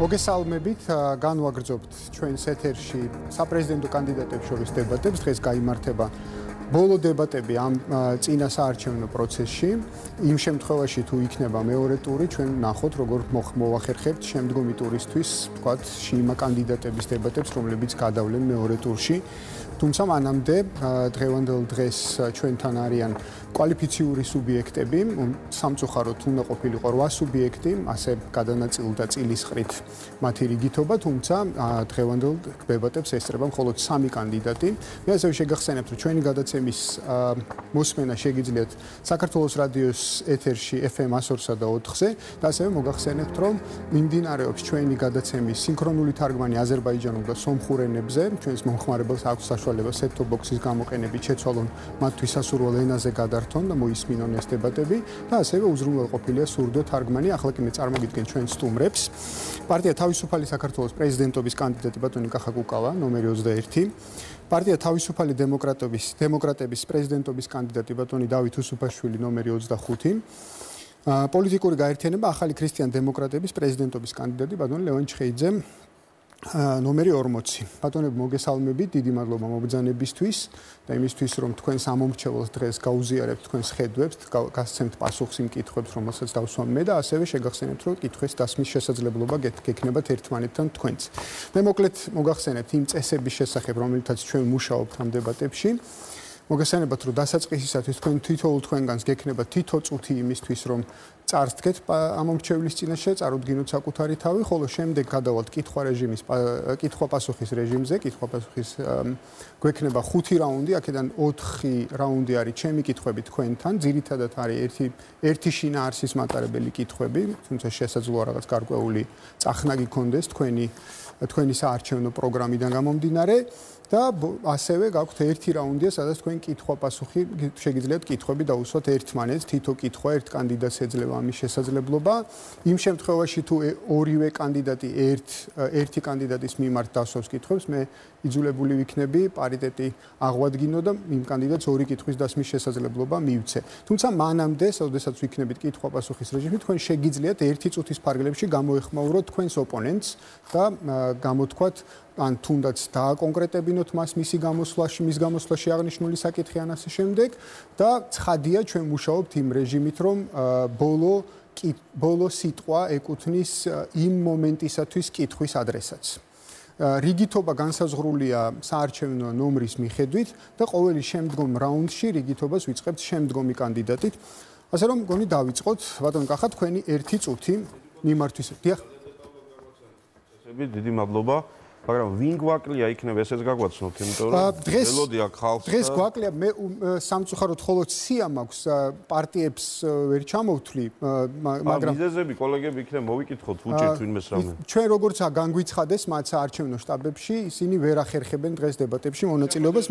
მოგესალმებით, განვაგრძობთ ჩვენს ეთერში საპრეზიდენტო კანდიდატებს შორის დებატებს. დღეს გაიმართება ბოლო დებატები ამ წინა საარჩევნო პროცესში. იმ შემთხვევაში თუ იქნება მეორე ტური, ჩვენ ვნახოთ, როგორ მოვახერხებთ შემდგომი ტურისთვის, თქვათ, შიმა კანდიდატების დებატებს, რომლებიც გადავლენ მეორე ტურში. თუმცა მანამდე დღევანდელ დღეს ჩვენთან არიან კვალიფიციური სუბიექტები, სამწუხაროდ უნდა ყოფილიყო 8 სუბიექტი, ასე გადანაწილდა წილისყრით მათი რიგითობა, თუმცა დღევანდელ დებატებს ესწრება მხოლოდ 3 კანდიდატი. მე ასევე შეგახსენებთ, რომ ჩვენი გადაცემის მოსმენა შეგიძლიათ საქართველოს რადიოს ეთერში FM 102-სა და 4-ზე და ასევე მოგახსენებთ, რომ მიმდინარეობს ჩვენი გადაცემის სინქრონული თარგმანი აზერბაიჯანულ და სომხურ ენებზე. ჩვენს მომხმარებელს აქვს საშუალება set-top box-ის გამოყენებით შეცვალონ მათთვის სასურველ ენაზე გადართონ და მოისმინონ ეს დებატები და ასევე უზრუნველყოფილია სურდო თარგმანი. ახლა კი მე წარმოგიდგენ ჩვენ სტუმრებს. პარტია თავისუფალი საქართველოს პრეზიდენტობის კანდიდატი ბატონი კახა კუკავა, ნომერი 21. პარტია თავისუფალი დემოკრატების პრეზიდენტობის კანდიდატი ბატონი დავით უსუფაშვილი, ნომერი 25. პოლიტიკური გაერთიანება ახალი ქრისტიან დემოკრატების პრეზიდენტობის კანდიდატი ბატონი ლევან ჩხეიძე, ნომერი 40. ბატონები, მოგესალმებით, დიდი მადლობა მობრძანებისთვის და იმისთვის, რომ თქვენს ამომრჩეველს დღეს გაუზიარებთ თქვენს ხედვებს, გასცემთ პასუხს იმ კითხვებს, რომელსაც დავსვამ მე და ასევე შეგახსენებთ, რომ კითხვის დასმის შესაძლებლობა გექნებათ ერთმანეთთან თქვენც. მე მოკლედ მოგახსენებთ იმ წესების შესახებ, რომელთაც ჩვენ მუშაობთ ამ დებატებში. მოგესალმებით, რომ დასაწყისისათვის თქვენ თითოეულ თქვენგანს გექნება თითო წუთი იმისთვის, რომ წარსდგეთ ამომრჩევლის წინაშე, წარუდგინოთ საკუთარი თავი, ხოლო შემდეგ გადავალთ კითხვა-პასუხის რეჟიმზე, კითხვა-პასუხის გვექნება 5 რაუნდი, აქედან 4 რაუნდი არის ჩემი კითხვები თქვენთან, ძირითადად არის ერთი შინაარსის მატარებელი კითხვები, თუმცა შესაძლოა რაღაც გარკვეული წახნა გიქონდეს თქვენი საარჩევნო პროგრამიდან გამომდინარე. და ასევე გაქვთ ერთი რაუნდია, სადაც თქვენ კითხვა-პასუხი შეგიძლიათ კითხვები დაუსვათ ერთმანეთს, თითო კითხვა ერთ კანდიდატს ეძლევა ამის შესაძლებლობა. იმ შემთხვევაში თუ ორივე კანდიდატი ერთი კანდიდატის მიმართ დასვავს კითხვებს, მე იძულებული ვიქნები პარიტეტი აღვადგინო და იმ კანდიდატს 2 კითხვის დასმის შესაძლებლობა მივცე. თუმცა მანამდე, როდესაც ვიქნებით კითხვა-პასუხის რეჟიმში, თქვენ შეგიძლიათ 1 წუთის ფარგლებში გამოეხმაუროთ თქვენს ოპონენტს და გამოთქვათ ან თუნდაც დააკონკრეტებინოთ მას მის გამოსვლაში აღნიშნული საკითხი ან ასე შემდეგ და ცხადია ჩვენ მუშაობთ იმ რეჟიმით, რომ ბოლო სიტყვა ეკუთვნის იმ მომენტისათვის კითხვის ადრესატს. რიგითობა განსაზღვრულია საარჩევნო ნომრის მიხედვით და ყოველი შემდგომ რაუნდში რიგითობას ვიწყებთ შემდგომი კანდიდატით. ასე რომ მგონი დავიწყოთ, ბატონ კახა, თქვენი 1 წუთი მიმართვის. დიახ. დიდი მადლობა. მაგრამ ვინ გვაკლია იქნება ესეც გაგვაცნობთ, იმიტომ რომ ველოდი აქ ხალხს დღეს გვაკლია მე სამწუხაროდ ხოლო სია მაქვს პარტიებს ვერ ჩამოვთვლი, მაგრამ მიზეზები კოლეგები იქნება მოვიკითხოთ უჭირთ ვინმეს რამე. ჩვენ როგორც განგვიცხადეს მათ საარჩევნო შტაბებში, ისინი ვერ ახერხებენ დღეს დებატებში მონაწილეობას.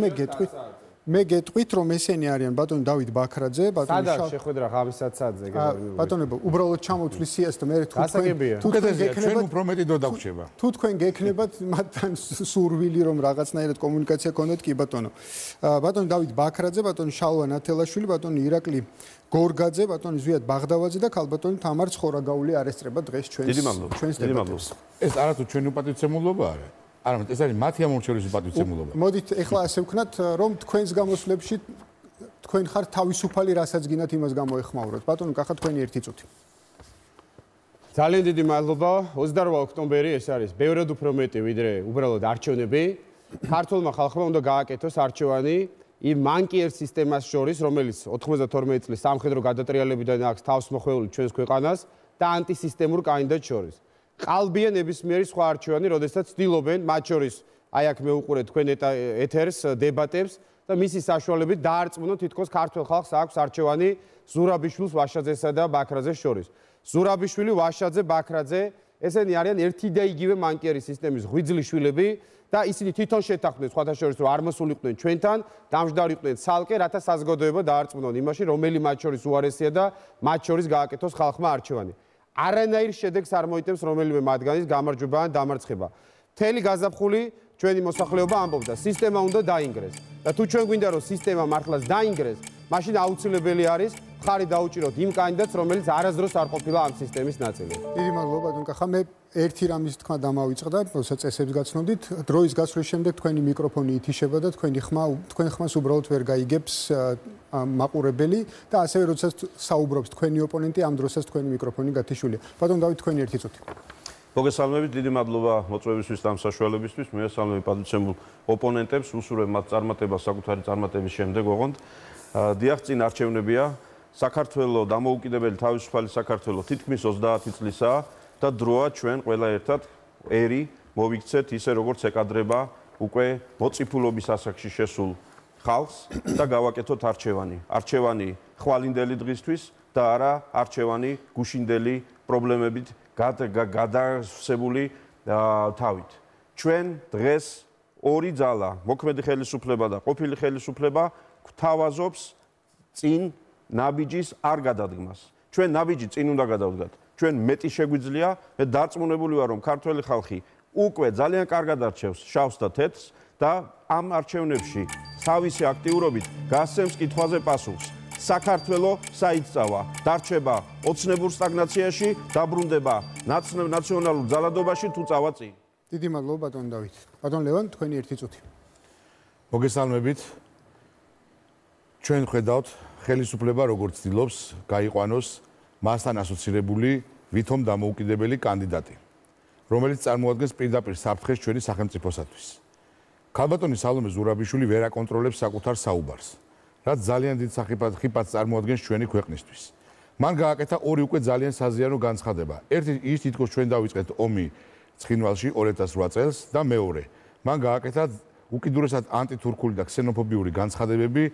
მე გეტყვით, რომ ესენი არიან ბატონი დავით ბაქრაძე, ბატონი სადაც შეხვედრა ღამისაცადზე გეგმავი. ბატონებო, უბრალოდ ჩამოვთვლი სიას და მე ჩვენ უფრო მეტი დრო დაგვრჩება. თუ თქვენ გექნებათ მათთან სურვილი, რომ რაღაცნაირად კომუნიკაცია გქონდეთ, კი ბატონო. ბატონი დავით ბაქრაძე, ბატონი შალვა ნათელაშვილი, ბატონი ირაკლი გორგაძე, ბატონი ზვიად ბაღდავაძე და ქალბატონი თამარ ცხორაგაული არ ესწრება დღეს ჩვენს დებატებს. ეს არათუ ჩვენი უპატივცემულობა არის. არამედ ეს არის მათი ამორჩევლის უპატივცემულობა. მოდით ეხლა ასე ვქნათ, რომ თქვენს გამოსვლებში თქვენ ხართ თავისუფალი, რასაც გინდათ იმას გამოეხმაუროთ. ბატონო კახა, თქვენი 1 წუთი. ძალიან დიდი მადლობა. 28 ოქტომბერი ეს არის ბევრად უფრო მეტი ვიდრე უბრალოდ არჩევნები. ქართულმა ხალხმა უნდა გააკეთოს არჩევანი იმ მანკიერ სისტემას შორის, რომელიც 92 წლის სამხედრო გადატრიალებიდან აქვს თავს მოხვეული ჩვენს ქვეყანას და ანტისისტემურ კანდიდატს შორის. ყალბია ნებისმიერი სხვა არჩევანი, როდესაც ცდილობენ მათ შორის აი აქ მე უყურე თქვენ ეთერს, დებატებს და მისი საშუალებით დაარწმუნონ თითქოს ქართულ ხალხს აქვს არჩევანი ზურაბიშვილს, ვაშაძესა და ბაქრაძეს შორის. ზურაბიშვილი, ვაშაძე, ბაქრაძე, ესენი არიან ერთი და იგივე მანკიერი სისტემის ღვიძლი შვილები და ისინი თვითონ შეთანხმდნენ სხვათა შორის, რომ არ მოსულიყვნენ ჩვენთან, დამждარიყვნენ ცალკე, რათა საზოგადოება დაარწმუნონ იმაში, რომელი მათ შორის უარესია და მათ შორის გააკეთოს ხალხმა არჩევანი. არანაირ შედეგს არ მოიტევს რომელიმე მათგანის გამარჯვება ან დამარცხება. მთელი გაზაფხული ჩვენი მოსახლეობა ამბობდა, სისტემა უნდა დაინგრეს. და თუ ჩვენ გვინდა რომ სისტემა მართლაც დაინგრეს, მაშინ აუცილებელი არის ხარი დაუჭიროთ იმ კანდიდატს, რომელიც არასდროს არ ყოფილა ამ სისტემის ნაწილი. დიდი მადლობა, ბატონ კახა. მე ერთი რამის თქვა დამავიწყდა, როცა წესებს გაცნოდით, დროის გასვლის შემდეგ თქვენი მიკროფონი ითიშება და თქვენ ხმას უბრალოდ ვერ გაიგებს მაყურებელი და ასევე როცა საუბრობს თქვენი ოპონენტი, ამ დროსაც თქვენი მიკროფონი გათიშულია. ბატონ დავით, თქვენი ერთი წუთი. მოგესალმებით, დიდი მადლობა მოწვევისთვის და ამ საშუალებისთვის. მივესალმები პატივცემულ ოპონენტებს, უსურვებ მათ წარმატებას საკუთარი წარმატების შემდეგ, ოღონდ დიახ, წინ არჩევნებია. საქართველოს დამოუკიდებელი თავისუფალი საქართველოს თითქმის 30 წლისაა და დროა ჩვენ ყველა ერთად ერი მოვიქცეთ ისე როგორც ეკადრება უკვე მოწიფულობის ასაკში შესულ ხალხს და გავაკეთოთ არჩევანი. არჩევანი ხვალინდელი დღისთვის და არა არჩევანი გუშინდელი პრობლემებით გადასებული თავით. ჩვენ დღეს ორი ძალა, მოქმედი ხელისუფლება და ყოფილი ხელისუფლება გვთავაზობს წინ ნაბიჯის არ გადადგმას. ჩვენ ნაბიჯი წინ უნდა გადავდგათ. ჩვენ მეტი შეგვიძლია, მე დარწმუნებული ვარ, რომ ქართველი ხალხი უკვე ძალიან კარგად არჩევს შავს და თეთრს და ამ არჩევნებში თავისი აქტიურობით გასცემს კითხვაზე პასუხს. საქართველო საითწავა, დარჩება ოცნებურ სტაგნაციაში, დაბრუნდება ნაციონალურ ძალადობაში თუ წავა წინ. დიდი მადლობა, ბატონ დავით. ბატონ ლევან, თქვენი ერთი წუთი. მოგესალმებით. ჩვენ ხედავთ ხელისუფლება როგორც ცდილობს გაიყვანოს მასთან ასოცირებული ვითომ დამოუკიდებელი კანდიდატი, რომელიც წარმოადგენს პირდაპირ საფრთხეს ჩვენი სახელმწიფოსათვის. ქალბატონი სალომე ზურაბიშვილი ვერ აკონტროლებს საკუთარ საუბარს, რაც ძალიან დიდ ხიფათს წარმოადგენს ჩვენი ქვეყნისთვის. მან გააკეთა ორი უკვე ძალიან საზიანო განცხადება. ერთი ის თითქოს ჩვენ დავიწყეთ ომი ცხინვალში 2008 წელს და მეორე მან გააკეთა უკიდურესად ანტითურქული და ქსენოფობიური განცხადებები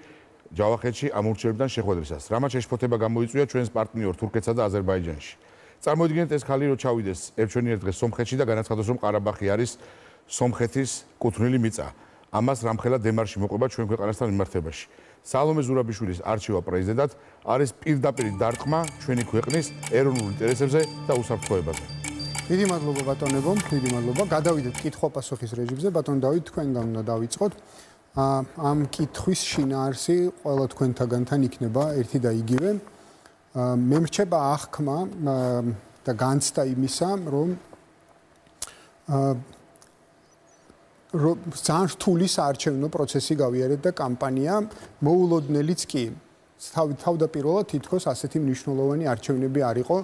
ჯავახეთში ამორჩელებიდან შეხვედრისას, რამაც შეშფოთება გამოიწვია ჩვენს პარტნიორ თურქეთსა და აზერბაიჯანში. წარმოიდგინეთ ეს ხალი რო ჩავიდეს ერთვენიერ დღეს სომხეთში და განაცხადოს, რომ ყარაბაღი არის სომხეთის კუთვნილი მიწა. ამას რამხელა დემარში მოყვება ჩვენ ქვეყანასთან მიმართებაში. სალომე ზურაბიშვილის არჩევა პრეზიდენტად არის პირდაპირ დარტყმა ჩვენი ქვეყნის ეროვნულ ინტერესებზე და უსაფრთხოებაზე. დიდი მადლობა ბატონებო, დიდი მადლობა. გადავიდეთ კითხვა-პასუხის რეჟიმზე. ბატონ დავით, თქვენგან უნდა დავიწყოთ. ამ კითხვის შინაარსი ყველა თქვენთაგანთან იქნება ერთი და იგივე. მე მრჩება აღქმა და განცდა იმისა, რომ ძალიან რთული საარჩევნო პროცესი გავიარეთ და კამპანია მოულოდნელიც კი. თავდაპირველად თითქოს ასეთი მნიშვნელოვანი არჩევნები არ იყო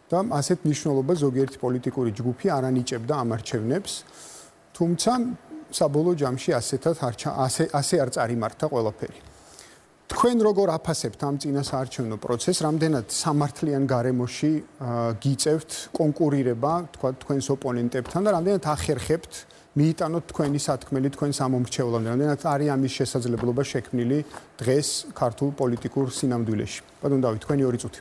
და ასეთ მნიშვნელობას ზოგიერთი პოლიტიკური ჯგუფი არ ანიჭებდა ამ არჩევნებს. თუმცა საბოლოო ჯამში ასე არ წარიმართა ყველაფერი. თქვენ როგორ აფასებთ ამ წინასაარჩევნო პროცესს, რამდენად სამართლიან გარემოში გიწევთ კონკურირება, თქვა თქვენს ოპონენტებთან და რამდენად ახერხებთ მიიტანოთ თქვენი სათქმელი თქვენ სამომრჩევლამდე, რამდენად არის ამის შესაძლებლობა შექმნილი დღეს ქართულ პოლიტიკურ სინამდვილეში. ბატონ დავით, თქვენი ორი წუთი.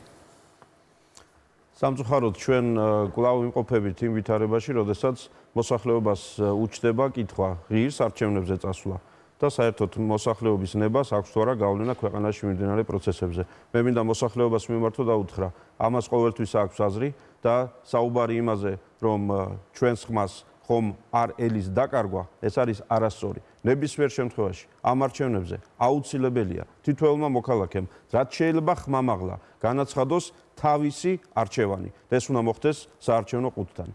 სამწუხაროდ ჩვენ კვლავ ვიმყოფებით იმ ვითარებაში, როდესაც მოსახლეობას უჩნდება კითხვა ღირს არჩევნებზე წასვლა და საერთოდ მოსახლეობის ნებას აქვს თუ არა გავლენა ქვეყანაში მიმდინარე პროცესებზე. მე მინდა მოსახლეობას მიმართო და უთხრა, ამას ყოველთვის აქვს აზრი და საუბარი იმაზე, რომ ჩვენს ხმას ხომ არ ელის დაკარგვა, ეს არის არასწორი. ნებისმიერ შემთხვევაში ამ არჩევნებზე აუცილებელია თითოეულმა მოქალაქემ, რაც შეიძლება ხმამაღლა განაცხადოს თავისი არჩევანი და ეს უნდა მოხდეს საარჩევნო ყუთთან.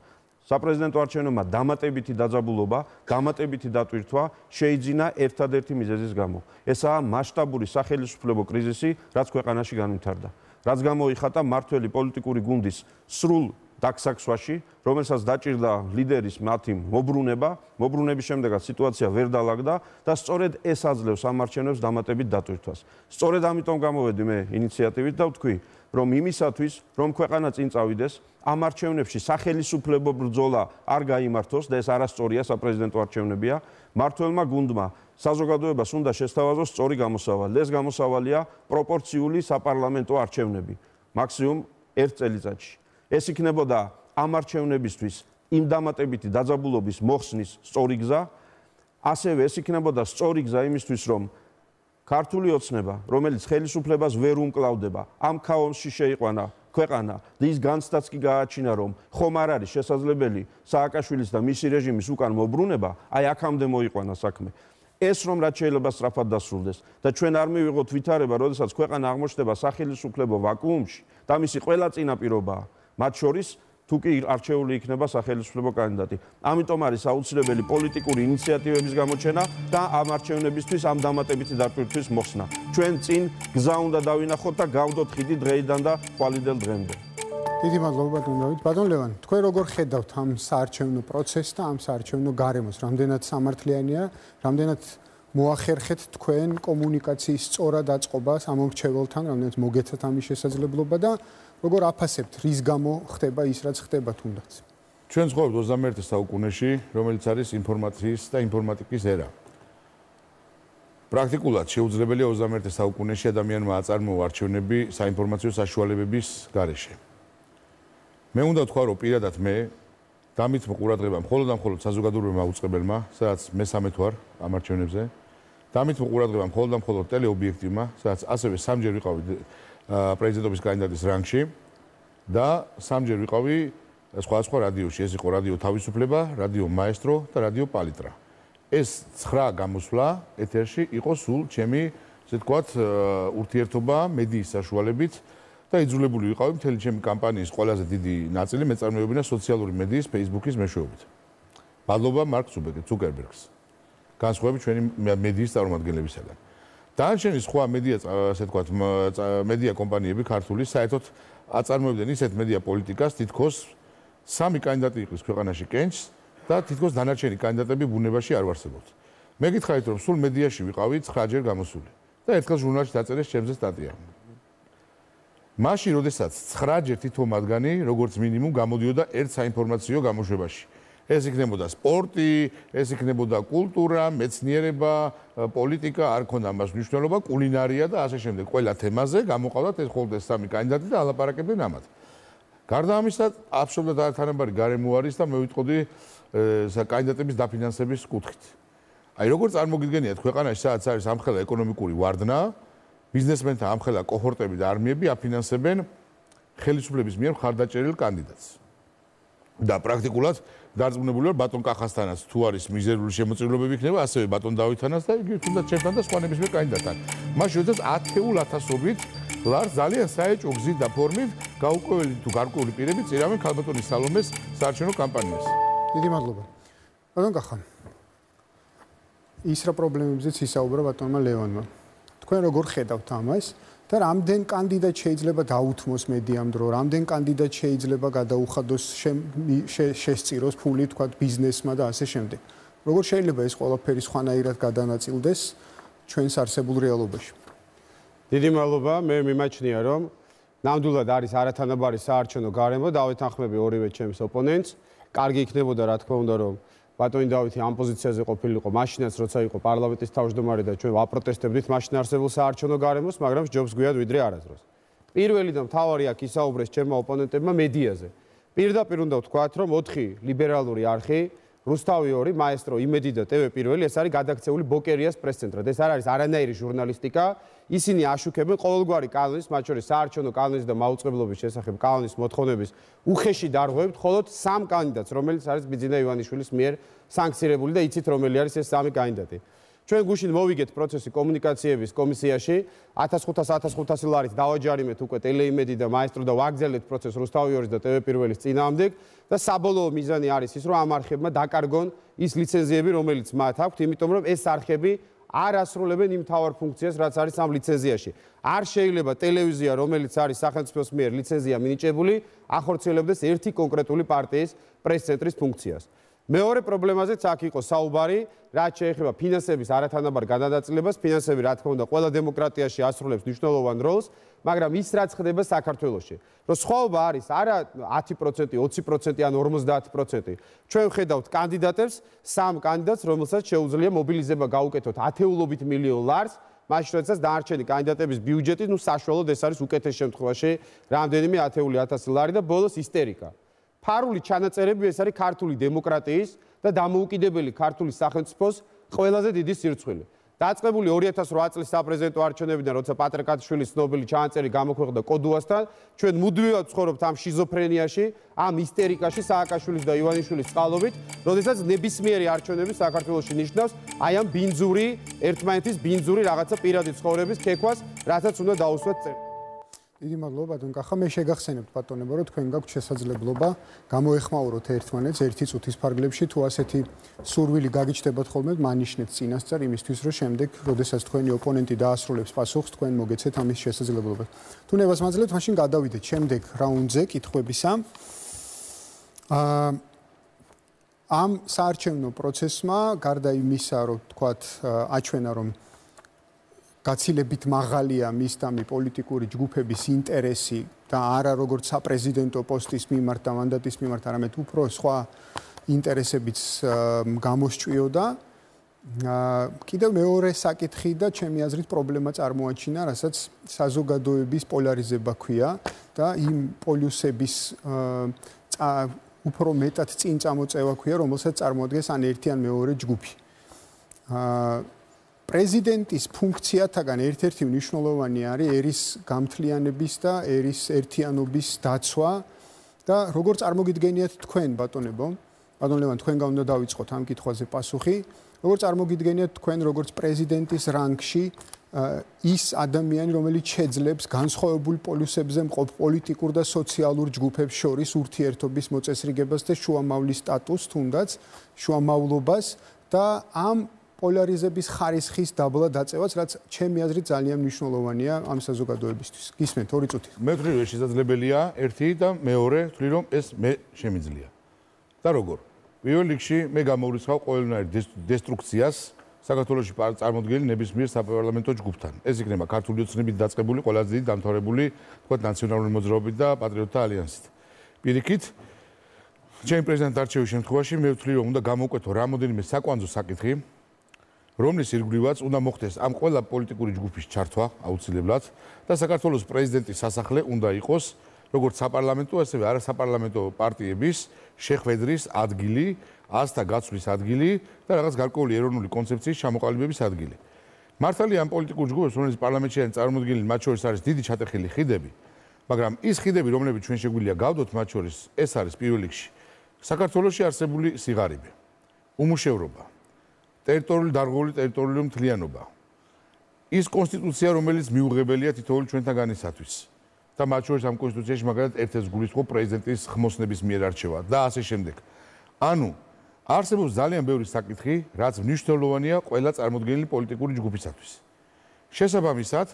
საპრეზიდენტო არჩევნებმა დამატებითი დაძაბულობა, დამატებითი დატვირთვა შეიძინა ერთადერთი მიზეზის გამო. ესაა მასშტაბური სახელისუფლებო კრიზისი, რაც ქვეყანაში განვითარდა. რაც გამოიხატა მართველი პოლიტიკური გუნდის სრულ დაგსაქსვაში, რომელსაც დაჭირდა ლიდერის მათი მობრუნების შემდეგაც სიტუაცია ვერ დაალაგდა და სწორედ ეს აძლევს ამ არჩევნებს დამატებით დატვირთვას. სწორედ ამიტომ გამოვედი მე ინიციატივით და ვთქვი, რომ იმისათვის, რომ ქვეყანა წინ წავიდეს, ამ არჩევნებში სახელისუფლებო ბრძოლა არ გაიმართოს და ეს არასწორია, საპრეზიდენტო არჩევნებია, მმართველმა გუნდმა საზოგადოებას უნდა შესთავაზოს სწორი გამოსავალი. ეს გამოსავალია პროპორციული საპარლამენტო არჩევნები, მაქსიმუმ 1 წელიწადში. ეს იქნებოდა ამ არჩევნებისთვის იმ დამატებითი დაძაბულობის მოხსნის სწორი გზა, ასევე ეს იქნებოდა სწორი გზა იმისთვის, რომ ქართული ოცნება, რომელიც ხელისუფლებას ვერ უმკლავდება, ამ ქაოსში შეიყვანა ქვეყანა და ის განცდაც კი გააჩინა, რომ ხომ არ არის შესაძლებელი სააკაშვილის და მისი რეჟიმის უკან მობრუნება, აი აქამდე მოიყვანა საქმე. ეს რომ რაც შეიძლება სწრაფად დასრულდეს და ჩვენ არ მივიღოთ ვითარება, როდესაც ქვეყანა აღმოჩნდება სახელმწიფო ვაკუუმში და მისი ყველა წინაპირობაა, მათ შორის თუ კი არჩეული იქნება სახელმწიფო კანდიდატი. ამიტომ არის აუცილებელი პოლიტიკური ინიციატივების გამოჩენა და ამ არჩევნებისთვის ამ დამატებითი დაპირთვის მოხსნა. ჩვენ წინ გზა უნდა დავინახოთ და გავდოთ ხიდი დღეიდან და ხვალიდელ დღემდე. დიდი მადლობა ბატონ დავით. ბატონ ლევან, თქვენ როგორ ხედავთ ამ საარჩევნო პროცესს და ამ საარჩევნო გარემოს? რამდენად სამართლიანია, რამდენად მოახერხეთ თქვენ კომუნიკაციის სწორად აწყობას ამ მრჩეველთან, რამდენად მოგეცათ ამის შესაძლებლობა და როგორ აფასებთ, რის გამო ხდება ის, რაც ხდება თუნდაც? ჩვენ ცხოვრობთ 21 საუკუნეში, რომელიც არის ინფორმაციის და ინფორმატიკის ერა. პრაქტიკულად შეუძლებელია 21 საუკუნეში ადამიანმა აწარმოო არჩევნები საინფორმაციო საშუალებების გარეშე. მე უნდა ვთქვა, რომ პირადად მე დამითმო ყურადღება მხოლოდ და მხოლოდ საზოგადოებრივმა უწყებელმა, სადაც მე 13 ვარ ამ არჩევნებზე, დამითმო ყურადღება მხოლოდ და მხოლოდ ტელეობიექტივმა, სადაც ასევე 3-ჯერ ვიყავი პრეზიდენტობის კანდიდატის რანგში და 3-ჯერ ვიყავი სხვადასხვა რადიოში. ეს იყო რადიო თავისუფლება, რადიო მაესტრო და რადიო პალიტრა. ეს 9 გამოსვლა ეთერში იყო სულ ჩემი, ესე ვთქვათ, ურთიერთობა მედიის საშუალებით და იძულებული ვიყავი მთელი ჩემი კამპანიის ყველაზე დიდი ნაწილი მეწარმეებინა სოციალური მედიის Facebook-ის მეშვეობით. მადლობა მარკ ზუკერბერგს. განსხვავებით ჩვენი მედიის წარმომადგენლებისგან. დანარჩენი სხვა მედია, ასე ვთქვათ, მედია კომპანიები ქართული საერთოდ აწარმოებდნენ ისეთ მედია პოლიტიკას, თითქოს 3 კანდიდატი იყვის ქვეყანაში კენჭს და თითქოს დანარჩენი კანდიდატები ბუნებაში არ ვარსებობთ. მე გითხარით, რომ სულ მედიაში ვიყავი 9-ჯერ გამოსული და ერთხელ ჟურნალში დაწერეს ჩემზე სტატია. მაშინ, როდესაც 9-ჯერ თითო მათგანი, როგორც მინიმუმ, გამოდიოდა ერთ საინფორმაციო გამოშვებაში. ეს იქნებოდა სპორტი, ეს იქნებოდა კულტურა, მეცნიერება, პოლიტიკა, არ ქონდა ამას მნიშვნელობა, კულინარია და ასე შემდეგ. ყველა თემაზე გამოყავდათ ეს ხოლმე 3 კანდიდატი და ალაპარაკებდნენ ამათ. გარდა ამისა, აბსოლუტურად არათანაბარი გარემო არის და მე ვიტყოდი კანდიდატების დაფინანსების კუთხით. აი როგორ წარმოგიდგენიათ ქვეყანაში, სადაც არის ამხელა ეკონომიკური ვარდნა, ბიზნესმენთა ამხელა კოჰორტები და არმიები აფინანსებენ ხელისუფლების მიერ მხარდაჭერილ კანდიდატს. და პრაქტიკულად დარწმუნებული ვარ ბატონ კახასთანაც თუ არის მიზერული შემოწირულობები იქნება, ასევე ბატონ დავითთანაც და იგი თუნდაც ჩემთან და სხვა ნებისმიერ კანდიდატთან. მაშინ როდესაც 10,000-ობით ლარს ძალიან საეჭვო გზით და ფორმით გაუკვეველი თუ გარკვეული პირები წირავენ ქალბატონის სალომეს საარჩევნო კამპანიას. დიდი მადლობა. ბატონ კახა. ის რა პრობლემებზეც ისაუბრა ბატონმა ლევანმა. თქვენ როგორ ხედავთ ამას? და რამდენ კანდიდატ შეიძლება დაუთმოს მედიამ დრო, რამდენ კანდიდატ შეიძლება გადაუხადოს შესწიროს ფული, თქვა ბიზნესმა და ასე შემდეგ. როგორ შეიძლება ეს ყველაფერი სხვანაირად გადანაწილდეს ჩვენს არსებულ რეალობაში? დიდი მადლობა, მე მიმაჩნია, რომ ნამდვილად არის არათანაბარი საარჩევნო გარემო, დავეთანხმები ორივე ჩემს ოპონენტს. კარგი იქნებოდა, რა თქმა უნდა, რომ ბატონი დავითი ამ პოზიციაზე ყოფილიყო მაშინაც, როცა იყო პარლამენტის თავმჯდომარე და ჩვენ ვაპროტესტებდით მაშინ არსებულ საარჩევნო გარემოს, მაგრამ ჯობს გვიად ვიდრე არასდროს. პირველი და მთავარი აქ ისაუბრეს ჩემმა ოპონენტებმა მედიაზე. პირდაპირ უნდა ვთქვათ, რომ 4 ლიბერალური არხი, რუსთავი 2, მაესტრო, იმედი და ტევ პირველი, ეს არის გადაქცეული ბოკერიას პრეს-ცენტრად. ეს არ არის არანაირი ჟურნალისტიკა. ისინი აშუქებენ ყოველგვარი კანონის, მათ შორის საარჩევნო კანონის და მაუწყებლობის შესახებ კანონის მოთხოვნების უხეში დარღვევით, მხოლოდ 3 კანდიდატს, რომელიც არის ბიძინა ივანიშვილის მიერ სანქცირებული და იცით რომელი არის ეს 3 კანდიდატი. ჩვენ გუშინ მოვიგეთ პროცესი კომუნიკაციების კომისიაში 1500 ლარით დავაჯარიმეთ უკვე ტელეიმედი და მაესტრო და ვაგზავნეთ პროცესს რუსთავი 2-ის და ტევ პირველის წინააღმდეგ და საბოლოო მიზანი არის ის, რომ ამ არხებმა დაკარგონ ის ლიცენზიები, რომელიც მათ აქვთ, იმიტომ რომ ეს არხები არ ასრულებენ იმ მთავარ ფუნქციას, რაც არის ამ ლიცენზიაში. არ შეიძლება ტელევიზია, რომელიც არის სახელმწიფოს მიერ ლიცენზია მინიჭებული, ახორციელებდეს ერთი კონკრეტული პარტიის პრეს-ცენტრის ფუნქციას. მეორე პრობლემაზეც აქ იყო საუბარი, რაც შეეხება ფინანსების არათანაბარ გადანაწილებას. ფინანსები, რა თქმა უნდა, ყველა დემოკრატიაში ასრულებს მნიშვნელოვან როლს, მაგრამ ის რაც ხდება საქართველოში, რომ სხვაობა არის არა 10%, 20% ან 50%. ჩვენ ვხედავთ კანდიდატებს, 3 კანდიდატს, რომელსაც შეუძლია მობილიზება გაუკეთოთ ათეულობით მილიონ ლარს, მაშინ როდესაც დანარჩენი კანდიდატების ბიუჯეტი, საშუალოდ ეს არის უკეთეს შემთხვევაში რამდენიმე ათეული ათასი ლარი და ბოლოს ისტერიკა. ფარული ჩანაწერები ეს არის ქართული დემოკრატიის და დამოუკიდებელი ქართული სახელმწიფოს ყველაზე დიდი სირცხვილი. დაწყებული 2008 წლის საპრეზიდენტო არჩევნებიდან, როცა პატრიკატიშვილის ცნობილი ჩანაწერი გამოქვეყნდა კოდუასთან, ჩვენ მუდმივად ვცხოვრობთ ამ შიზოფრენიაში, ამ ისტერიკაში სააკაშვილის და ივანიშვილის წყალობით, როდესაც ნებისმიერი არჩევნები საქართველოში ნიშნავს აი ამ ბინძური, ერთმანეთის ბინძური რაღაცა პირადი ცხოვრების ქექვას, რასაც უნდა დაუსვათ წერ. დიდი მადლობა ბატონ კახა, მე შეგახსენებთ ბატონებო, რომ თქვენ გაქვთ შესაძლებლობა გამოეხმაუროთ ერთმანეთს ერთი წუთის ფარგლებში, თუ ასეთი სურვილი გაგიჩნდებათ ხოლმე, მანიშნეთ წინასწარ იმისთვის, რომ შემდეგ, როდესაც თქვენი ოპონენტი დაასრულებს პასუხს, თქვენ მოგეცეთ ამის შესაძლებლობა. თუ ნებას მაძლევთ, მაშინ გადავიდეთ შემდეგ რაუნდზე კითხვებისა. ამ საარჩევნო პროცესმა, გარდა იმისა, რომ თქვათ, აჩვენა, რომ გაცილებით მაღალია მის და პოლიტიკური ჯგუფების ინტერესი და არა როგორც საპრეზიდენტო პოსტის მიმართ და მანდატის მიმართ, არამედ უფრო სხვა ინტერესებიც გამოსჭვიოდა. კიდევ მეორე საკითხი და ჩემი აზრით პრობლემა წარმოაჩინა, რასაც საზოგადოების პოლარიზება ქვია და იმ პოლუსების უფრო მეტად წინ წამოწევა ქვია, რომელსაც წარმოადგენს ან ერთი ან მეორე ჯგუფი. პრეზიდენტის ფუნქციათაგან ერთ-ერთი მნიშვნელოვანი არის ერის გამთლიანების და ერის ერთიანობის დაცვა და როგორ წარმოგიდგენიათ თქვენ ბატონებო, ბატონ ლევან, თქვენგან უნდა დავიწყოთ ამ კითხვაზე პასუხი, როგორ წარმოგიდგენიათ თქვენ როგორც პრეზიდენტის რანგში ის ადამიანი, რომელიც შეძლებს განსხვავებულ პოლუსებზე მყოფ პოლიტიკურ და სოციალურ ჯგუფებს შორის ურთიერთობის მოწესრიგებას და შუამავლის სტატუსს, თუნდაც შუამავლობას და ამ პოლარიზების ხარისხის დაბლა დაწევას, რაც ჩემი აზრით ძალიან მნიშვნელოვანია ამ საზოგადოებისთვის. გისმენთ, 2 წუთი. მე ვთვლი, რომ შესაძლებელია ერთი და მეორე ვთვლი, რომ ეს მე შემიძლია. და როგორ? პირველ რიგში მე გამოურიცხავ ყოველნაირ დესტრუქციას საქართველოში წარმოდგენილ ნებისმიერ საპარლამენტო ჯგუფთან. ეს იქნება ქართული ოცნებით დაწყებული ყველაზე დიდი დამთავრებული, თქვათ, ნაციონალური მოძრაობით და პატრიოტთა ალიანსით. პირიქით, ჩემი პრეზიდენტ არჩევის შემთხვევაში მე ვთვლი, რომ უნდა გამოვკვეთო რამოდენიმე საკვანძო საკითხი, რომლის ირგვლივაც უნდა მოხდეს ამ ყველა პოლიტიკური ჯგუფის ჩართვა აუცილებლად და საქართველოს პრეზიდენტის სასახლე უნდა იყოს როგორც საპარლამენტო, ასევე არასაპარლამენტო პარტიების შეხვედრის ადგილი, ასთა გაცვლის ადგილი და რაღაც გარკვეული ეროვნული კონცეფციის ჩამოყალიბების ადგილი. მართალია ამ პოლიტიკურ ჯგუფებს, რომელიც პარლამენტში არის წარმოდგენილი, მათ შორის არის დიდი ჩატეხილი ხიდები, მაგრამ ის ხიდები, რომლებიც ჩვენ შეგვიძლია გავდოთ, მათ შორის ეს არის პირველ რიგში საქართველოში არსებული სიღარიბე, უმუშევრობა, ტერიტორიული დარღვეული ტერიტორიული მთლიანობა. ის კონსტიტუცია, რომელიც მიუღებელია თითოეული ჩვენთაგანისათვის. და მათ შორის ამ კონსტიტუციაში მაგალითად ერთ-ერთ გულისხმობ პრეზიდენტის ხმოსნების მიერ არჩევა და ასე შემდეგ. ანუ არსებობს ძალიან ბევრი საკითხი, რაც მნიშვნელოვანია ყველა წარმოდგენილი პოლიტიკური ჯგუფისათვის. შესაბამისად,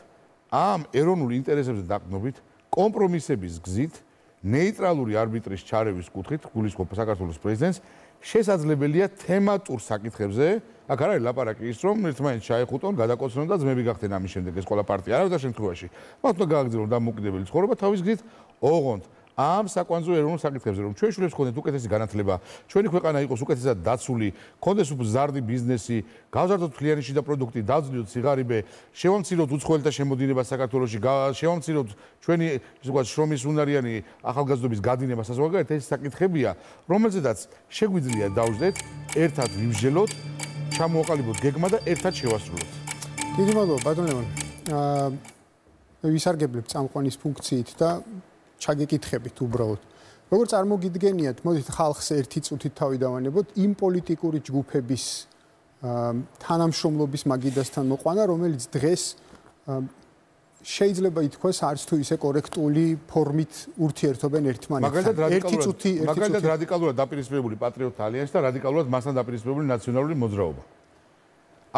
ამ ეროვნულ ინტერესებზე დაყრდნობით, კომპრომისების გზით, ნეიტრალური არბიტრის ჩარევის კუთხით, გულისხმობ საქართველოს პრეზიდენტს, შესაძლებელია თემატურ საკითხებზე, აქ არ არის ლაპარაკი ის, რომ ერთმანეთს ჩაეხუტონ, გადაკოცნონ და ძმები გახდნენ ამის შემდეგ ეს ყველა პარტია. არავითარ შემთხვევაში, მათ უნდა გააგრძელონ დამოუკიდებელი ცხოვრება თავის გზით, ოღონდ ამ საკვანძო ეროვნულ საკითხებზე, რომ ჩვენ შვილებს ჰქონდეთ უკეთესი განათლება, ჩვენი ქვეყანა იყოს უკეთესად დაცული, ჰქონდეს მზარდი ბიზნესი, გავზარდოთ მთლიანი შიდა პროდუქტი, დავძლიოთ სიღარიბე, შევამციროთ უცხოელთა შემოდინება საქართველოში, შევამციროთ ჩვენი ისე ვთქვათ შრომის უნარიანი ახალგაზრდობის გადინება საზოგადოებაში, ეს საკითხებია, რომელზედაც შეგვიძლია დავждეთ, ერთად ვიმსჯელოთ, ჩამოვაყალიბოთ გეგმა და ერთად შევასრულოთ. დიდი მადლობა, ბატონ ლევან. ვისარგებლებ წამყვანის ფუნქციით და ჩაგეკითხებით უბრალოდ. როგორ წარმოგიდგენიათ, მოდით ხალხს ერთი წუთით თავი დავანებოთ იმ პოლიტიკური ჯგუფების თანამშრომლობის მაგიდასთან მოყვანა, რომელიც დღეს შეიძლება ითქვას არც თუ ისე კორექტული ფორმით ურთიერთობენ ერთმანეთთან. მაგალითად რადიკალურად დაპირისპირებული პატრიოტთა ალიანსი და რადიკალურად მასთან დაპირისპირებული ნაციონალური მოძრაობა.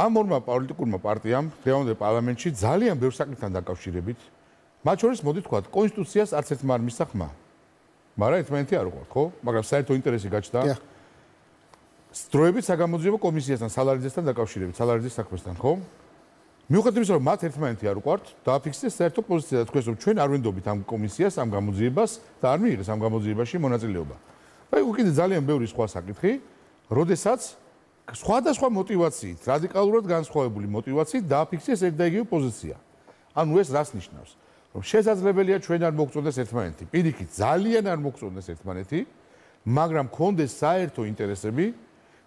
ამ ორმა პოლიტიკურმა პარტიამ დღევანდელ პარლამენტში ძალიან ბევრ საკითხთან დაკავშირებით, მათ შორის მოდი თქვათ, კონსტიტუციას არც ერთმა არ მისცა ხმა. მაგრამ ერთმანეთი არ უყვართ, ხო? მაგრამ საერთო ინტერესი გაჩნდა. დროებით საგამოძიებო კომისიასთან, სალარიძესთან დაკავშირებით, სალარიძის საქმესთან, ხო? მიუხედავად იმისა, რომ მათ ერთმანეთი არ უყვართ, დააფიქსეს საერთო პოზიცია და თქვენს, რომ ჩვენ არ ვენდობით ამ კომისიას, ამ გამოძიებას და არ მიიღეს ამ გამოძიებაში მონაწილეობა. და იქ კიდე ძალიან ბევრი სხვა საკითხი, როდესაც სხვადასხვა მოტივაციით, რადიკალურად განსხვავებული მოტივაციით დააფიქსეს ერთ და იგივე პოზიცია. ანუ ეს რას ნიშნავს? რომ შესაძლებელია ჩვენ არ მოგწონდეს ერთმანეთი. პირიქით, ძალიან არ მოგწონდეს ერთმანეთი, მაგრამ გქონდეს საერთო ინტერესები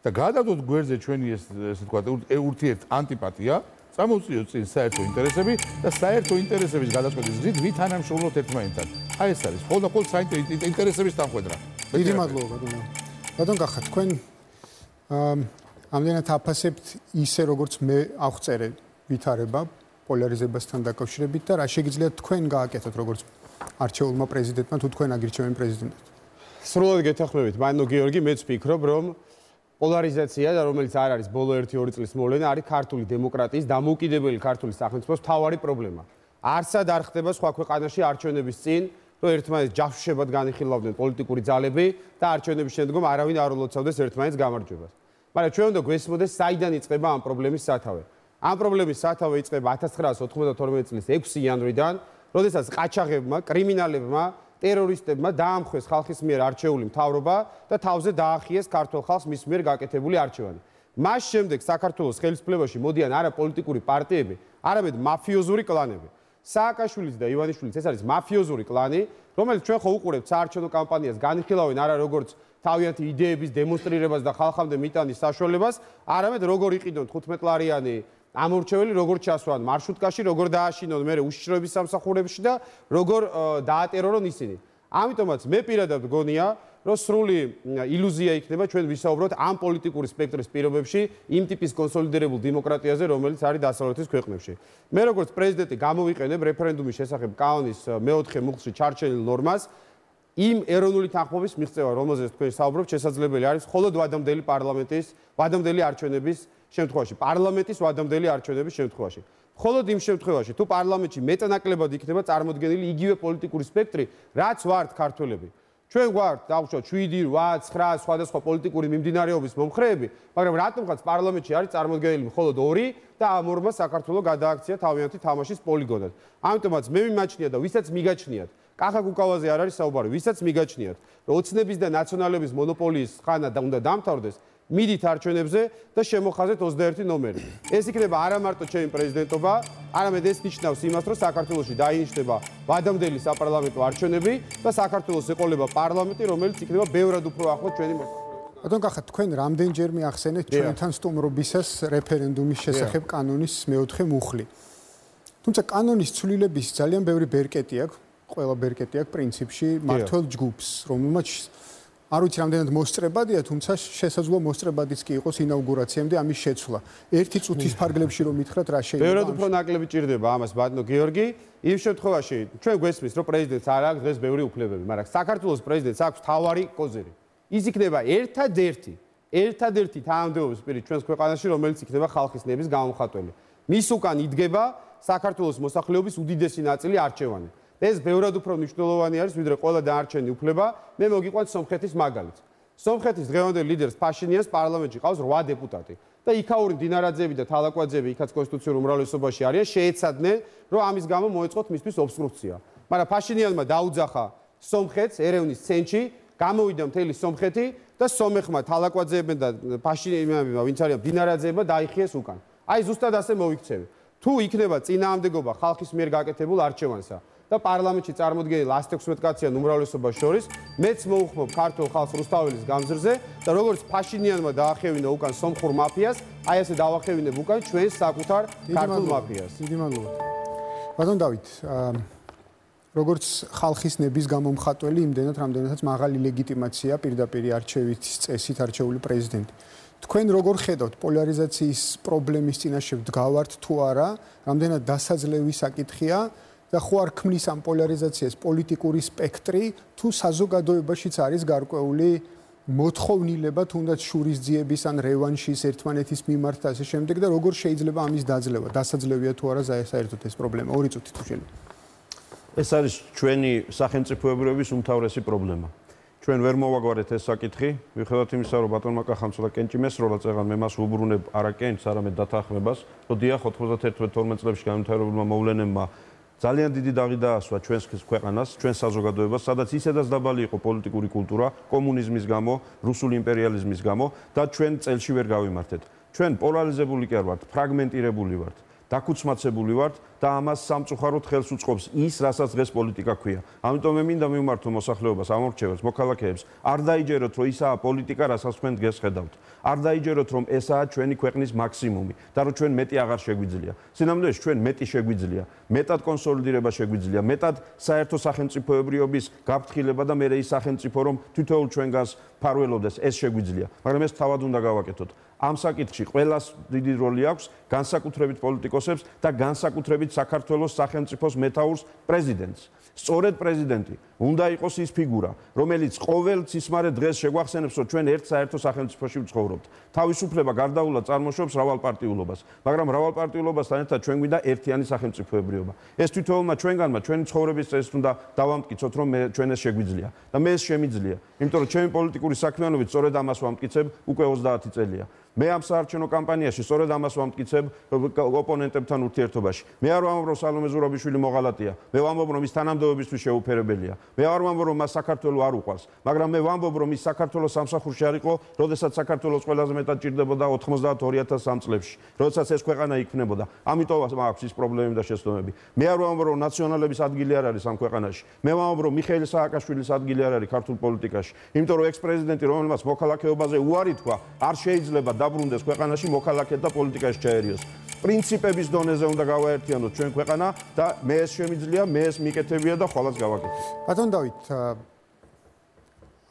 და გადავდოთ გვერდზე ჩვენი ესე ვთქვათ ურთიერთ ანტიპათია, წამოვწიოთ წინ საერთო ინტერესები და საერთო ინტერესების გადაწყვეტის გზით ვითანამშრომლოთ ერთმანეთთან. აი ეს არის მხოლოდ საერთო ინტერესების დამხვედრა. დიდი მადლობა, ბატონ კახა, თქვენ ამდენად აფასებთ ისე როგორც მე აღწერე ვითარება პოლარიზებასთან დაკავშირებით და რა შეგიძლიათ თქვენ გააკეთოთ როგორც არჩეულმა პრეზიდენტმა თუ თქვენ აგირჩევენ პრეზიდენტად. სრულად გეთანხმებით, მანო გიორგი, მეც ვფიქრობ, რომ პოლარიზაცია და რომელიც არ არის ბოლო 1-2 წლის მოვლენა, არის ქართული დემოკრატიის დამოუკიდებელი ქართული სახელმწიფოს მთავარი პრობლემა. არსად არ ხდება სხვა ქვეყანაში არჩევნების წინ, რომ ერთმანეთს ჯაშუშებად განიხილავდნენ პოლიტიკური ძალები და არჩევნების შემდგომ არავინ არ ულოცავდეს ერთმანეთს გამარჯვებას. მაგრამ ჩვენ უნდა გვესმოდეს, საიდან იწყება ამ პრობლემის სათავე. ამ პრობლემის სათავე იწყება 1992 წლის 6 იანვრიდან, როდესაც ყაჩაღებმა, კრიმინალებმა, ტერორისტებმა დაამხეს ხალხის მიერ არჩეული მთავრობა და თავზე დაახიეს ქართულ ხალხს მის მიერ გაკეთებული არჩევანი. მას შემდეგ საქართველოს ხელისუფლებაში მოდიან არა პოლიტიკური პარტიები, არამედ მაფიოზური კლანები. სააკაშვილის და ივანიშვილის ეს არის მაფიოზური კლანი, რომელიც ჩვენ ხო უყურებთ საარჩევნო კამპანიას, განიხილავენ არა როგორც თავიანთი იდეების დემონსტრირებას და ხალხამდე მიტანის საშუალებას, არამედ როგორ იყიდონ 15 ლარიანი ამორჩეველი, როგორ ჩასვან მარშრუტკაში, როგორ დააშინონ მერე უშიშროების სამსახურებში და როგორ დაატერორონ ისინი. ამიტომაც მე პირადად გონია, რომ სრული ილუზია იქნება ჩვენ ვისაუბროთ ამ პოლიტიკური სპექტრის პირობებში იმ ტიპის კონსოლიდირებულ დემოკრატიაზე, რომელიც არის დასავლეთის ქვეყნებში. მე როგორც პრეზიდენტი გამოვიყენებ რეფერენდუმის შესახებ კანონის 4 მუხლში ჩარჩენილ ნორმას, იმ ეროვნული თანხმობის მიღწევა, რომელზეც თქვენ საუბრობთ, შესაძლებელი არის მხოლოდ ვადამდელი არჩევნების შემთხვევაში, პარლამენტის ვადამდელი არჩევნების შემთხვევაში. მხოლოდ იმ შემთხვევაში, თუ პარლამენტში მეტნაკლებად იქნება წარმოდგენილი იგივე პოლიტიკური სპექტრი, რაც ვართ ქართველები. ჩვენ გვაქვს დავუშვათ 7, 8, 9 სხვადასხვა პოლიტიკური მიმდინარეობის მომხრეები, მაგრამ რატომღაც პარლამენტში არის წარმოდგენილი მხოლოდ 2 და ამ ორმა საქართველოს გადააქცია თავიანთი თამაშის პოლიგონად. ამიტომაც მე მიმაჩნია და ვისაც მიგაჩნიათ, კახა კუკავაზე არ არის საუბარი, ვისაც მიგაჩნიათ, რომ ოცნების და ნაციონალების მონოპოლიის ხანა უნდა დამთავრდეს, მიდით არჩევნებზე და შემოხაზეთ 21 ნომერი. ეს იქნება არა მარტო ჩემი პრეზიდენტობა, არამედ ეს ნიშნავს იმას, რომ საქართველოში დაინიშნება ვადამდელი საპარლამენტო არჩევნები და საქართველოს ეყოლება პარლამენტი, რომელიც იქნება ბევრად უფრო ახლო ჩვენი ბატონ კახა, თქვენ რამდენჯერ მიახსენეთ ჩვენთან სტუმრობისას რეფერენდუმის შესახებ კანონის 4 მუხლი. თუმცა კანონის ცვლილების ძალიან ბევრი ბერკეტი აქვს, ყველა ბერკეტი აქვს პრინციპში მართლ ჯგუფს, რომელმაც არ ვიცი რამდენად მოსწრებადია, თუმცა შესაძლოა მოსწრებადიც კი იყოს ინაუგურაციამდე ამის შეცვლა. ერთი წუთის ფარგლებში რომ მითხრათ რა შეიძლება. ბევრად უფრო ნაკლები ჭირდება ამას ბატონო გიორგი. იმ შემთხვევაში ჩვენ გვესმის, რომ პრეზიდენტს არ აქვს დღეს ბევრი უფლებები, მაგრამ საქართველოს პრეზიდენტს აქვს თავარი კოზირი. ის იქნება ერთადერთი თანამდებობის პირი ჩვენს ქვეყანაში, რომელიც იქნება ხალხის ნების გამომხატველი. მის უკან იდგება საქართველოს მოსახლეობის უდიდესი ნაწილი არჩევანი. ეს ბევრად უფრო მნიშვნელოვანი არის, ვიდრე ყველა დანარჩენი უფლება. მე მოგიყვანთ სომხეთის მაგალითს. სომხეთის დღევანდელ ლიდერს ფაშინიანს პარლამენტში ყავს 8 დეპუტატი და იქაური დინარაძეები და თალაკვაძეები, იქაც კონსტიტუციურ უმრავლესობაში არიან, შეეცადნენ, რომ ამის გამო მოეწყოთ მისთვის ობსტრუქცია. მაგრამ ფაშინიანმა დაუძახა სომხეთს ერევნის ცენტრში, გამოვიდა მთელი სომხეთი და სომეხმა თალაკვაძეებმა და ფაშინიანებმა, ვინც არიან დინარაძეებმა დაიხიეს უკან. აი ზუსტად ასე მოვიქცევი. თუ იქნება წინააღმდეგობა ხალხის მიერ გაკეთებულ არჩევანსა და პარლამენტში წარმოდგენილ 116 კაციან უმრავლესობას შორის, მეც მოუხმობ ქართულ ხალხს რუსთაველის გამზრზე და როგორც ფაშინიანმა დაახევინა უკან სომხურ მაფიას, აი ესე დავახევინებ უკან ჩვენს საკუთარ ქართულ მაფიას. დიდი მადლობა. ბატონ დავით, როგორც ხალხის ნების გამომხატველი, იმდენად რამდენადაც მაღალი ლეგიტიმაცია პირდაპირ არჩევითის წესით არჩეული პრეზიდენტი. თქვენ როგორ ხედავთ პოლარიზაციის პრობლემის წინაშე ვდგავართ თუ არა, რამდენად დასაძლევი საკითხია და ხო არ ქმნის ამ პოლარიზაციას პოლიტიკური სპექტრი თუ საზოგადოებაშიც არის გარკვეული მოთხოვნილება თუნდაც შურისძიების ან რევანშის ერთმანეთის მიმართ და ასე შემდეგ და როგორ შეიძლება ამის დაძლევა დასაძლევია თუ არა საერთოდ ეს პრობლემა 2 წუთით თუ შეიძლება ეს არის ჩვენი სახელმწიფოებრიობის უმთავრესი პრობლემა ჩვენ ვერ მოვაგვარეთ ეს საკითხი მიუხედავად იმისა რომ ბატონმა კახამ ცოტა კენჭი მესროლა წეგან მე მას ვუბრუნებ არა კენჭს არამედ დათანხმებას რომ დიახ 91-12 წლებში განვითარებულმა მოვლენებმა ძალიან დიდი დაღი დაასვა ჩვენს ქვეყანას, ჩვენს საზოგადოებას, სადაც ისედაც დაბალი იყო პოლიტიკური კულტურა, კომუნიზმის გამო, რუსული იმპერიალიზმის გამო და ჩვენ წელში ვერ გავიმართეთ. ჩვენ პოლარიზებული კი არ ვართ, ფრაგმენტირებული ვართ, დაქუცმაცებული ვართ და ამას სამწუხაროდ ხელს უწყობს ის, რასაც დღეს პოლიტიკა ქვია. ამიტომ მე მინდა მივმართო მოსახლეობას, ამორჩევებს, მოქალაქეებს, არ დაიჯეროთ, რომ ისაა პოლიტიკა, რასაც თქვენ დღეს ხედავთ. არ დაიჯეროთ, რომ ესაა ჩვენი ქვეყნის მაქსიმუმი და რომ ჩვენ მეტი აღარ შეგვიძლია. სინამდვილეში ჩვენ მეტი შეგვიძლია, მეტად კონსოლიდირება შეგვიძლია, მეტად საერთო სახელმწიფოებრიობის გაფრთხილება და მე ის სახელმწიფო, რომ თითოეულ ჩვენგანს ფარველობდეს, ეს შეგვიძლია. მაგრამ ეს თავად უნდა გავაკეთოთ. ამ საკითხში ყველას დიდი როლი აქვს, განსაკუთრებით პოლიტიკოსებს და განსაკუთრებით საქართველოს სახელმწიფოს მეთაურს, პრეზიდენტს. სწორედ პრეზიდენტი უნდა იყოს ის ფიგურა, რომელიც ყოველ ცისმარე დღეს შეგვახსენებს, რომ ჩვენ ერთ საერთო სახელმწიფოში ვცხოვრობთ. თავისუფლება გარდაულა წარმოშობს მრავალპარტიულობას, მაგრამ მრავალპარტიულობასთან ერთად ჩვენ გვინდა ერთიანი სახელმწიფოებრიობა. ეს თითოეულმა ჩვენგანმა ჩვენი ცხოვრების წესით უნდა დავამტკიცოთ, რომ ჩვენ ეს შეგვიძლია და მე ეს შემიძლია, იმიტომ რომ ჩემი პოლიტიკური საქმიანობით სწორედ ამას ვამტკიცებ უკვე 30 წელია. მე ამ საარჩევნო კამპანიაში სწორედ ამას ვამტკიცებ ოპონენტებთან ურთიერთობაში. მე არ ვამბობ, რომ სალომე ზურაბიშვილი მოღალატეა. მე ვამბობ, რომ ის თანამდებობისთვის შეუფერებელია. მე არ ვამბობ, რომ მას საქართველოს არ უყვარს, მაგრამ მე ვამბობ, რომ ის საქართველოს სამსახურში არ იყო, როდესაც საქართველოს ყველაზე მეტად ჭირდებოდა 92.000 წლებში, როდესაც ეს ქვეყანა იქმნებოდა. ამიტომ აქვს ის პრობლემები და შეცდომები. მე არ ვამბობ, რომ ნაციონალების ადგილი არ არის ამ ქვეყანაში. მე ვამბობ, რომ მიხეილ სააკაშვილის ადგილი არ არის ქართულ პოლიტიკაში. იმიტომ რომ ექს-პრეზიდენტი, რომელმაც მოქალაქეობაზე უარი თქვა, არ შეიძლება დაბრუნდეს ქვეყანაში მოქალაქედ და პოლიტიკაში ჩაერიოს. პრინციპების დონეზე უნდა გავაერთიანოთ ჩვენ ქვეყანა და მე ეს შემიძლია, მე ეს მიკეთებია და ხვალაც გავაკეთებ. ბატონ დავით,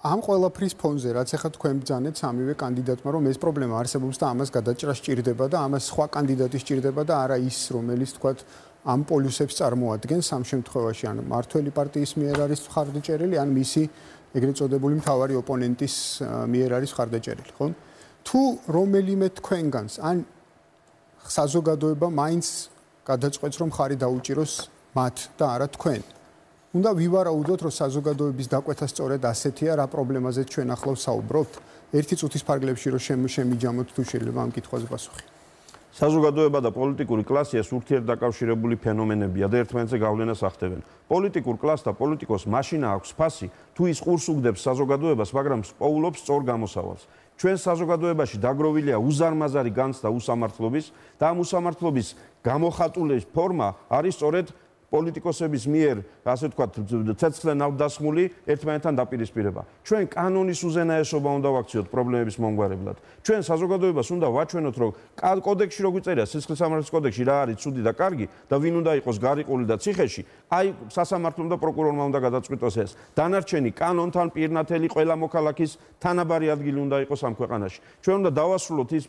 ამ ყველაფრის ფონზე, რაც ახლა თქვენ ბრძანეთ სამივე კანდიდატმა, რომ ეს პრობლემა არსებობს და ამას გადაჭრა სჭირდება და ამას სხვა კანდიდატი სჭირდება და არა ის, რომელიც თქვათ ამ პოლუსებს წარმოადგენს ამ შემთხვევაში, ან მართველი პარტიის მიერ არის მხარდაჭერილი, ან მისი ეგრეთ წოდებული მთავარი ოპონენტის მიერ არის მხარდაჭერილი, ხო? თუ რომელიმე თქვენგანს ან საზოგადოება მაინც გადაწყვეტს, რომ ხარი დაუჭიროს მათ და არა თქვენ. უნდა ვივარაუდოთ, რომ საზოგადოების დაკვეთა სწორედ ასეთია, რა პრობლემაზე ჩვენ ახლა ვსაუბრობთ. ერთი წუთის ფარგლებში რომ შემიჯამოთ თუ შეიძლება ამ კითხვაზე პასუხი. საზოგადოება და პოლიტიკური კლასი ეს ურთიერთდაკავშირებული ფენომენებია და ერთმანეთზე გავლენას ახდენენ. პოლიტიკურ კლასს და პოლიტიკოს მაშინა აქვს ფასი, თუ ის ყურს უგდებს საზოგადოებას, მაგრამ პოულობს სწორ გამოსავალს. ჩვენ საზოგადოებაში დაგროვილია უზარმაზარი განცდა უსამართლობის და ამ უსამართლობის გამოხატული ფორმა არის სწორედ პოლიტიკოსების მიერ, ასე ვთქვათ, ცეცხლზე ნავდასხმული ერთმანეთთან დაპირისპირება. ჩვენ კანონის უზენაესობა უნდა ვაქციოთ პრობლემების მომგვარებლად. ჩვენ საზოგადოებას უნდა ვაჩვენოთ, რომ კოდექსში რო გვიწერია, სისხლის სამართლის კოდექსში რა არის ცუდი და კარგი და ვინ უნდა იყოს გარიყული და ციხეში, აი სასამართლომ და პროკურორმა უნდა გადაწყვიტოს ეს. დანარჩენი კანონთან პირნათელი ყველა მოქალაქის თანაბარი ადგილი უნდა იყოს ამ ქვეყანაში. ჩვენ უნდა დავასრულოთ ის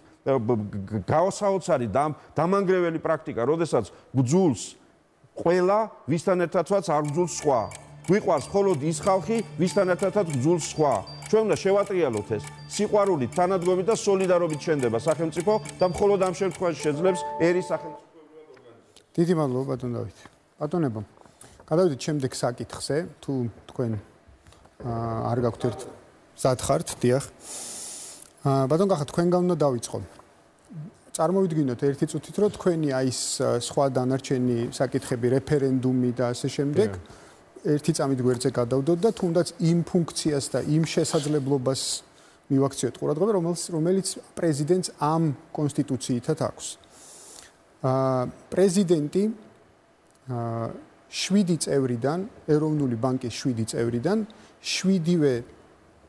გაოსაოცარი დამანგრეველი პრაქტიკა, როდესაც გძულს ყველა ვისთან ერთადაც არ გძულს სხვა. გვიყვარს მხოლოდ ის ხალხი, ვისთან ერთადაც გძულს სხვა. ჩვენ უნდა შევატრიალოთ ეს. სიყვარულით, თანადგომით და სოლიდარობით შენდება სახელმწიფო და მხოლოდ ამ შემთხვევაში შეძლებს ერის სახელმწიფოებრიობად ორგანიზებას. დიდი მადლობა ბატონ დავით. ბატონებო, გადავიდეთ შემდეგ საკითხზე, თუ თქვენ არ გაქვთ ერთ მზად ხართ, დიახ. ბატონ კახა, თქვენგან უნდა დავიწყო. წარმოვიდგინოთ ერთი წუთით, რომ თქვენი აი ეს სხვა დანარჩენი საკითხები, რეფერენდუმი და ასე შემდეგ, ერთი წამით გვერდზე გადავდოთ და თუნდაც იმ ფუნქციას და იმ შესაძლებლობას მივაქციოთ ყურადღება, რომელიც პრეზიდენტს ამ კონსტიტუციითაც აქვს. პრეზიდენტი 7 წევრიდან, ეროვნული ბანკის 7 წევრიდან 7-ვე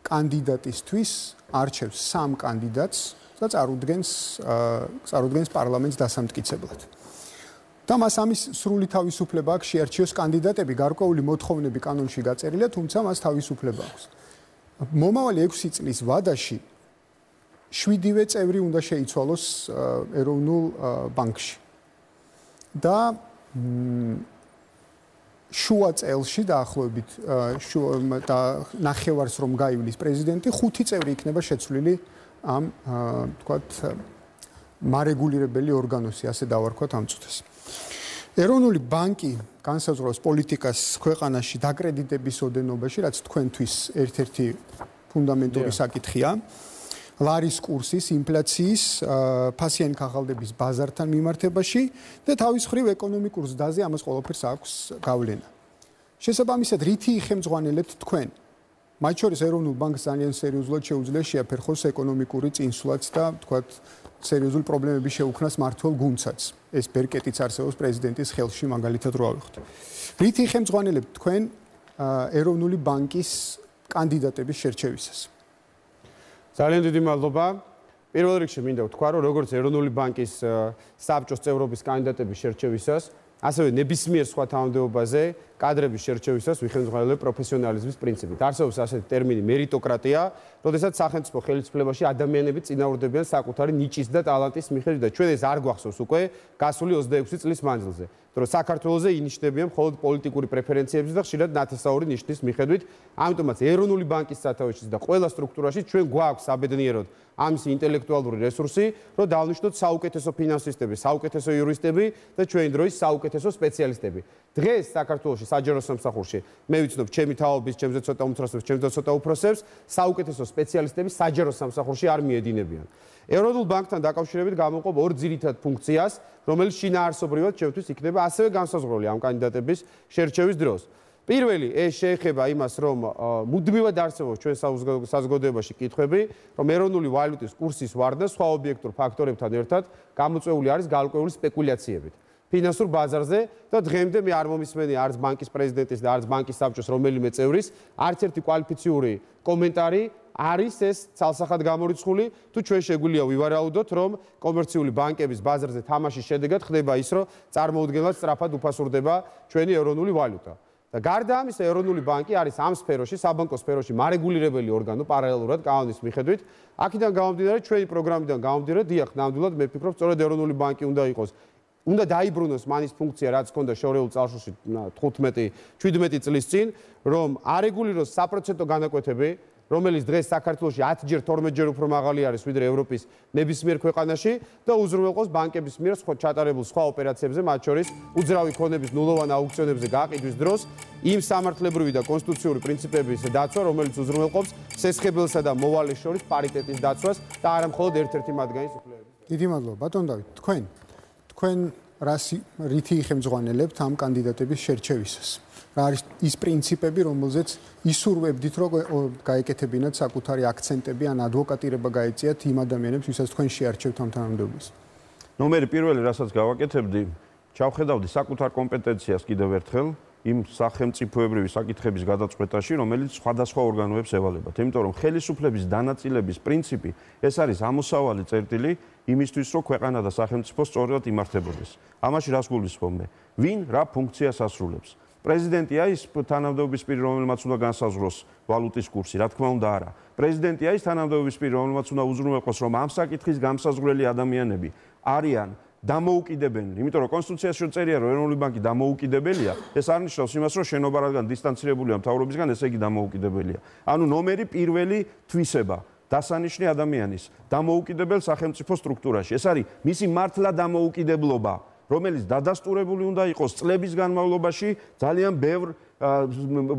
კანდიდატისთვის არჩევს 3 კანდიდატს და წარუდგენს პარლამენტს დასამტკიცებლად. და მას ამის სრული თავისუფლება აქვს შეარჩიოს კანდიდატები, გარკვეული მოთხოვნები კანონში გაწერილია, თუმცა მას თავისუფლება აქვს. მომავალი 6 წლის ვადაში 7-ვე წევრი უნდა შეიცვალოს ეროვნულ ბანკში. და შუა წელში დაახლოებით და ნახევარს რომ გაივლის პრეზიდენტი, 5 წევრი იქნება შეცვლილი ამ თქვათ მარეგულირებელი ორგანოსი, ასე დავარქვათ ამ წუთას. ეროვნული ბანკი განსაზღვრავს პოლიტიკას ქვეყანაში დაკრედიტების ოდენობაში, რაც თქვენთვის ერთ-ერთი ფუნდამენტური საკითხია. ლარის კურსის, ინფლაციის, ფასიანი ქაღალდების ბაზართან მიმართებაში და თავის მხრივ ეკონომიკურ ზრდაზე ამას ყველაფერს აქვს გავლენა. შესაბამისად, რითი იხემძღვანელებთ თქვენ? მათ შორის ეროვნულ ბანკს ძალიან სერიოზულად შეუძლია შეაფერხოს ეკონომიკური წინსვლაც და თქვათ სერიოზული პრობლემები შეუქმნას მართლ გუნდსაც. ეს ბერკეტიც არსებობს პრეზიდენტის ხელში, მაგალითად რო ავიღოთ. რითი ხელმძღვანელებთ თქვენ ეროვნული ბანკის კანდიდატების შერჩევისას? ძალიან დიდი მადლობა. პირველ რიგში მინდა ვთქვა, რომ როგორც ეროვნული ბანკის საბჭოს წევრობის კანდიდატების შერჩევისას, ასევე ნებისმიერ სხვა თანამდებობაზე კადრების შერჩევისას ვიხელმძღვანელებ პროფესიონალიზმის პრინციპით. არსებობს ასეთი ტერმინი მერიტოკრატია, როდესაც სახელმწიფო ხელისუფლებაში ადამიანები წინააღმდეგებიან საკუთარი ნიჭის და ტალანტის მიხედვით და ჩვენ ეს არ გვახსოვს უკვე გასული 26 წლის მანძილზე. რომ საქართველოზე ინიშნებიან მხოლოდ პოლიტიკური პრეფერენციების და ხშირად ნათესაური ნიშნის მიხედვით. ამიტომაც ეროვნული ბანკის სათავეში და ყველა სტრუქტურაში ჩვენ გვაქვს საბედნიეროდ ამისი ინტელექტუალური რესურსი, რომ დავნიშნოთ საუკეთესო ფინანსისტები, საუკეთესო იურისტები და ჩვენი დროის საუკეთესო სპეციალისტები. დღეს საქართველოში საჯარო სამსახურში მე ვიცნობ ჩემი თაობის, ჩემზე ცოტა უმცროსებს, ჩემზე ცოტა უფროსებს, საუკეთესო სპეციალისტები საჯარო სამსახურში არ მიედინებიან. ეროვნულ ბანკთან დაკავშირებით გამოვყოფ ორ ძირითად ფუნქციას, რომელიც შინაარსობრივად ჩემთვის იქნება ასევე განსაზღვრული ამ კანდიდატების შერჩევის დროს. პირველი, ეს შეეხება იმას, რომ მუდმივად არსებობს ჩვენ საზოგადოებაში კითხვები, რომ ეროვნული ვალუტის კურსის ვარდა სხვა ობიექტურ ფაქტორებთან ერთად გამოწვეული არის გარკვეული სპეკულაციებით. ფინანსურ ბაზარზე და დღემდე მე არ მომისმენი არც ბანკის პრეზიდენტის და არც ბანკის საბჭოს რომელიმე წევრის არც ერთი კვალიფიციური კომენტარი არის ეს ცალსახად გამორიცხული თუ ჩვენ შეგვიძლია ვივარაუდოთ რომ კომერციული ბანკების ბაზარზე თამაშის შედეგად ხდება ის რომ წარმოუდგენლად სწრაფად უფასურდება ჩვენი ეროვნული ვალუტა. და გარდა ამისა ეროვნული ბანკი არის ამ სფეროში, საბანკო სფეროში მარეგულირებელი ორგანო პარალელურად კანონის მიხედვით. აქედან გამომდინარე ჩვენი პროგრამიდან გამომდინარე, დიახ, ნამდვილად მე ვფიქრობ, სწორედ ეროვნული ბანკი უნდა დაიბრუნოს მან ის ფუნქცია, რაც ჰქონდა შორეულ წარსულში 15-17 წლის წინ, რომ არეგულიროს საპროცენტო განაკვეთები, რომელიც დღეს საქართველოში 10-ჯერ 12-ჯერ უფრო მაღალი არის ვიდრე ევროპის ნებისმიერ ქვეყანაში და უზრუნველყოს ბანკების მიერ ჩატარებულ სხვა ოპერაციებზე, მათ შორის უძრავი ქონების ნულოვან აუქციონებზე გაყიდვის დროს იმ სამართლებრივი და კონსტიტუციური პრინციპების დაცვა, რომელიც უზრუნველყოფს სესხებელსა და მოვალეს შორის პარიტეტის დაცვას და არა მხოლოდ ერთ-ერთი მათგანის უფლებების. დიდი მადლობა, ბატონ დავით, თქვენ რითი ხელმძღვანელებთ ამ კანდიდატების შერჩევისას? რა არის ის პრინციპები, რომელზეც ისურვებდით, რომ გაეკეთებინათ საკუთარი აქცენტები ან ადვოკატირება გაეწიათ იმ ადამიანებს, ვისაც თქვენ შეარჩევთ ამ თანამდებობას? ნომერი პირველი, რასაც გავაკეთებდი, ჩავხედავდი საკუთარ კომპეტენციას კიდევ ერთხელ იმ სახელმწიფოებრივი საკითხების გადაწყვეტაში, რომელიც სხვადასხვა ორგანოებს ევალებათ. იმიტომ რომ ხელისუფლების დანაწილების პრინციპი ეს არის ამოსავალი წერტილი იმისთვის, რომ ქვეყანა და სახელმწიფო სწორად იმართებოდეს. ამაში რას გულისხმობ მე? ვინ რა ფუნქციას ასრულებს? პრეზიდენტია ის თანამდებობის პირი, რომელმაც უნდა განსაზღვროს ვალუტის კურსი, რა თქმა უნდა არა. პრეზიდენტია ის თანამდებობის პირი, რომელმაც უნდა უზრუნველყოს, რომ ამ საკითხის გამსაზღვრელი ადამიანები არიან დამოუკიდებელი, იმიტომ რომ კონსტიტუციაში წერია, რომ ეროვნული ბანკი დამოუკიდებელია, ეს არ ნიშნავს იმას, რომ შენობა რადგან დისტანცირებულია მთავრობისგან, ესე იგი დამოუკიდებელია. ანუ ნომერი პირველი თვისება, დასანიშნი ადამიანის დამოუკიდებელ სახელმწიფო სტრუქტურაში. ეს არის მისი მართლა დამოუკიდებლობა, რომელიც დადასტურებული უნდა იყოს წლების განმავლობაში ძალიან ბევრ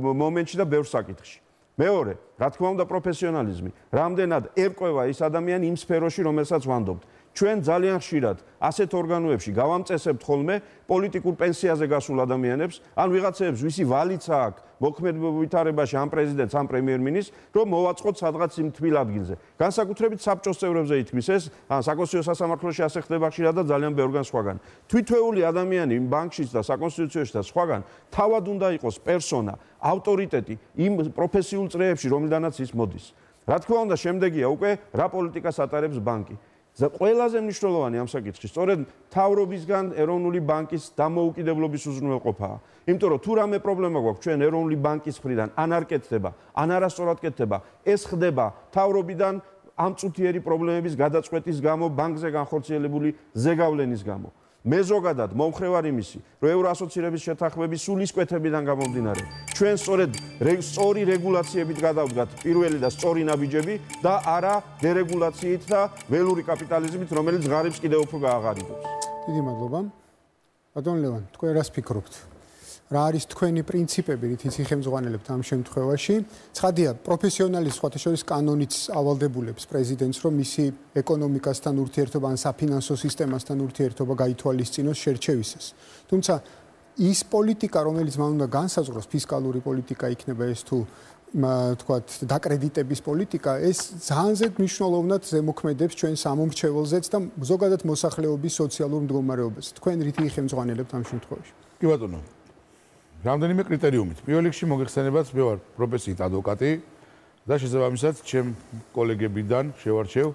მომენტში და ბევრ საკითხში. მეორე, რა თქმა უნდა, პროფესიონალიზმი. რამდენად ერკვევა ის ადამიანი იმ სფეროში, რომელსაც ვანდობთ. ჩვენ ძალიან ხშირად ასეთ ორგანოებში გავამწესებთ ხოლმე პოლიტიკურ პენსიაზე გასულ ადამიანებს, ან ვიღაცებს, ვისი ვალიცა აქვს მოქმედებულ ვითარებაში ამ პრეზიდენტს, ამ პრემიერ-მინისტრს, რომ მოვაწყოთ სადღაც იმ თბილ ადგილზე. განსაკუთრებით საბჭოს წევრებზე ითქმის ეს, ან საკონსტიტუციო სასამართლოში ასე ხდება ხშირად და ძალიან ბევრგან სხვაგან. თვითეული ადამიანი იმ ბანკშიც და საკონსტიტუციაში და სხვაგან თავად უნდა იყოს პერსონა, ავტორიტეტი იმ პროფესიულ წრეებში, რომლიდანაც ის მოდის. რა თქმა უნდა, შემდეგია უკვე რა პოლიტიკას ატარებს ბანკი. ყველაზე მნიშვნელოვანი ამ საკითხში სწორედ მთავრობისგან ეროვნული ბანკის დამოუკიდებლობის უზრუნველყოფაა. იმიტომ რომ თუ რამე პრობლემა გვაქვს ჩვენ ეროვნული ბანკის მხრიდან ან არ კეთდება, ან არასწორად კეთდება, ეს ხდება მთავრობიდან ამ წუთიერი პრობლემების გადაწყვეტის გამო, ბანკზე განხორციელებული ზეგავლენის გამო. მე ზოგადად მომხრევარ იმისი, რომ ევროასოცირების შეთანხმების სულისკვეთებიდან გამომდინარე, ჩვენ სწორი რეგულაციებით გადავდგათ პირველი და სწორი ნაბიჯები და არა დერეგულაციით და ველური კაპიტალიზმით, რომელიც ღარიბს კიდევ უფრო გააღარიბებს. დიდი მადლობა. ბატონ ლევან, თქვენ რას ფიქრობთ? რა არის თქვენი პრინციპები, რითიც იხელმძღვანელებთ ამ შემთხვევაში? ცხადია, პროფესიონალის სხვათა შორის კანონიც ავალდებულებს პრეზიდენტს, რომ მისი ეკონომიკასთან ურთიერთობა ან საფინანსო სისტემასთან ურთიერთობა გაითვალისწინოს შერჩევისას. თუმცა ის პოლიტიკა, რომელიც მან უნდა განსაზღვროს, ფისკალური პოლიტიკა იქნება ეს თუ თქვათ დაკრედიტების პოლიტიკა ეს ძალიან მნიშვნელოვნად ზემოქმედებს ჩვენ სამომრჩეველზეც და ზოგადად მოსახლეობის სოციალურ მდგომარეობას. თქვენ რითი იხელმძღვანელებთ ამ შემთხვევაში? კი ბატონო. რამდენიმე კრიტერიუმით. პირველ რიგში მოგეხსენებათ, მე ვარ პროფესიით ადვოკატი და შესაბამისად ჩემ კოლეგებიდან შევარჩევ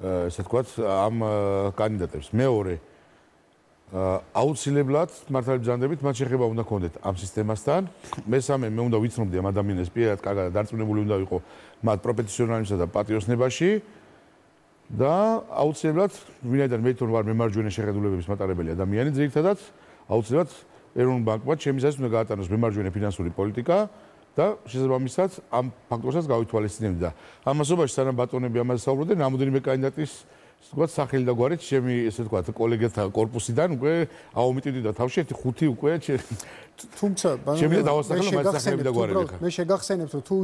ესე ვთქვათ ამ კანდიდატებს. მეორე აუცილებლად მართალი ბრძანდებით მათ შეხება უნდა ქონდეთ ამ სისტემასთან. მესამე მე უნდა ვიცნობდი ამ ადამიანებს პირადად კარგად დარწმუნებული უნდა ვიყო მათ პროფესიონალიზმსა და პატრიოტიზმში და აუცილებლად ვინაიდან მე თვითონ ვარ მემარჯვენე შეხედულებების მატარებელი ადამიანი ძირითადად აუცილებლად ეროვნულ ბანკმა ჩემისას უნდა გაატაროს მემარჯვენე ფინანსური პოლიტიკა და შესაბამისად ამ ფაქტორსაც გავითვალისწინებდი და ამასობაში სანამ ბატონები ამაზე საუბრობდნენ რამოდენიმე კანდიდატის თქვათ სახელი და გვარით ჩემი ესე ვთქვათ კოლეგებთა კორპუსიდან უკვე აუმიტივდა თავში ერთი 5 უკვე თუმცა შემიძლია დავასახელო მათ სახელები და გვარები ხა მე შეგახსენებთ რომ თუ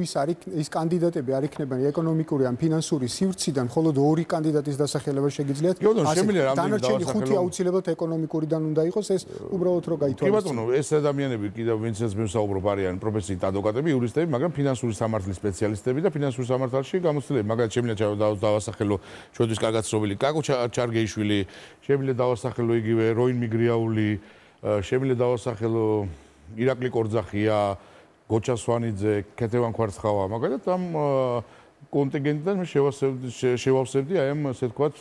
ის კანდიდატები არ იქნებიან ეკონომიკური ან ფინანსური სივრციდან მხოლოდ 2 კანდიდატის დასახელება შეგიძლიათ დანარჩენი 5 აუცილებლად ეკონომიკურიდან უნდა იყოს ეს უბრალოდ რომ გაითვალისწინოს. კი ბატონო ეს ადამიანები კიდევ ვინცაც მე ვსაუბრობ არიან პროფესიით ადვოკატები იურისტები მაგრამ ფინანსური სამართლის სპეციალისტები და ფინანსური სამართალში გამოცდილები მაგალითად შემიძლია დავასახელო ჩვენთვის კარგად ცნობილი კაკო ჩარგეიშვილი შემიძლია დავასახელო იგივე როინ მიგრიაული შემიძლია დავასახელო ირაკლი კორძახია, გოჩა სვანიძე, ქეთევან კვარცხავა, მაგალითად ამ კონტინგენტიდან მე შევავსებდი აი ამ ასე ვთქვათ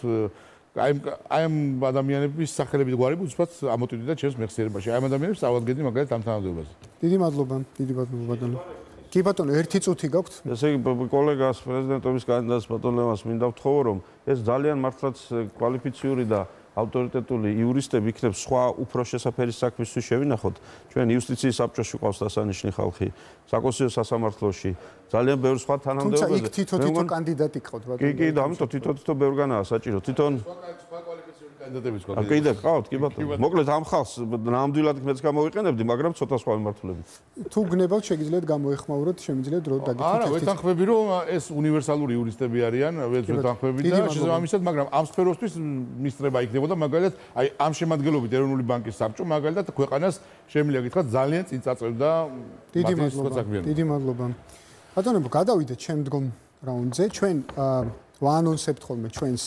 აი ამ ადამიანების სახელები და გვარები უცბად ამოტვიდდა ჩემს მეხსიერებაში. აი ამ ადამიანებს ავადგენდი მაგალითად ამ თანამდებობაზე. დიდი მადლობა ბატონო. კი ბატონო, ერთი წუთი გაქვთ. ესე იგი კოლეგას პრეზიდენტობის კანდიდატს ბატონ ლევანს მინდა ვთხოვო რომ ეს ძალიან მართლაც კვალიფიციური და ავტორიტეტული იურისტები იქნებ სხვა უფრო შესაფერი საქმისთვის შევინახოთ. ჩვენ იუსტიციის საბჭოში ყავს დასანიშნი ხალხი, საკონსტიტუციო სასამართლოში, ძალიან ბევრი სხვა თანამდებობები. თუმცა იქ თითო კანდიდატი ყავთ ბატონო. კი, და ამიტომ თითო ბევრგანაა საჭირო. თვითონ სხვა კვალიფიციური კანდიდატებიც ყავთ. კიდევ ყავთ, კი ბატონო. მოკლედ ამ ხალხს ნამდვილად მეც გამოვიყენებდი, მაგრამ ცოტა სხვა მიმართულებით. თუ გნებავთ შეგიძლიათ გამოეხმაუროთ, შემიძლიათ დრო დაგიხდით. არა, ვეთანხმები რომ ეს უნივერსალური იურისტები არიან, ვეთანხმები და შესაბამისად, მაგრამ ამ სფეროსთვის მისწრება იქნებოდა მაგალითად, აი ამ შემადგენლობით ეროვნული ბანკის საბჭო მაგალითად ქვეყანას შემიძლია გითხრათ ძალიან წინ წაწევდა მათი დიდი მადლობა. ბატონო, გადავიდეთ შემდგომ რაუნდზე. ჩვენ ვაანონსებთ ხოლმე ჩვენს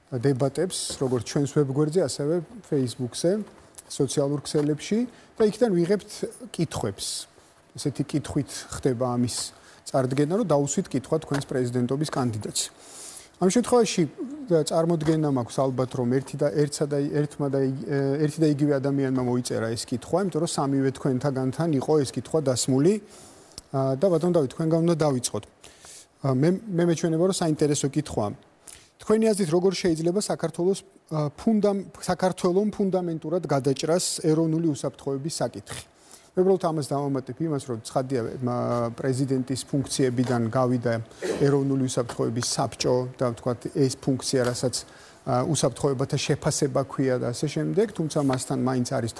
დებატებს, როგორც ჩვენს ვებგვერდზე, ასევე Facebook-ზე, სოციალურ ქსელებში და იქიდან ვიღებთ კითხვებს. ესეთი კითხვით ხდება ამის წარდგენა, რომ დაუსვით კითხვა თქვენს პრეზიდენტობის კანდიდატს. ამ შემთხვევაში წარმოდგენა მაქვს ალბათ რომ ერთი და იგივე ადამიანმა მოიწერა ეს კითხვა, იმიტომ რომ სამივე თქვენთაგანთან იყო ეს კითხვა დასმული და ბატონ დავით თქვენგან უნდა დავიწყოთ. მე მეჩვენება რომ საინტერესო კითხვაა. თქვენი აზრით როგორ შეიძლება საქართველოს ფუნდამენტურად გადაჭრას ეროვნული უსაფრთხოების საკითხი? მე უბრალოდ ამას დავამატებ იმას, რომ ცხადია პრეზიდენტის ფუნქციებიდან გავიდა ეროვნული უსაფრთხოების საბჭო და ვთქვათ ეს ფუნქცია, რასაც უსაფრთხოებათა შეფასება ქვია და ასე შემდეგ, თუმცა მასთან მაინც არის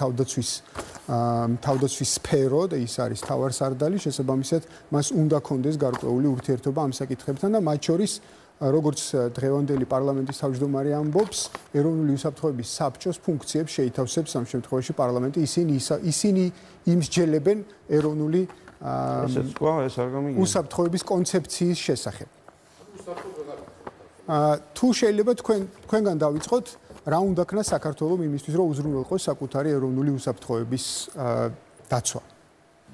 თავდაცვის სფერო და ის არის თავარსარდალი, შესაბამისად მას უნდა კონდეს გარკვეული ურთიერთობა ამ საკითხებთან და მათ შორის როგორც დღევანდელი პარლამენტის თავმჯდომარე ამბობს, ეროვნული უსაფრთხოების საბჭოს ფუნქციებს შეითავსებს ამ შემთხვევაში პარლამენტი, ისინი იმსჯელებენ ეროვნული უსაფრთხოების კონცეფციის შესახებ. თუ შეიძლება თქვენგან დავიწყოთ, რა უნდა ქნა საქართველოს იმისთვის, რომ უზრუნველყოს საკუთარი ეროვნული უსაფრთხოების დაცვა.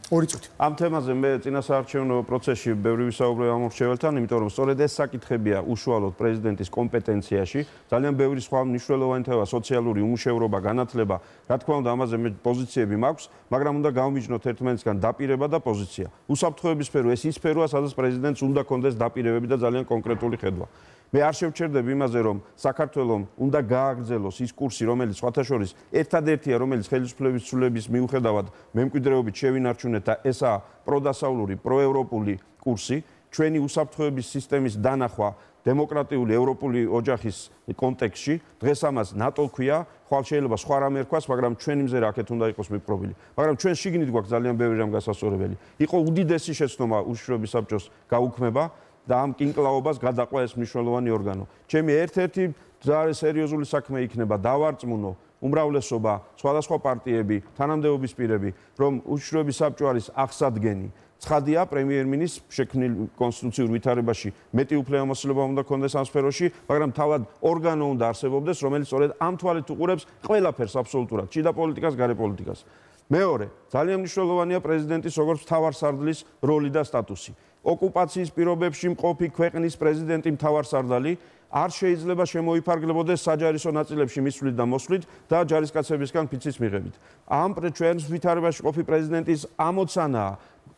2 წუთი. ამ თემაზე მე წინასაარჩევნო პროცესში ბევრი ვისაუბრე ამ მრჩეველთან, იმიტომ რომ სწორედ ეს საკითხებია უშუალოდ პრეზიდენტის კომპეტენციაში. ძალიან ბევრი სხვა მნიშვნელოვანი თემა, სოციალური უმუშევრობა, განათლება, რა თქმა უნდა, ამაზე მე პოზიციები მაქვს, მაგრამ უნდა გავმიჯნოთ ერთმანეთისგან დაპირება და პოზიცია. უსაფრთხოების სფერო ეს ის სფეროა, სადაც პრეზიდენტს უნდა კონდეს დაპირებები და ძალიან კონკრეტული ხედვა. მე არ შევჩერდები იმაზე, რომ საქართველოს უნდა გააგრძელოს ის კურსი, რომელიც სხვათა შორის ერთადერთია, რომელიც ხელისუფლების ცვლილების მიუხედავად მემკვიდრეობით შევინარჩუნეთ და ესაა პროდასავლური, პროევროპული კურსი, ჩვენი უსაფრთხოების სისტემის დანახვა დემოკრატიული ევროპული ოჯახის კონტექსტში, დღეს ამას ნატო ქვია, ხვალ შეიძლება სხვა რამე ერქვას, მაგრამ ჩვენი მზერა აქეთ უნდა იყოს მიპყრობილი. მაგრამ ჩვენ შიგნით გვაქვს ძალიან ბევრი რამ გასასწორებელი. იყო უდიდესი შეცდომა უშიშროების საბჭოს გაუქმება და ამ კინკლაობას გადაყვა ეს მნიშვნელოვანი ორგანო. ჩემი ერთ-ერთი ძალიან სერიოზული საქმე იქნება დავარწმუნო უმრავლესობა, სხვადასხვა პარტიები, თანამდებობის პირები, რომ უშიშროების საბჭო არის აღსადგენი ცხადია პრემიერ-მინისტრს შექმნილ კონსტიტუციურ ვითარებაში მეტი უფლებამოსილება უნდა ქონდეს ამ სფეროში, მაგრამ თავად ორგანო უნდა არსებობდეს, რომელიც სწორედ ამ თვალით უყურებს ყველაფერს აბსოლუტურად, შიდა პოლიტიკას, გარე პოლიტიკას. მეორე, ძალიან მნიშვნელოვანია პრეზიდენტის როგორც მთავარსარდლის როლი და სტატუსი. ოკუპაციის პირობებში მყოფი ქვეყნის პრეზიდენტი მთავარსარდალი არ შეიძლება შემოიფარგლებოდეს საჯარისო ნაწილებში მისვლით და მოსვლით და ჯარისკაცებისგან ფიცის მიღებით. ამ ჩვენს ვითარებაში ყოფი პრეზიდენტის ამოცანაა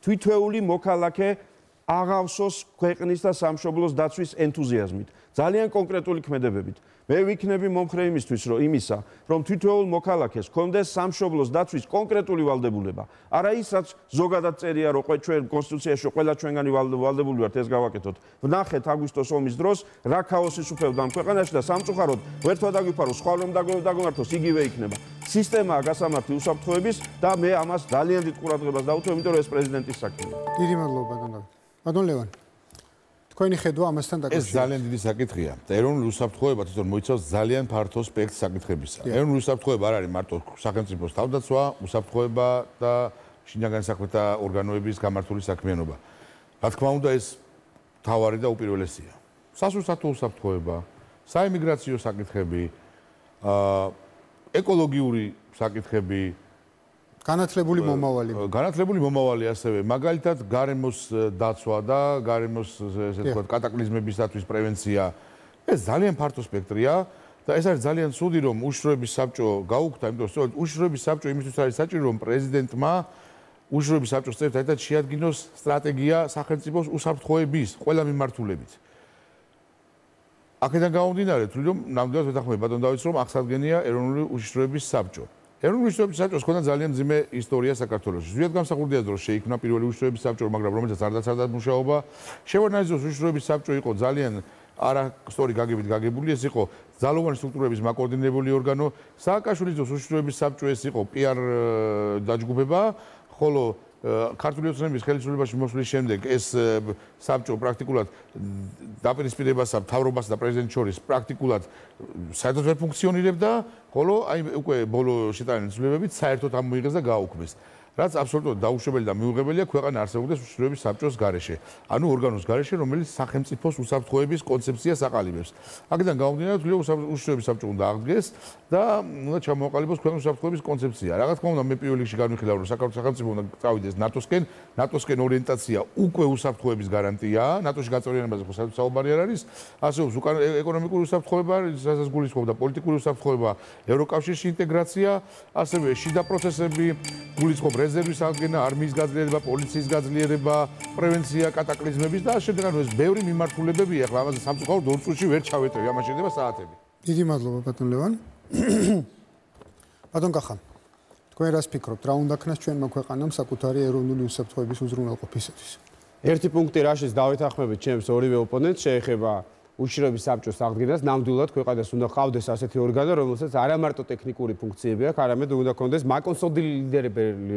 თვითეული მოქალაქე აღავსოს ქვეყნის და სამშობლოს დაცვის ენთუზიაზმით, ძალიან კონკრეტული ქმედებებით. მე ვიქნები მომხრე იმისა, რომ თითოეულ მოქალაქეს ჰქონდეს სამშობლოს დაცვის კონკრეტული ვალდებულება. არა ის, რაც ზოგადად წერია, რომ ჩვენ კონსტიტუციაში ყველა ჩვენგანი ვალდებული ვართ, ეს გავაკეთოთ. ვნახეთ აგვისტოს ომის დროს რა ქაოსი სუფევდა ამ ქვეყანაში და სამწუხაროდ ვერთვა დაგვიფარო, სხვა რომ დაგმართოს, იგივე იქნება. სისტემაა გასამართი უსაფრთხოების და მე ამას ძალიან დიდ ყურადღებას დავუთმო, იმიტომ რომ ეს პრეზიდენტის საქმეა. დიდი მადლობა ბატონ დავით. ბატონ ლევან. თქვენი ხედვა ამასთან დაკავშირებით. ეს ძალიან დიდი საკითხია. ეროვნული უსაფრთხოება თვითონ მოიცავს ძალიან ფართო სპექტრს საკითხებისა. ეროვნული უსაფრთხოება არ არის მარტო სახელმწიფოს თავდაცვა, უსაფრთხოება და შინაგანი საქმეთა ორგანოების გამართული საქმიანობა. რა თქმა უნდა, ეს მთავარი და უპირველესია. სასურსათო უსაფრთხოება, საიმიგრაციო საკითხები, ეკოლოგიური საკითხები, განათლებული მომავალი ასევე, მაგალითად გარემოს დაცვა და გარემოს ესე ვთქვათ კატაკლიზმებისათვის პრევენცია. ეს ძალიან ფართო სპექტრია და ეს არის ძალიან ცუდი რომ უშიშროების საბჭო გაუქმდა, იმიტომ რომ უშიშროების საბჭო იმისთვის არის საჭირო რომ პრეზიდენტმა უშიშროების საბჭოს წევრთან ერთად შეადგინოს სტრატეგია სახელმწიფოს უსაფრთხოების ყველა მიმართულებით. აქედან გამომდინარე, თვლი რომ ნამდვილად ვეთანხმები ბატონ დავითს რომ აღსადგენია ეროვნული უშიშროების საბჭო. ეროვნული უშიშროების საბჭოს ჰქონდა ძალიან მძიმე ისტორია საქართველოში. ზუსტად გამსახურდია რომ შეიქმნა პირველი უშიშროების საბჭო, მაგრამ რომელსაც არ დაცარდა მუშაობა. შევარდნაძის უშიშროების საბჭო იყო ძალიან არასწორი გაგებით გაგებული, ეს იყო ძალოვანი სტრუქტურების მაკოორდინირებული ორგანო. სააკაშვილის დროს უშიშროების საბჭო ეს იყო პიარ დაჯგუფება, ხოლო ქართული ოცნების ხელისუფლებაში მოსვლის შემდეგ ეს საბჭო პრაქტიკულად დაპირისპირებასა მთავრობასა და პრეზიდენტს შორის პრაქტიკულად საერთოდ ვერ ფუნქციონირებდა, ხოლო აი უკვე ბოლო შეტანილი ცვლილებებით საერთოდ ამოიღეს და გააუქმეს. რაც აბსოლუტურად დაუშვებელი და მიუღებელია ქვეყანა არსებობდეს უშიშროების საბჭოს გარეშე. ანუ ორგანოს გარეშე, რომელიც სახელმწიფოს უსაფრთხოების კონცეფციას აყალიბებს. აქედან გამომდინარე, რომ უშიშროების საბჭო უნდა აღდგეს და უნდა ჩამოაყალიბოს ქვეყნის უსაფრთხოების კონცეფცია. რა თქმა უნდა, მე პირველ რიგში განვიხილავ, რომ საქართველოს სახელმწიფო უნდა წავიდეს ნატოსკენ. ნატოსკენ ორიენტაცია უკვე უსაფრთხოების გარანტიაა. ნატოში გაწევრიანებაზე ხო საუბარი არ არის. არსებობს ეკონომიკური უსაფრთხოება, რასაც გულისხმობდა პოლიტიკური უსაფრთხოება, ევროკავშირში ინტეგრაცია, ასევე შიდა პროცესები, გულისხმობ რეზერვის აღდგენა, არმიის გაძლიერება, პოლიციის გაძლიერება, პრევენცია კატაკლიზმების და შემდეგ ანუ ეს ბევრი მიმართულებებია. ახლა ამაზე სამწუხაროდ 2 წუთში ვერ ჩავეტევი, ამას შეიძლება საათები. დიდი მადლობა ბატონ ლევან. ბატონ კახა, თქვენ რას ფიქრობთ, რა უნდა ქნას ჩვენმა ქვეყანამ საკუთარი ეროვნული უსაფრთხოების უზრუნველყოფისათვის? ერთი პუნქტი რაშიც დავეთანხმებით ჩემს ორივე ოპონენტს შეეხება უშიშროების საბჭოს აღდგენას. ნამდვილად ქვეყანას უნდა ყავდეს ასეთი ორგანო, რომელსაც არა მარტო ტექნიკური ფუნქციები აქვს, არამედ უნდა ქონდეს მაკონსოლიდირებელი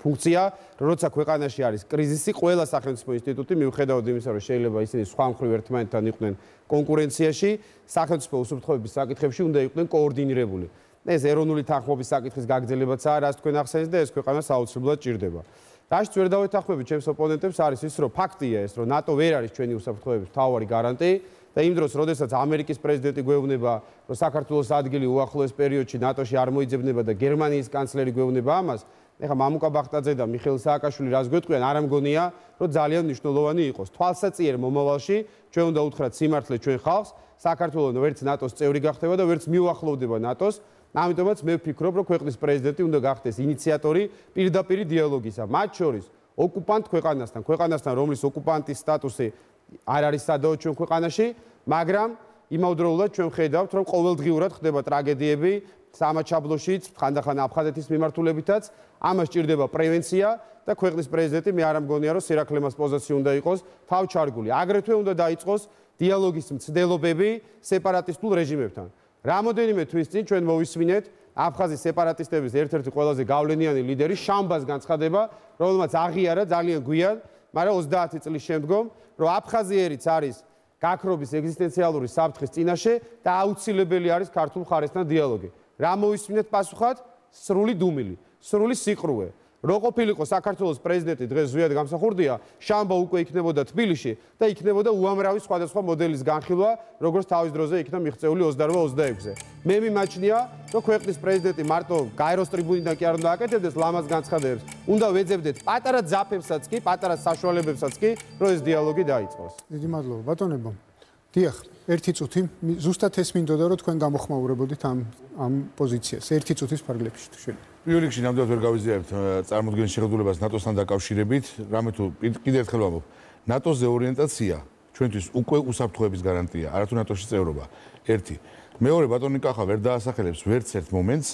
ფუნქცია, როცა ქვეყანაში არის კრიზისი, ყველა სახელმწიფო ინსტიტუტი მიუხედავად იმისა, რომ შეიძლება ისინი სხვა მხრივ ერთმანეთთან იყვნენ კონკურენციაში, სახელმწიფო უსაფრთხოების საკითხებში უნდა იყვნენ კოორდინირებული. ეს ეროვნული თანხმობის საკითხის გაგრძელებაცაა, რაც თქვენ ახსენეთ და ეს ქვეყანას აუცილებლად ჭირდება. რაშიც ვერ დავეთანხმებით ჩემს ოპონენტებს არის ის, რომ ფაქტია ეს, რომ ნატო ვერ არის ჩვენი უსაფრთხოების მთავარი გარანტი. და იმ დროს, როდესაც ამერიკის პრეზიდენტი გვეუბნება, რომ საქართველოს ადგილი უახლოეს პერიოდში ნატოში არ მოიძებნება და გერმანიის კანცლერი გვეუბნება ამას, ეხლა მამუკა ბახტაძე და მიხეილ სააკაშვილი რას გვეტყვიან, არ ამგონია, რომ ძალიან მნიშვნელოვანი იყოს. თვალსაჩინო მომავალში ჩვენ უნდა უთხრათ სიმართლე ჩვენ ხალხს, საქართველოს ვერც ნატოს წევრი გახდება და ვერც მიუახლოვდება ნატოს. ამიტომაც მე ვფიქრობ, რომ ქვეყნის პრეზიდენტი უნდა გახდეს ინიციატორი პირდაპირი დიალოგისა, მათ შორის ოკუპანტ ქვეყანასთან, რომლის ოკუპანტის სტატუსი არ არის სადაო ჩვენ ქვეყანაში, მაგრამ იმავდროულად ჩვენ ხედავთ, რომ ყოველდღიურად ხდება ტრაგედიები სამაჩაბლოშიც, ხანდახან აფხაზეთის მიმართულებითაც, ამას ჭირდება პრევენცია და ქვეყნის პრეზიდენტი მე არ ამგონია, რომ სირაქლემას პოზიცია უნდა იყოს თავჩარგული. აგრეთვე უნდა დაიწყოს დიალოგის მცდელობები სეპარატისტულ რეჟიმებთან. რამოდენიმე თვის წინ ჩვენ მოვისმინეთ აფხაზის სეპარატისტების ერთ-ერთი ყველაზე გავლენიანი ლიდერი შამბას განცხადება, რომელმაც აღიარა ძალიან გვიან, მაგრამ 30 წლის შემდგომ, რომ აფხაზიერიც არის გაქრობის ეგზისტენციალური საფრთხის წინაშე და აუცილებელი არის ქართულ მხარესთან დიალოგი. რა მოვისმინეთ პასუხად? სრული დუმილი, სრული სიყრუე. რო ყოფილიყო საქართველოს პრეზიდენტი დღეს ზვიად გამსახურდია, შამბა უკვე იქნებოდა თბილისში და იქნებოდა უამრავი სხვადასხვა მოდელის განხილვა, როგორც თავის დროზე იქნა მიღწეული 28-26-ზე. მე მიმაჩნია, რომ ქვეყნის პრეზიდენტი მარტო გაეროს ტრიბუნიდან კი არ უნდა აკეთებდეს ლამაზ განცხადებებს, უნდა ვეძებდეთ პატარა ძაფებსაც კი, პატარა საშუალებებსაც კი, რომ ეს დიალოგი დაიწყოს. დიდი მადლობა, ბატონებო. დიახ, ერთი წუთი, ზუსტად ეს მინდოდა, რომ თქვენ გამოხმაურებოდით ამ პოზიციას. ერთი წუთის ფარგლებში თუ შეიძლება. პირველ რიგში ნამდვილად ვერ გავიზიარებთ წარმოქმნის შეხედულებას ნატოსთან დაკავშირებით, რამე თუ კიდევ ერთხელ ვამბობ, ნატოზე ორიენტაცია ჩვენთვის უკვე უსაფრთხოების გარანტია, არათუ ნატოში წევრობა. ერთი. მეორე, ბატონი კახა ვერ დაასახელებს ვერც ერთ მომენტს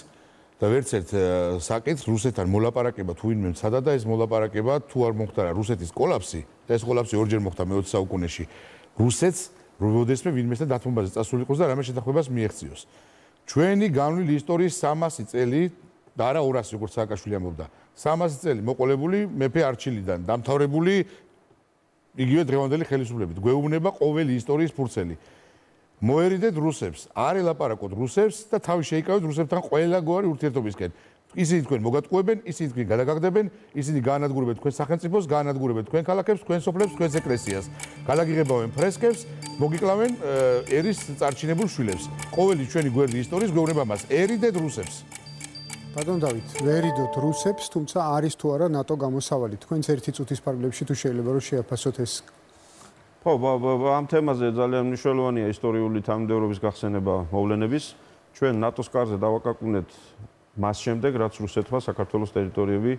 და ვერც ერთ საკითხს რუსეთთან მოლაპარაკება თუ ვინმე მცადა და ეს მოლაპარაკება თუ არ მოხდა რუსეთის კოლაფსი, ეს კოლაფსი ორჯერ მოხდა მე-20 საუკუნეში. რუსეთს როდესმე ვინმესთან დათმობაზე წასულიყოს და რამე შეთანხმებას მიეღწიოს. ჩვენი განვლილი ისტორიის 300 წელი და არა 200 როგორც სააკაშვილი ამბობდა. 300 წელი მოყოლებული მეფე არჩილიდან, დამთავრებული იგივე დღევანდელი ხელისუფლებით. გვეუბნება ყოველი ისტორიის ფურცელი. მოერიდეთ რუსებს, არ ელაპარაკოთ რუსებს და თავი შეიკავეთ რუსებთან ყველაგვარი ურთიერთობისკენ. ისინი თქვენ მოგატყუებენ, ისინი თქვენ გადაგაგდებენ, ისინი გაანადგურებენ თქვენ სახელმწიფოს, გაანადგურებენ თქვენ ქალაქებს, თქვენ სოფლებს, თქვენს ეკლესიას. გადაგიღებავენ ფრესკებს, მოგიკლავენ ერის წარჩინებულ შვილებს. ყოველი ჩვენი გვერდი ისტორიის გვეუბნება მას, ერიდეთ რუსებს. ბატონ დავით, ვერიდოთ რუსებს, თუმცა არის თუ არა ნატო გამოსავალი. თქვენც ერთი წუთის ფარგლებში თუ შეიძლება რომ შეაფასოთ ეს. ხო, ამ თემაზე ძალიან მნიშვნელოვანია ისტორიული თანმიმდევრობის გახსენება მოვლენების. ჩვენ ნატოს კარზე დავაკაკუნეთ მას შემდეგ, რაც რუსეთმა საქართველოს ტერიტორიები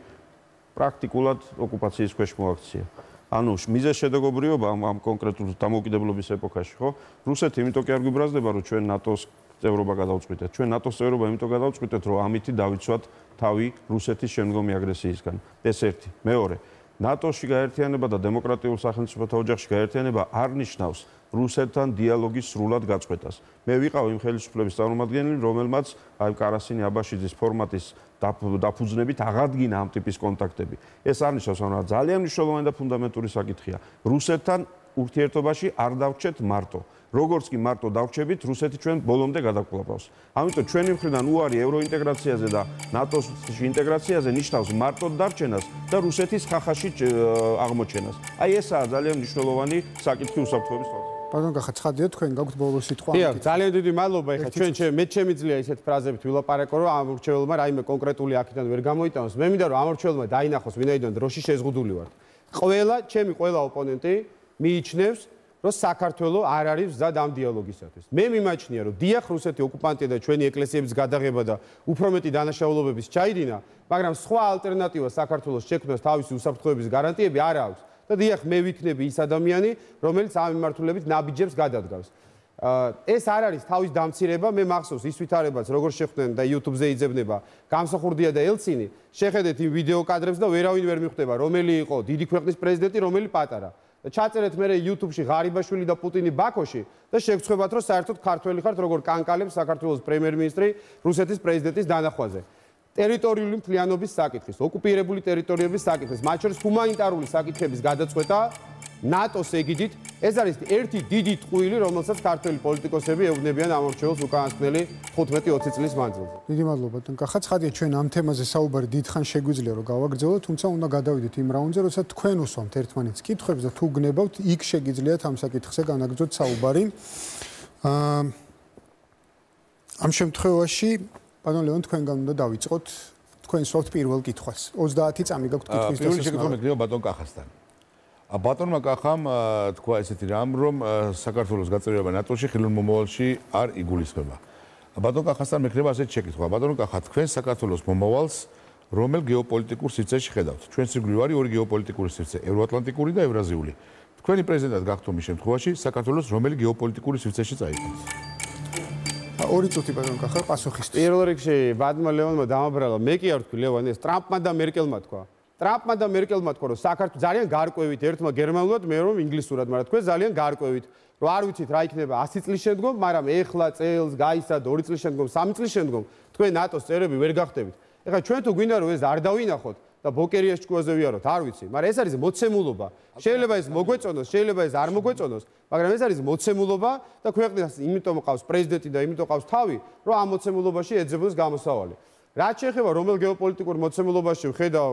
პრაქტიკულად ოკუპაციის ქვეშ მოაქცია. ანუ მიზეზშედეგობრიობა ამ კონკრეტულ დამოუკიდებლობის ეპოქაში, ხო? რუსეთი იმიტომ კი არ გვიბრაზდება, რომ ჩვენ ნატოს წევრობა გადავწყვიტეთ. ჩვენ ნატოს წევრობა იმიტომ გადავწყვიტეთ, რომ ამით დავიცვათ თავი რუსეთის შემდგომი აგრესიისგან. ეს ერთი. მეორე, ნატოში გაერთიანება და დემოკრატიულ სახელმწიფოთა ოჯახში გაერთიანება არ ნიშნავს რუსეთთან დიალოგის სრულად გაწყვეტას. მე ვიყავ იმ ხელისუფლების წარმომადგენელი, რომელმაც აი კარასინი აბაშიძის ფორმატის დაფუძნებით აღადგინა ამ ტიპის კონტაქტები. ეს არ ნიშნავს, რომ ძალიან მნიშვნელოვანი და ფუნდამენტური საკითხია. რუსეთთან ურთიერთობაში არ დავრჩეთ მარტო. როგორც კი მარტო დავრჩებით, რუსეთი ჩვენ ბოლომდე გადაკლაპავს. ამიტომ ჩვენი მხრიდან უარი ევროინტეგრაციაზე და ნატოში ინტეგრაციაზე ნიშნავს მარტო დარჩენას და რუსეთის ხახაში აღმოჩენას. აი ესაა ძალიან მნიშვნელოვანი საკითხი უსაფრთხოების თვალსაზრისით. ბატონ კახა, ცხადია თქვენ გაქვთ ბოლო სიტყვა? დიახ, ძალიან დიდი მადლობა. ეხლა ჩვენ შემიძლია ისეთ ფრაზებით ვილაპარაკო, რომ ამ მრჩეველმა რაიმე კონკრეტული აქედან ვერ გამოიტანოს. მე მინდა რომ ამ მრჩეველმა დაინახოს, ვინაიდან დროში შეზღუდული ვართ. ჩემი ყველა ოპონენტი მიიჩნევს, რომ საქართველო არ არის მზად ამ დიალოგისათვის. მე მიმაჩნია, რომ დიახ, რუსეთი ოკუპანტია და ჩვენი ეკლესიების გადაღება და უფრო მეტი დანაშაულობების ჩაიდინა, მაგრამ სხვა ალტერნატივა საქართველოს შექმნას თავისი უსაფრთხოების გარანტიები არ აქვს. და დიახ, მე ვიქნები ის ადამიანი, რომელიც ამ მიმართულებით ნაბიჯებს გადადგავს. ეს არ არის თავის დამცირება, მე მახსოვს ის ვითარებაც, როგორ შეხვდნენ და YouTube-ზე იძებნება გამსახურდია და ელცინი, შეხედეთ იმ ვიდეო კადრებს და ვერავინ ვერ მიხვდება, რომელი იყო დიდი ქვეყნის პრეზიდენტი, რომელი პატარა. და ჩაწერეთ მე YouTube-ში ღარიბაშვილი და პუტინი ბაქოში და შეგწხვებათ, რომ საერთოდ ქართველი ხართ, როგორ კანკალებს საქართველოს პრემიერ-მინისტრი რუსეთის პრეზიდენტის დანახვაზე. ტერიტორიული მთლიანობის საკითხის, ოკუპირებული ტერიტორიების საკითხის, მათ შორის ჰუმანიტარული საკითხების გადაწყვეტა ნატოს ეგიდით, ეს არის ერთი დიდი ტყუილი, რომელსაც ქართველი პოლიტიკოსები ეუბნებიან ამ მრჩეველს უკანასკნელი 15-20 წლის მანძილზე. დიდი მადლობა, ბატონ კახა, ცხადია ჩვენ ამ თემაზე საუბარი დიდხან შეგვიძლია რომ გავაგრძელოთ, თუმცა უნდა გადავიდეთ იმ რაუნდზე, როცა თქვენ უსვამთ ერთმანეთს კითხვებს და თუ გნებავთ, იქ შეგიძლიათ ამ საკითხზე განაგრძოთ საუბარი. ამ შემთხვევაში ბატონ ლევან, თქვენგან უნდა დავიწყოთ, თქვენ სვავთ პირველ კითხვას. 30 წამი გაქვთ კითხვის დასასრულს. პირველი შეკითხვა მეკრება ბატონ კახასთან. ბატონმა კახამ თქვა ესეთი რამ, რომ საქართველოს გაწევრება ნატოში ხილულ მომავალში არ იგულისხმება. ბატონ კახასთან მეკრება ასეთი შეკითხვა. ბატონ კახა, თქვენ საქართველოს მომავალს რომელ გეოპოლიტიკურ სივრცეში ხედავთ? ჩვენს ირგვლივ არის ორი გეოპოლიტიკური სივრცე, ევროატლანტიკური და ევრაზიული. თქვენი პრეზიდენტად გახდომის შემთხვევაში საქართველოს რომელი გეოპოლიტიკური სივრცეში წაიღოთ? ორი წუთი ბატონ კახა, პასუხისთვის. პირველ რიგში ბატონმა ლევანმა დამაბრალა, მე კი არ ვთქვი ლევან, ეს ტრამპმა და მერკელმა თქვა. ტრამპმა და მერკელმა თქვა, რომ საქართველოს ძალიან გარკვევით, ერთმა გერმანულად, მე რომ ინგლისურად, მაგრამ თქვენ ძალიან გარკვევით, რომ არ ვიცით რა იქნება 100 წლის შემდგომ, მაგრამ ეხლა წელს გაისად 2 წლის შემდგომ, 3 წლის შემდგომ თქვენ ნატოს წევრები ვერ გახდებით. ეხლა ჩვენ თუ გვინდა რომ ეს არ დავინახოთ და ბოკერიას ჭკუაზე ვიაროთ, არ ვიცი, მაგრამ ეს არის მოცემულობა. შეიძლება ეს მოგვეწონოს, შეიძლება ეს არ მოგვეწონოს, მაგრამ ეს არის მოცემულობა და ქვეყნას იმიტომ ყავს პრეზიდენტი და იმიტომ ყავს თავი, რომ ამ მოცემულობაში ეძებოს გამოსავალი. რაც შეეხება რომელ გეოპოლიტიკურ მოცემულობაში ვხედავ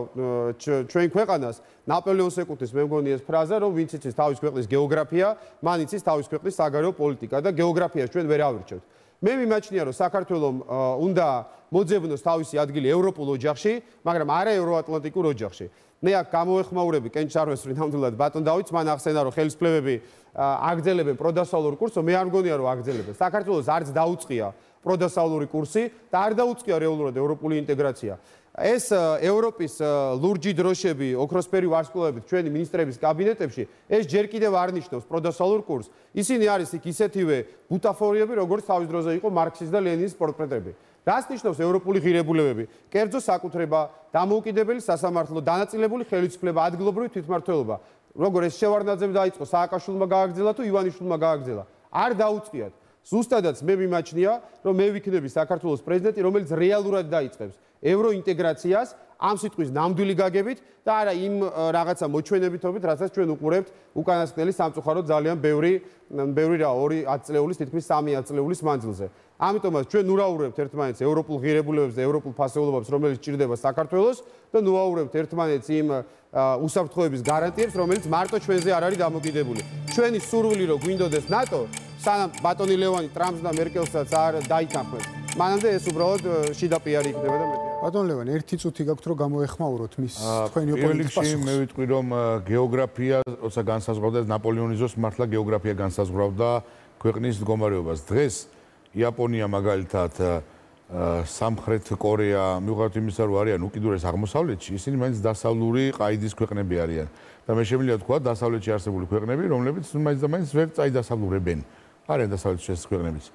ჩვენ ქვეყანას, ნაპოლეონს ეკუთვნის მე მგონი ეს ფრაზა, რომ ვინც იცის თავის ქვეყნის გეოგრაფია, მან იცის თავის ქვეყნის საგარეო პოლიტიკა და გეოგრაფიას ჩვენ ვერ ავირჩევთ. მე მიმაჩნია, რომ საქართველოს უნდა მოძებნოს თავისი ადგილი ევროპულ ოჯახში, მაგრამ არა ევროატლანტიკურ ოჯახში. მე აქ გამოეხმაურები კენჭარვესვრი ნამდვილად ბატონ დავით, მან ახსენა, რომ ხელისუფლებები აგრძელებენ პროდასალურ კურსს, მე არ მგონია, რომ აგრძელებენ. საქართველოს არც დაუწყია პროდასალური კურსი და არ დაუწყია რეალურად ევროპული ინტეგრაცია. ეს ევროპის ლურჯი დროშები, ოქროსფერი ვარსკვლავებით ჩვენი მინისტრების კაბინეტებში, ეს ჯერ კიდევ არ ნიშნავს პროდასალურ კურსს. ისინი არის იქ ისეთივე ბუტაფორიები, როგორც თავის დროზე იყო მარქსის და ლენინის პორტრეტები. რას ნიშნავს ევროპული ღირებულებები? კერძო საკუთრება, დამოუკიდებელი სასამართლო, დანაწილებული ხელისუფლება, ადგილობრივი თვითმმართველობა. როგორ ეს შევარდნაძემ დაიწყო, სააკაშვილმა გააგრძელა თუ ივანიშვილმა გააგრძელა. არ დაუწყიათ. ზუსტადაც მე მიმაჩნია, რომ მე ვიქნები საქართველოს პრეზიდენტი, რომელიც რეალურად დაიწყებს ევროინტეგრაციას ამ სიტყვის ნამდვილი გაგებით და არა იმ რაღაცა მოჩვენებითობით, რასაც ჩვენ უყურებთ უკანასკნელი სამწუხაროდ ძალიან ბევრი რა 2 წლეულის, თითქმის 3 წლეულის მანძილზე. ამიტომაც ჩვენ ნუაურებთ ერთმანეთს ევროპულ ღირებულებებს და ევროპულ ფასეულობებს, რომელიც ჭირდება საქართველოს და ნუაურებთ ერთმანეთს იმ უსაფრთხოების გარანტიებს, რომელიც მარტო ჩვენზე არ არის დამოკიდებული. ჩვენი სურვილი რომ გვინდოდეს ნატო, სანამ ბატონი ლევანი ტრამპს და მერკელსაც არ დაითანხმებს. მანამდე ეს უბრალოდ შიდა პიარი იქნება და მეტი. ბატონ ლევან, ერთი წუთი გაქვთ რომ გამოეხმაუროთ მის თქვენი ოპონენტის პასუხს. მე ვიტყვი რომ გეოგრაფია, როცა განსაზღვრავდა ნაპოლეონიზმის მართლა გეოგრაფია განსაზღვრავდა ქვეყნის მდგომარეობას. დღეს იაპონია მაგალითად სამხრეთ კორეა, მიუხედავად იმისა, რომ არიან უკიდურეს აღმოსავლეთში, ისინი მაინც დასავლური ყაიდის ქვეყნები არიან. და მე შემიძლია ვთქვა, დასავლეთში არსებული ქვეყნები, რომლებიც მაინც და მაინც ვერ წაიდასავლურებენ. არიან დასავლეთში ეს ქვეყნებიც.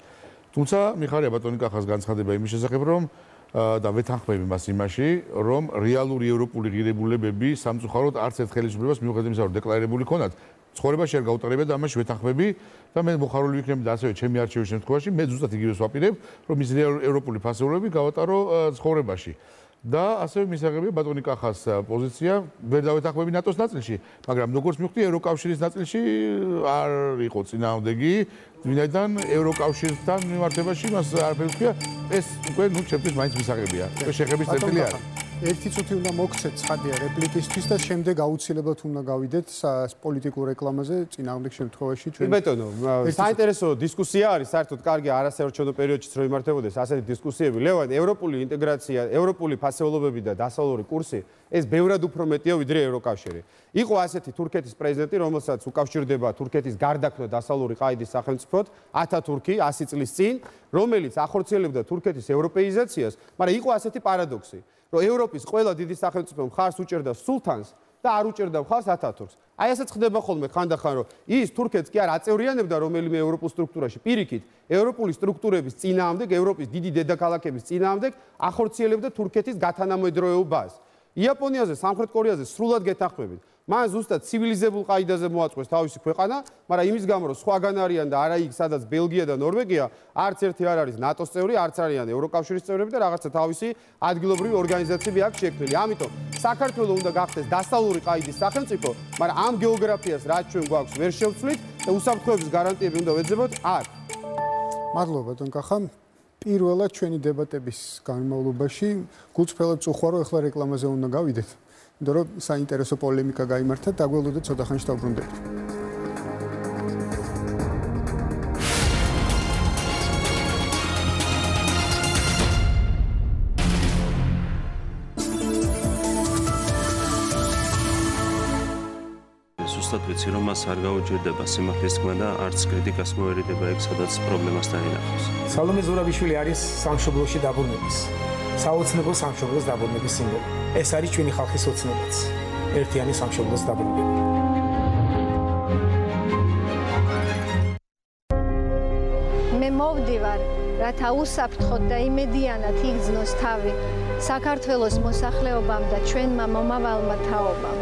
თუმცა მიხარია ბატონი კახას განცხადება იმის შესახებ, რომ და ვეთანხმები მას იმაში, რომ რეალური ევროპული ღირებულებები სამწუხაროდ არც ერთ ხელისუფლებას მიუხედავად იმისა, რომ დეკლარირებული ქონათ, ცხოვრებაში არ გაუტარებია და ამაში ვეთანხმები და მე მოხარული ვიქნები და ასევე ჩემი არჩევის შემთხვევაში მე ზუსტად იგივეს ვაპირებ, რომ ის ევროპული ფასეულობები გავატარო ცხოვრებაში. და ასევე მისაღებია ბატონი კახას პოზიცია, ვერ დავეთანხმები ნატოს ნაწილში, მაგრამ როგორც მივხვდი, ევროკავშირის ნაწილში არ იყო წინააღმდეგი, ვინაიდან ევროკავშირთან მიმართებაში მას არაფერი თქვია, ეს უკვე ჩემთვის მაინც მისაღებია. შეხების წერტილი არის. ერთი წუთი უნდა მოგცეთ ცხადია რეპლიკისთვის და შემდეგ აუცილებლად უნდა გავიდეთ პოლიტიკურ რეკლამაზე წინააღმდეგ შემთხვევაში ჩვენ. ბეტონო, საინტერესო დისკუსია არის, საერთოდ კარგია არასაერთაშორისო პერიოდშიც რომ იმართებოდეს ასეთი დისკუსიები. ლევან, ევროპული ინტეგრაცია, ევროპული ფასეულობები და დასავლური კურსი, ეს ბევრად უფრო მეტია ვიდრე ევროკავშირი. იყო ასეთი თურქეთის პრეზიდენტი, რომელსაც უკავშირდება თურქეთის გარდაქმნა დასავლური ყაიდის სახელმწიფოდ, ათათურქი 100 წლის წინ, რომელიც ახორციელებდა თურქეთის ევროპეიზაციას, მაგრამ იყო ასეთი პარადოქსი. რომ ევროპის ყველა დიდი სახელმწიფო მხარს უჭერდა სულთანს და არ უჭერდა მხარს ათათურქს. აი ესეც ხდება ხოლმე ხანდახან, რომ ის თურქეთს კი არ აწევრიანებდა რომელიმე ევროპულ სტრუქტურაში. პირიქით, ევროპული სტრუქტურების წინააღმდეგ, ევროპის დიდი დედაქალაქების წინააღმდეგ ახორციელებდა თურქეთის გათანამედროვეობას. იაპონიაზე, სამხრეთ კორეაზე სრულად გეთანხმებით. მან ზუსტად ცივილიზებულ ყაიდაზე მოაწყვეს თავისი ქვეყანა, მაგრამ იმის გამო, რომ სხვაგან არიან და არა იქ, სადაც ბელგია და ნორვეგია, არც ერთი არ არის ნატოს წევრი, არც არიან ევროკავშირის წევრები და რაღაცა თავისი ადგილობრივი ორგანიზაციები აქვს შექმნილი. ამიტომ საქართველოს უნდა გახდეს დასავლური ყაიდის სახელმწიფო, მაგრამ ამ გეოგრაფიას რაც ჩვენ გვაქვს ვერ შევცვლით და უსაფრთხოების გარანტიები უნდა ვეძებოთ აქ. მადლობა ბატონ კახა. პირველად ჩვენი დებატების განმავლობაში გულწრფელად წუხვა, რომ ახლა რეკლამაზე უნდა გავიდეთ. იმიტომ რომ საინტერესო პოლემიკა გაიმართა, დაგველოდეთ ცოტა ხანში დავბრუნდებით. ზუსტად ვიცი, რომ მას არ გაუჭირდება სიმართლის თქმა და არც კრიტიკას მოერიდება იქ, სადაც პრობლემასთან ინახავს. სალომე ზურაბიშვილი არის სამშობლოში დაბრუნების, საოცნებო სამშობლოს დაბრუნების სიმბოლო. ეს არის ჩვენი ხალხის ოცნებაც, ერთიანი სამშობლოს დაბრუნება. მე მოვდივარ, რათა უსაფრთხოდ და იმედიანად იგრძნოს თავი საქართველოს მოსახლეობამ და ჩვენმა მომავალმა თაობამ.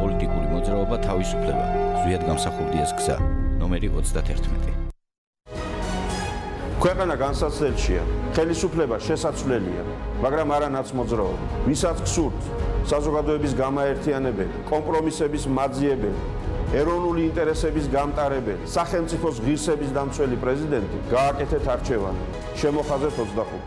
პოლიტიკური მოძრაობა თავისუფლება, ზვიად გამსახურდიას გზა, ნომერი 31. ქვეყანა განსაცდელშია, ხელისუფლება შესაძლებელია, მაგრამ არა ნაცმოძრაობა. ვისაც გსურთ საზოგადოების გამაერთიანებელი, კომპრომისების მაძიებელი, ეროვნული ინტერესების გამტარებელი, სახელმწიფოს ღირსების დამცველი პრეზიდენტი, გააკეთეთ არჩევანი. შემოხაზეთ 25.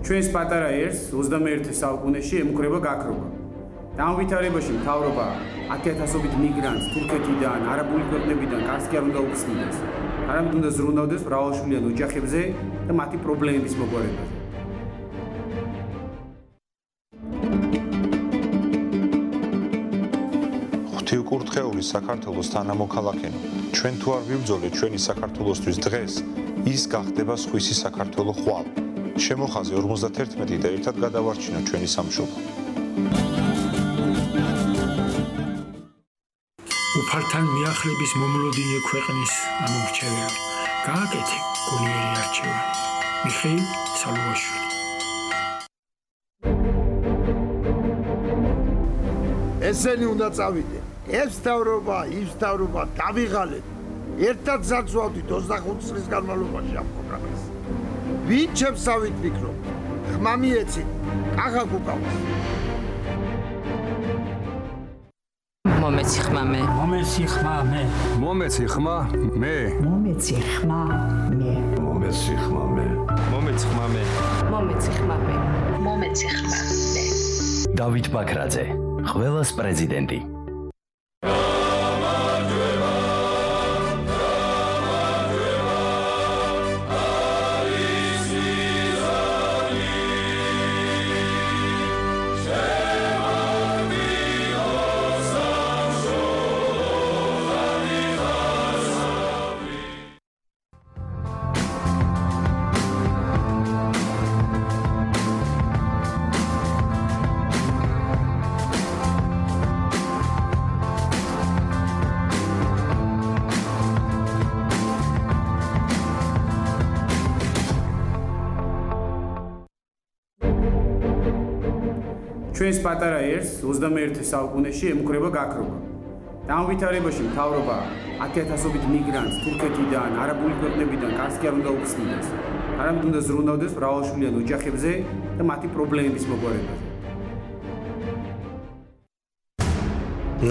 ჩვენს პატარა ერს 21 საუკუნეში ემუქრება გაქრობა. და ამ ვითარებაში მთავრობა 10,000-ობით მიგრანტს თურქეთიდან, არაბული ქვეყნებიდან კარს კი არ უნდა უხსნიდეს. არამედ უნდა ზრუნავდეს მრავალშვილიან ოჯახებზე და მათი პრობლემების მოგვარებაზე. ღვთივკურთხეული საქართველოს თანამოქალაქენო, ჩვენ თუ არ ვიბრძოლეთ ჩვენი საქართველოსთვის დღეს, ის გახდება სხვისი საქართველო ხვალ. შემოხაზე 51 და ერთად გადავარჩინოთ ჩვენი სამშობლო. უფალთან მიახლების მომლოდინე ქვეყნის ამომრჩეველი. გააკეთე გონიერი არჩევანი. უსუფაშვილი. ესენი უნდა წავიდე. ეს თავრობა, ის თავრობა დავიღალეთ. ერთად ზარცვავდით 25 წლის განმავლობაში ამ პროგრამას. ვინ ჩემსავით ფიქრობ? ხმა მიეცით, კახა კუკავა. მომეცი ხმა მე. მომეცი ხმა მე. მომეცი ხმა მე. მომეცი ხმა მე. მომეცი ხმა მე. მომეცი ხმა მე. მომეცი ხმა მე. მომეცი ხმა მე. დავით ბაქრაძე, ყველას პრეზიდენტი. ჩვენს პატარა ერს 21 საუკუნეში ემუქრება გაქრობა. და ამ ვითარებაში მთავრობა 10,000-ობით მიგრანტს თურქეთიდან, არაბული ქვეყნებიდან კარს კი არ უნდა უხსნიდეს. არამედ უნდა ზრუნავდეს მრავალშვილიან ოჯახებზე და მათი პრობლემების მოგვარებაზე.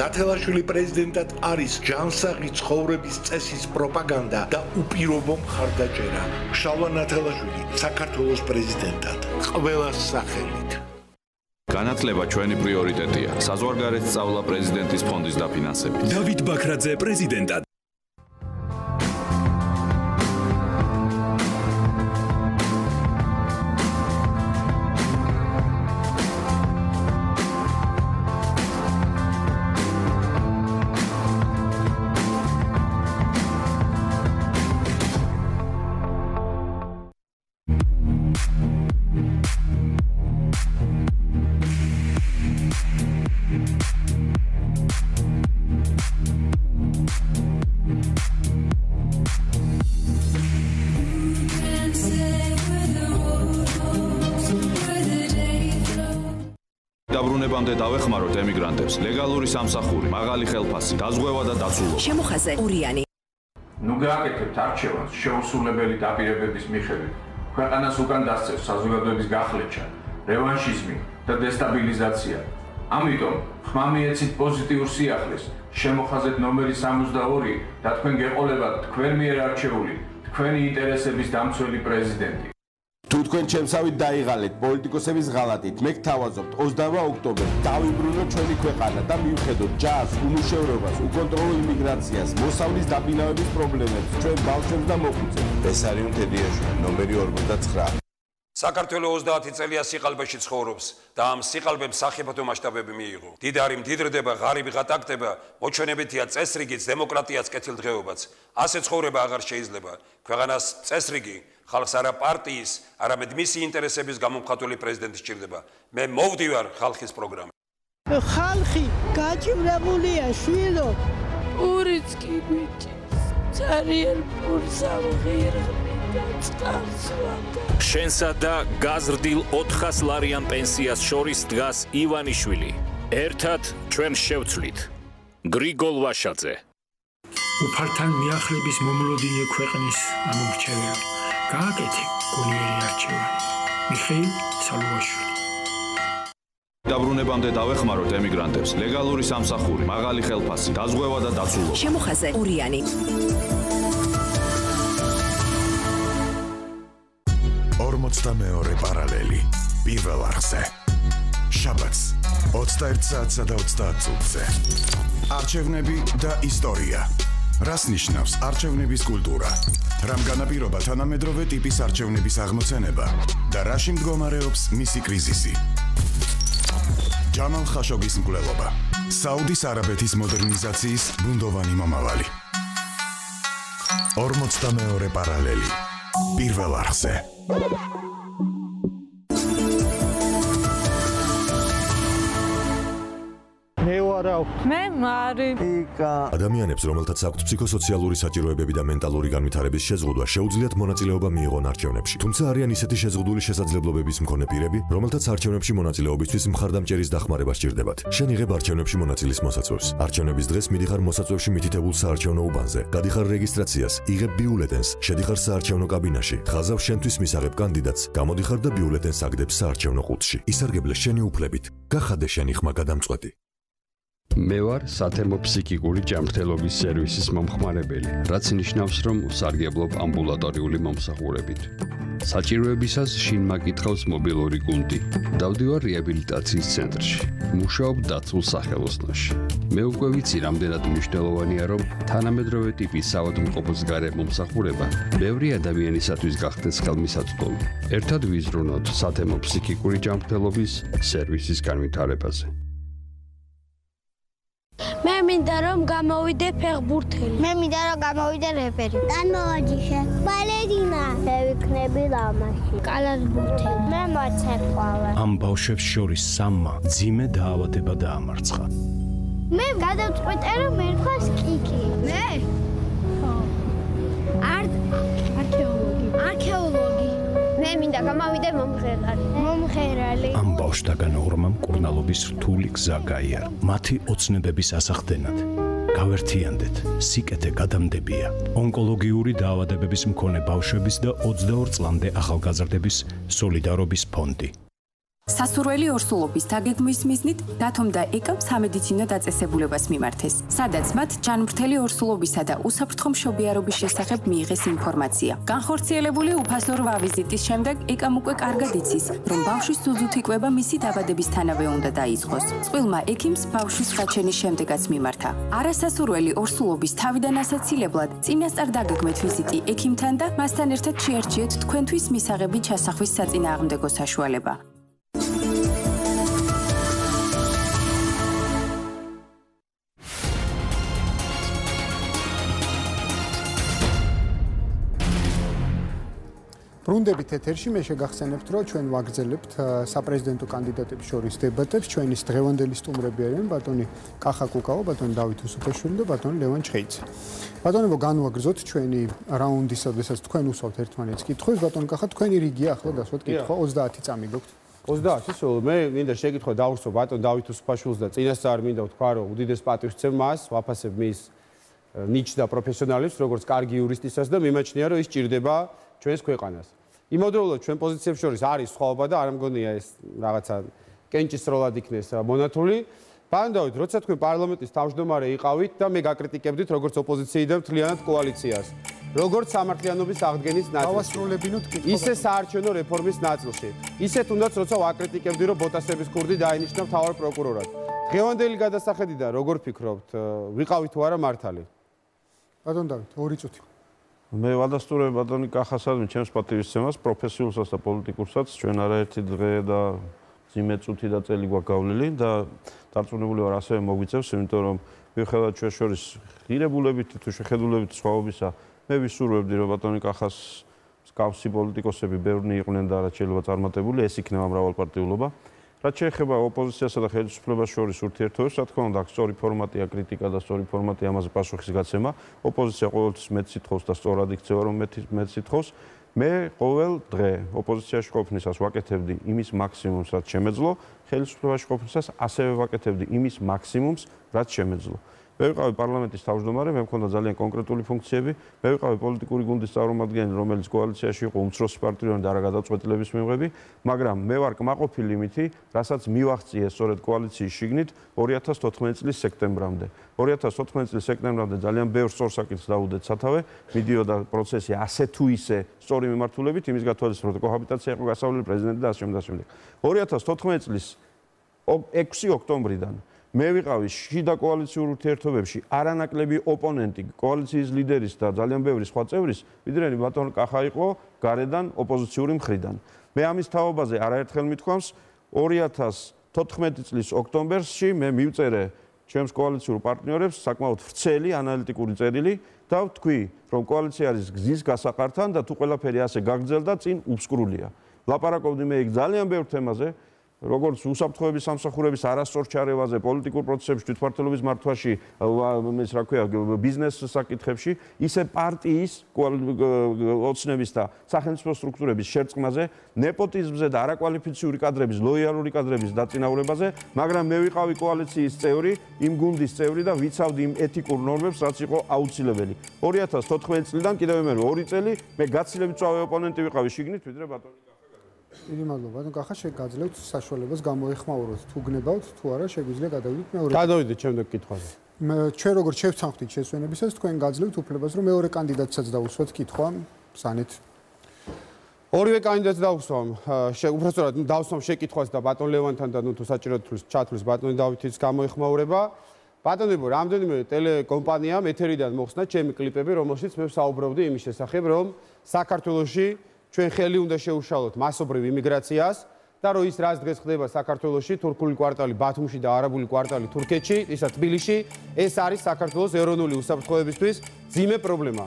ნათელაშვილი პრეზიდენტად არის ჯანსაღი ცხოვრების წესის პროპაგანდა და უპირობო მხარდაჭერა. შალვა ნათელაშვილი საქართველოს პრეზიდენტად ყველას სახელით. განათლება ჩვენი პრიორიტეტია. საზღვარგარეთ სწავლა პრეზიდენტის ფონდის დაფინანსებით. დავით ბაქრაძე პრეზიდენტად. დაბრუნებამდე დავეხმაროთ ემიგრანტებს. ლეგალური სამსახური, მაღალი ხელფასი, დაზღვევა და დაცულობა. შემოხაზე ურიანი. ნუ გააკეთებთ არჩევანს შეუსრულებელი დაპირებების მიხედვით. ქვეყანას უკან დასწევს საზოგადოების გახლეჩა, რევანშიზმი და დესტაბილიზაცია. ამიტომ ხმა მიეცით პოზიტიურ სიახლეს. შემოხაზეთ ნომერი 62 და თქვენ გეყოლებათ თქვენ მიერ არჩეული, თქვენი ინტერესების დამცველი პრეზიდენტი. თუ თქვენ ჩემსავით დაიღალეთ პოლიტიკოსების ღალატით, მე გთავაზობთ 28 ოქტომბერს დავიბრუნოთ ჩვენი ქვეყანა და მივხედოთ ჯარს, უმუშევრობას, უკონტროლო იმიგრაციას, მოსავლის დაბინავების პრობლემებს, ჩვენ ბავშვებს და მოხუცებს. ბესარიონ თედიაშვილი, ნომერი 49. საქართველოს 30 წელია სიყალბეში ცხოვრობს და ამ სიყალბებს სახიფათო მასშტაბები მიიღო. დიდარი მდიდრდება, ღარიბი ღატაკდება, მოჩვენებითია წესრიგიც, დემოკრატიაც, კეთილდღეობაც. ასე ცხოვრება აღარ შეიძლება. ქვეყანას წესრიგი ხალხს არა პარტიის, არამედ მისი ინტერესების გამომხატველი პრეზიდენტი სჭირდება. მე მოვდივარ ხალხის პროგრამით. ხალხი გაჭირებულია შვილო. პურიც კი ბიჭის. ძალიან პურს ამღირღნი და წყალსვადა. შენსა და გაზრდილ 400 ლარიან პენსიას შორის დგას ივანიშვილი. ერთად ჩვენ შევცვლით. გრიგოლ ვაშაძე. უფალთან მიახლების მომლოდინე ქვეყნის ამომრჩეველი. გააკეთე გონიერი არჩევანი. უსუფაშვილი. დაბრუნებამდე დავეხმაროთ ემიგრანტებს. ლეგალური სამსახური, მაღალი ხელფასი, დაზღვევა და დაცულობა. შემოხაზე ურიანი. 42 პარალელი პირველ არხზე შაბათს 21 საათსა და 30 წუთზე არჩევნები და ისტორია რას ნიშნავს არჩევნების კულტურა რამ განაპირობა თანამედროვე ტიპის არჩევნების აღმოცენება და რაში მდგომარეობს მისი კრიზისი ჯამალ ხაშოგის მკვლელობა საუდის არაბეთის მოდერნიზაციის ბუნდოვანი მომავალი 42 პარალელი პირველ არხზე მე მარი ადამიანებს, რომელთაც აქვთ ფსიქოსოციალური საჭიროებები და მენტალური განვითარების შეზღუდვა, შეუძლიათ მონაწილეობა მიიღონ არჩევნებში. თუმცა არიან ისეთი შეზღუდული შესაძლებლობების მქონე პირები, რომელთაც არჩევნებში მონაწილეობისთვის მხარდამჭერის დახმარება სჭირდებათ. შენ იღებ არჩევნებში მონაწილის მოსაწვევს. არჩევნების დღეს მიდიხარ მოსაწვევში მითითებულ საარჩევნო უბანზე, გადიხარ რეგისტრაციას, იღებ ბიულეტენს, შედიხარ საარჩევნო კაბინაში, ხაზავ შენთვის მისაღებ კანდიდატს, გამოდიხარ და ბიულეტენს აგდებ საარჩევნო ყუთში. ისარგებლე შენი უფლებით. გახადე შენი ხმა გადამწყვეტი. მე ვარ საათერო ფსიქიკური ჯანმრთელობის სერვისის მომხმარებელი, რაც ნიშნავს, რომ ვსარგებლობ ამბულატორიული მომსახურებით. საჭიროებისას შინ მაკითხავს მობილური გუნდი. დავდივარ რეაბილიტაციის ცენტრში. მუშაობ დაცულ სახელოსნოში. მე უკვე ვიცი, რამდენად მნიშვნელოვანია, რომ თანამედროვე ტიპის საავადმყოფოს გარე მომსახურება ბევრი ადამიანისათვის გახდეს ხელმისაწვდომი. ერთად ვიზრუნოთ საათერო ფსიქიკური ჯანმრთელობის სერვისის განვითარებაზე. მე მინდა რომ გამოვიდე ფეხბურთელი. მე მინდა რომ გამოვიდე რეპერი. განმოვაჯიშე. ბალერინა. მე ვიქნები ლამაში. კალათბურთელი. მე მოცეკვავე. ამ ბავშვებს შორის სამმა ძიმე დაავადება დაამარცხა. მე გადავწყვიტე რომ ერქვას კიკი. მე? ხო. არქეოლოგი. მე მინდა გამოვიდე მომღერალი. ამ ბავშვთაგან ოღრმა მკურნალობის რთული გზა გაიარა. მათი ოცნებების ასახდენად გავერთიანდეთ. სიკეთე გადამდებია. ონკოლოგიური დაავადებების მქონე ბავშვების და 22 წლამდე ახალგაზრდების სოლიდარობის ფონდი. სასურველი ორსულობის დაგეგმვის მიზნით დათომ და ეკამ სამედიცინო დაწესებულებას მიმართეს, სადაც მათ ჯანმრთელი ორსულობისა და უსაფრთხო მშობიარობის შესახებ მიიღეს ინფორმაცია. განხორციელებული უფასო 8 ვიზიტის შემდეგ ეკამ უკვე კარგად იცის, რომ ბავშვის სუძუთი კვება მისი დაბადებისთანავე უნდა დაიწყოს. წყვილმა ექიმს ბავშვის გაჩენის შემდეგაც მიმართა. არასასურველი ორსულობის თავიდან ასაცილებლად წინასწარ დაგეგმეთ ვიზიტი ექიმთან და მასთან ერთად შეარჩიეთ თქვენთვის მისაღები ჩასახვის საწინააღმდეგო საშუალება. ბრუნდებით ეთერში მე შეგახსენებთ, რომ ჩვენ ვაგრძელებთ საპრეზიდენტო კანდიდატების შორის დებატებს. ჩვენის დღევანდელი სტუმრები არიან ბატონი კახა კუკავა, ბატონი დავით უსუფაშვილი და ბატონი ლევან ჩხეიძე. ბატონებო, განვაგრძოთ ჩვენი რაუნდის, შესაძლოა თქვენ უსვავთ ერთმანეთს კითხვებს. ბატონი კახა, თქვენი რიგია ახლა დასვათ კითხვა 30 წამი გქონთ. 30 სულ მე მინდა შეკითხვა დავუსვო ბატონ დავით უსუფაშვილს და წინასწარ მინდა ვთქვა, რომ უდიდეს პატივს ვცემ მას, ვაფასებ მის ნიჩ და პროფესიონალებს, როგორც კარგი იურისტისას და მიმაჩნია, რომ ის ჭირდება ჩვენს ქვეყანას. იმავდროულად ჩვენ პოზიციებს შორის არის სხვაობა და არ მგონია ეს რაღაცა კენჭისროლად იქნეს მონათული. ბატონ დავით, როცა თქვენ პარლამენტის თავმჯდომარე იყავით და მე გაკრიტიკებდით როგორც ოპოზიციიდან მთლიანად კოალიციას, როგორც სამართლიანობის აღდგენის ნაწილში, ისე საარჩევნო რეფორმის ნაწილში. ისეთ უნდაც როცა ვაკრიტიკებდი, რომ ბოტასების ქურდი დაინიშნა მთავარ პროკურორად. დღევანდელი გადასახედიდან როგორ ფიქრობთ, ვიყავით თუ არა მართალი? ბატონ დავით, 2 წუთი. მე ვადასტურებ ბატონი კახასადმი ჩემს პატივისცემას პროფესიულსაც და პოლიტიკურსაც. ჩვენ არაერთი დღე და ძიმე წუთი და წელი გვაქვს გავლილი და დარწმუნებული ვარ ასევე მოგვიწევს, იმიტომ რომ მიუხედავად ჩვენ შორის ღირებულებით თუ შეხედულებით სხვაობისა, მე ვისურვებდი რომ ბატონი კახას მსგავსი პოლიტიკოსები ბევრნი იყვნენ და რაც შეიძლება წარმატებული, ეს იქნება მრავალპარტიულობა. რაც შეეხება ოპოზიციასა და ხელისუფლებას შორის ურთიერთობებს, რა თქმა უნდა, სწორი ფორმატია კრიტიკა და სწორი ფორმატია ამაზე პასუხის გაცემა. ოპოზიცია ყოველთვის მეტ სიტყვას და სწორად იქცევა, რომ მეტ სიტყვას. მე ყოველ დღე ოპოზიციაში ყოფნისას ვაკეთებდი იმის მაქსიმუმს, რაც შემეძლო, ხელისუფლებაში ყოფნისას ასევე ვაკეთებდი იმის მაქსიმუმს, რაც შემეძლო. მე ვიყავი პარლამენტის თავმჯდომარე, მე მქონდა ძალიან კონკრეტული ფუნქციები, მე ვიყავი პოლიტიკური გუნდის წარმომადგენელი, რომელიც კოალიციაში იყო უმცროსი პარტიული და არა გადაწყვეტილების მიღები, მაგრამ მე ვარ კმაყოფილი იმითი, რასაც მივაღწიე სწორედ კოალიციის შიგნით 2014 წლის სექტემბრამდე. 2014 წლის სექტემბრამდე ძალიან ბევრ სწორ საკითხს დავუდეთ სათავე, მიდიოდა პროცესი ასე თუ ისე სწორი მიმართულებით, იმის გათვალისწინებით, რომ კოჰაბიტაცია იყო გასავლელი პრეზიდენტი და ასე შემდეგ. 2014 წლის 6 ოქტომბრიდან მე ვიყავი შიდა კოალიციურ ურთიერთობებში არანაკლები ოპონენტი კოალიციის ლიდერის და ძალიან ბევრი სხვა წევრის, ვიდრე ბატონ კახა იყო გარედან ოპოზიციური მხრიდან. მე ამის თაობაზე არაერთხელ მithქვამს 2014 წლის ოქტომბერსში მე მივწერე ჩემს კოალიციურ პარტნიორებს საკმაოდ ვრცელი ანალიტიკური წერილი და ვთქვი, რომ კოალიცია არის გზის გასაყართან და თუ ყველაფერი ასე გაგრძელდა, წინ უსკრულია. ლაპარაკობდი მე იქ ძალიან ბევრ თემაზე, როგორც უსაფრთხოების სამსახურების არასწორ ჩარევაზე, პოლიტიკურ პროცესებში, თვითმმართველობის მართვაში, ეს რა ქვია, ბიზნეს საკითხებში, ისე პარტიის ოცნების და სახელმწიფო სტრუქტურების შერწყმაზე, ნეპოტიზმზე და არაკვალიფიციური კადრების, ლოიალური კადრების დაწინაურებაზე, მაგრამ მე ვიყავი კოალიციის წევრი, იმ გუნდის წევრი და ვიცავდი იმ ეთიკურ ნორმებს, რაც იყო აუცილებელი. 2014 წლიდან კიდევ მე 2 წელი მე გაცილებით წავე ოპონენტი ვიყავი შიგნით, ვიდრე ბატონი დიდი მადლობა. კახა შეგაძლევთ საშუალებას გამოეხმაუროთ თუ გნებავთ თუ არა შეგვიძლია გადავიდეთ მეორე. გადავიდეთ შემდეგ კითხვაზე. ჩვენ როგორც შევცანხმდით შესვენებისას თქვენ გაძლევთ უფლებას რომ მეორე კანდიდატსაც დაუსვათ კითხვა სანეთ. ორივე კანდიდატს დავუსვამ. უბრალოდ დავუსვამ შეკითხვას და ბატონ ლევანთან და თუ საჭიროდ ჩათვლის ბატონი დავითის გამოეხმაურება. ბატონებო, რამდენიმე ტელეკომპანიამ ეთერიდან მოხსნა ჩემი კლიპები, რომელშიც მე ვსაუბრობდი იმის შესახებ, რომ საქართველოში ჩვენ ხელი უნდა შეუშალოთ მასობრივ იმიგრაციას და რომ ის რაც დღეს ხდება საქართველოში, თურქული კვარტალი ბათუმში და არაბული კვარტალი თურქეთში, ისა თბილისში, ეს არის საქართველოს ეროვნული უსაფრთხოებისთვის ძიმე პრობლემა.